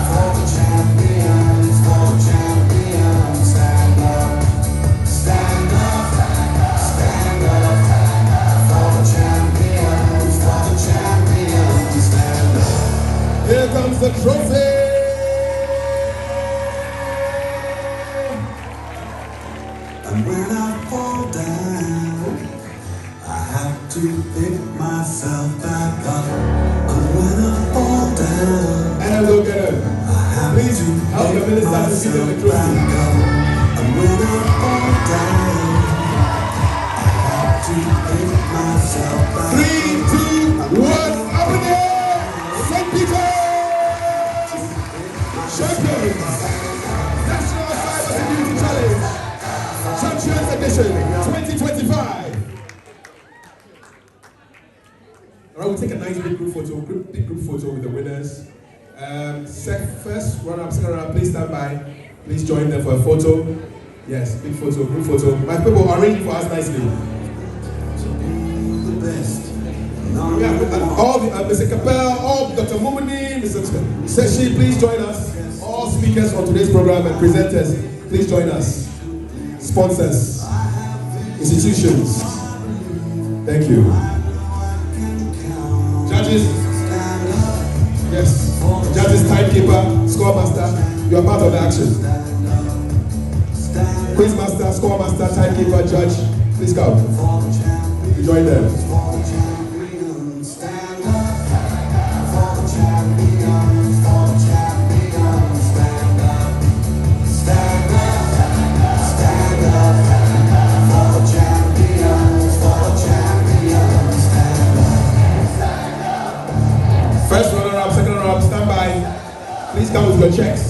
for the champions, for the champions. Stand up, stand up, stand up for the champions, for the champions. Stand up. Here comes the trophy. And when I fall down, I have to pick myself back up. And when I fall down, And look at him. I have Please to help the pick minister to see the myself trophy. back up. And when I fall down, I have to pick myself back 3, 2, 1, up in the air! St. Peter! Champions! National Cybersecurity Challenge! Champions Edition 2025! Alright, we'll take a nice big group photo with the winners. First runner-up, second runner-up, please stand by. Please join them for a photo. Yes, big photo, group photo. My people arrange for us nicely. Yeah, all the Mr. Capel, all Dr. Mumini, Mr. Seshi, please join us. All speakers on today's program and presenters, please join us. Sponsors, institutions, thank you. Judges, yes, judges, timekeeper, score master, you are part of the action. Quiz master, score master, timekeeper, judge, please come. You join them. First runner-up, second runner-up, stand by. Please come with your checks.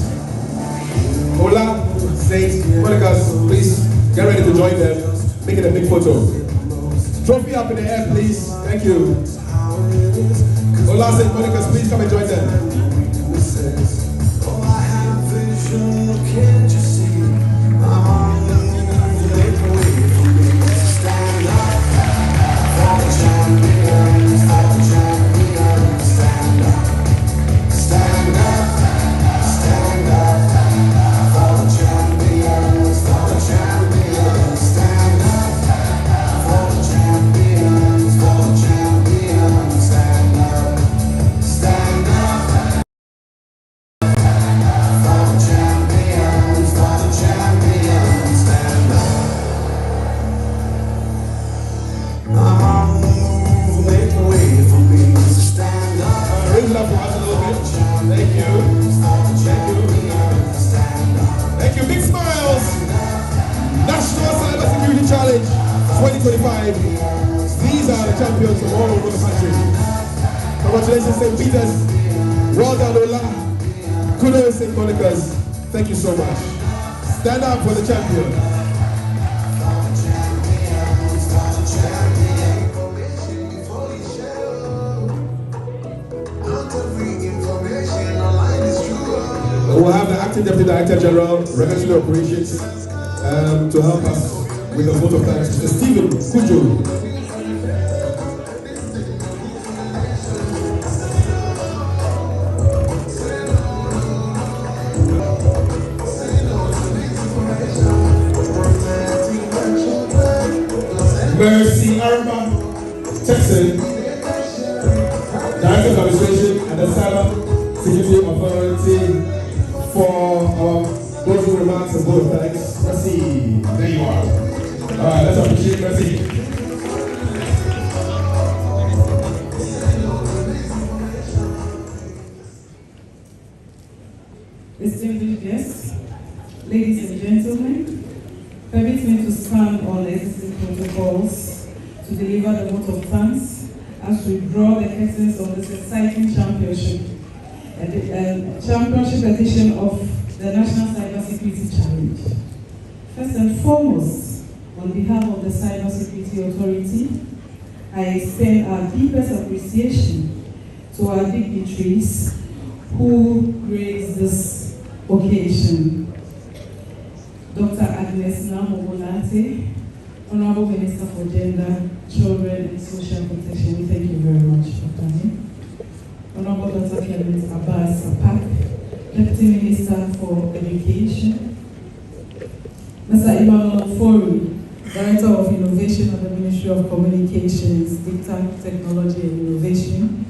Ola, Saint, Monicas, please get ready to join them. Make it a big photo. Trophy up in the air, please. Thank you. Ola, Saint, Monicas, please come and join them. Oh, I have vision, can't you see? I'm on the move, make way for me. Stand up for the champions, for the champions. Stand up, stand up, stand up for the champions, for the champions. Stand up 2025. These are the champions from all over the country. Congratulations, St. Peter's. Well done, Ola. Kudos, St. Monica's. Thank you so much. Stand up for the champion. We'll have the Acting Deputy Director General, Regulatory Operations, to help us with the vote of thanks, Mr. Stephen Kujo. Mercy Arba Texan, Director of Administration and the Cybersecurity Authority, for our closing remarks and vote of thanks. Mercy, there you are. All right, let's appreciate Mercy. Distinguished guests, ladies and gentlemen, permit me to stand on the existing protocols to deliver the vote of thanks as we draw the curtains on this exciting championship. Championship edition of the National Cybersecurity Challenge. First and foremost, on behalf of the Cybersecurity Authority, I extend our deepest appreciation to our dignitaries who graced this occasion. Dr. Agnes Namobolate, Honorable Minister for Gender, Children and Social Protection. We thank you very much for coming. Honorable Dr. Clement Abbas Apak, Deputy Minister for Education. Mr. Emmanuel Ofori, Director of Innovation at the Ministry of Communications, Data, Technology and Innovation.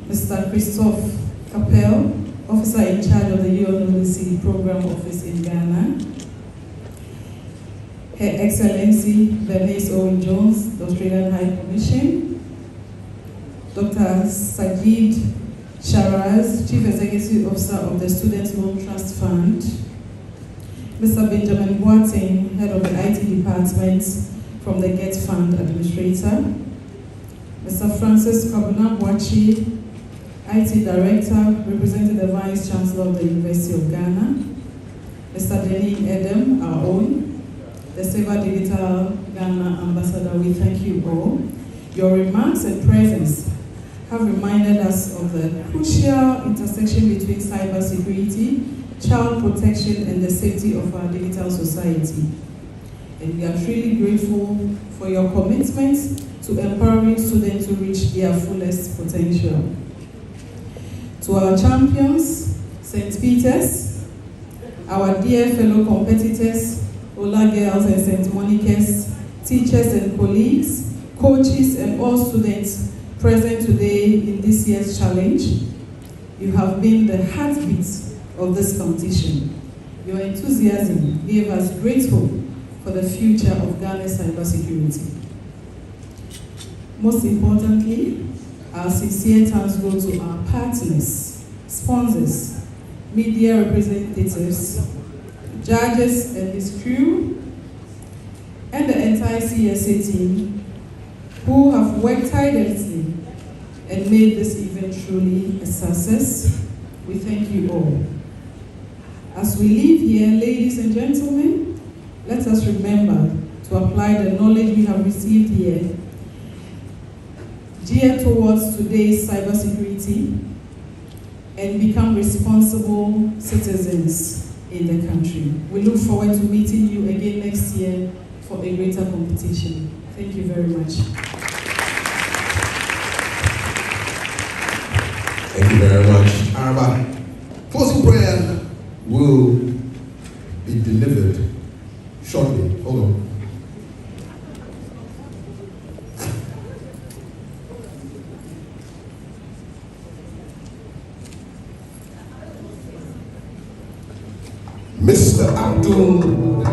Mr. Christophe Capel, Officer in charge of the UNODC Program Office in Ghana. Her Excellency Bernice Owen Jones, the Australian High Commission. Dr. Sajid Sharaz, Chief Executive Officer of the Student Loan Trust Fund. Mr. Benjamin Boateng, Head of the IT Department from the GET Fund Administrator. Mr. Francis Kabuna Boachi, IT Director, representing the Vice Chancellor of the University of Ghana. Mr. Denny Edem, our own, the Saver Digital Ghana Ambassador. We thank you all. Your remarks and presence have reminded us of the crucial intersection between cybersecurity, child protection, and the safety of our digital society. And we are truly grateful for your commitment to empowering students to reach their fullest potential. To our champions, St. Peter's, our dear fellow competitors, Ola Girls and St. Monica's, teachers and colleagues, coaches, and all students present today in this year's challenge, you have been the heartbeat of this competition. Your enthusiasm gave us great hope for the future of Ghana's cybersecurity. Most importantly, our sincere thanks go to our partners, sponsors, media representatives, judges and his crew, and the entire CSA team who have worked tirelessly and made this event truly a success. We thank you all. As we leave here, ladies and gentlemen, let us remember to apply the knowledge we have received here, geared towards today's cybersecurity, and become responsible citizens in the country. We look forward to meeting you again next year for a greater competition. Thank you very much. Thank you very much. Our closing prayer will be delivered shortly. Hold on. Mr. Abdul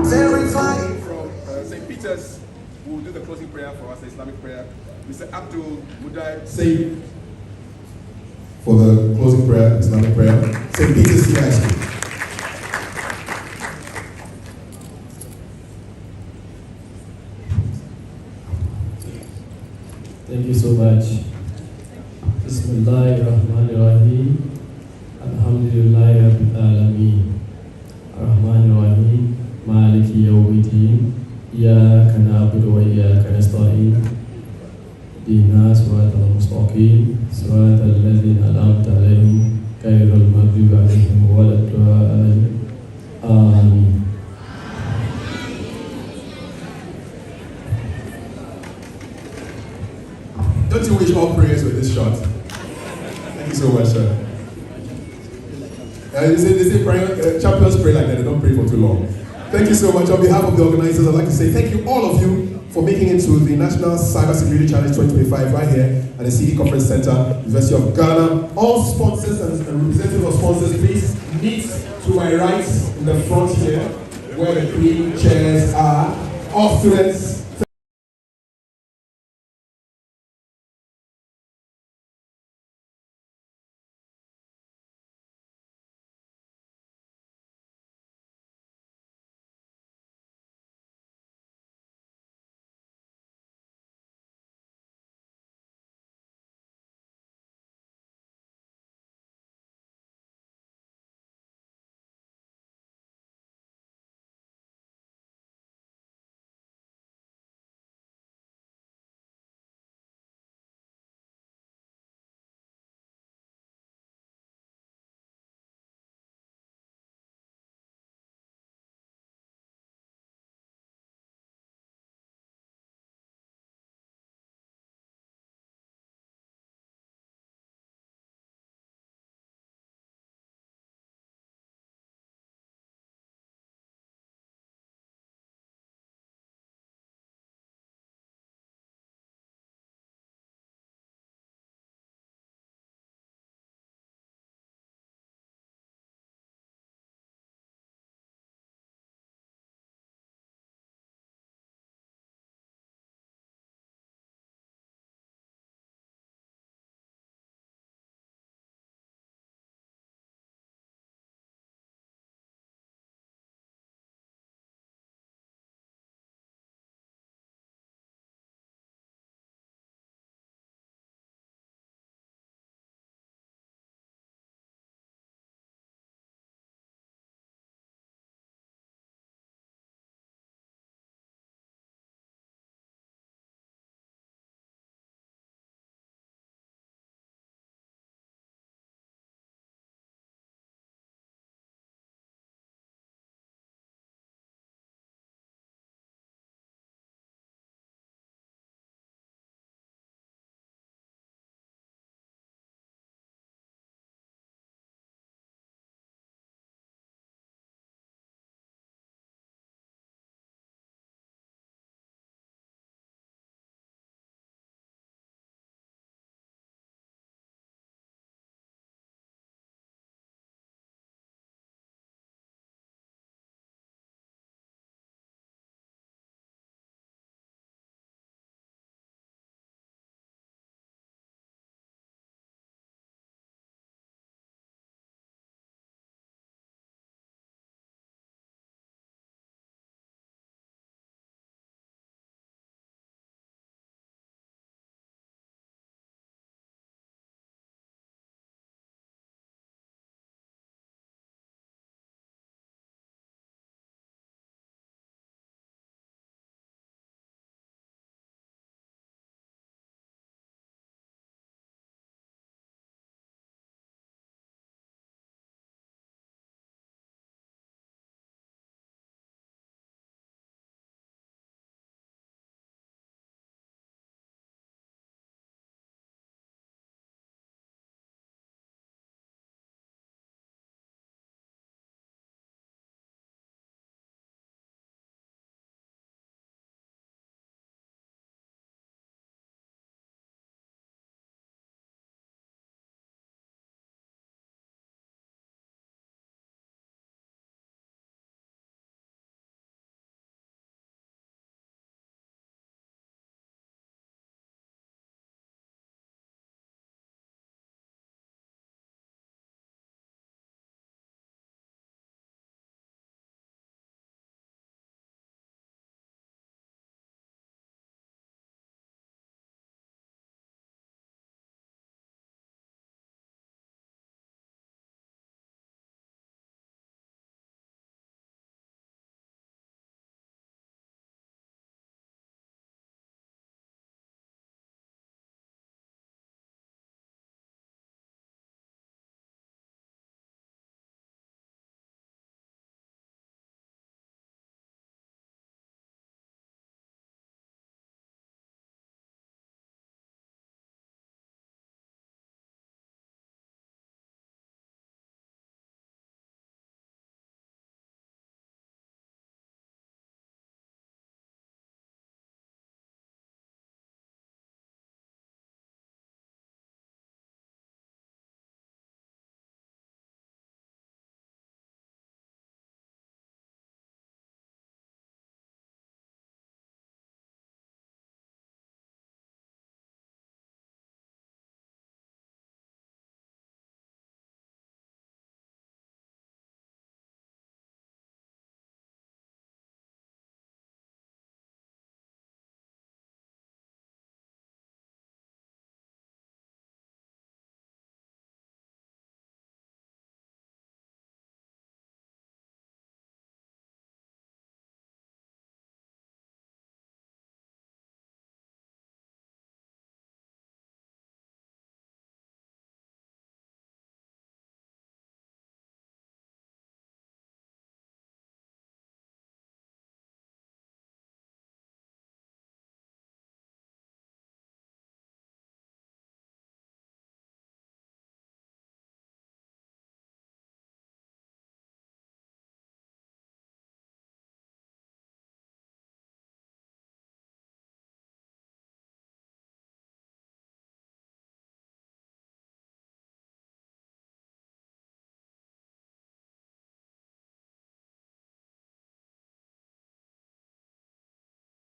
Verified from St. Peter's will do the closing prayer for us, the Islamic prayer. Mr. Abdul Mudai say for the closing prayer, Islamic prayer, St. Peter's CISP. Thank you so much. Bismillahirrahmanirrahim. Alhamdulillahi Rabbil Alameen. Ar-Rahmanir-Rahim. Maliki Yawmiddin. Iyyaka na'budu wa iyyaka nasta'in. Ihdina siratal mustaqim. Siratal ladzina an'amta 'alaihim ghairil maghdubi 'alaihim waladdallin. Amin. Don't you wish all prayers were this short? Thank you so much, sir. They say champions pray like that, they don't pray for too long. Thank you so much. On behalf of the organizers, I'd like to say thank you, all of you, for making it to the National Cybersecurity Challenge 2025 right here at the CD Conference Center, University of Ghana. All sponsors and representatives of sponsors, please meet to my right in the front here, where the green chairs are. All students.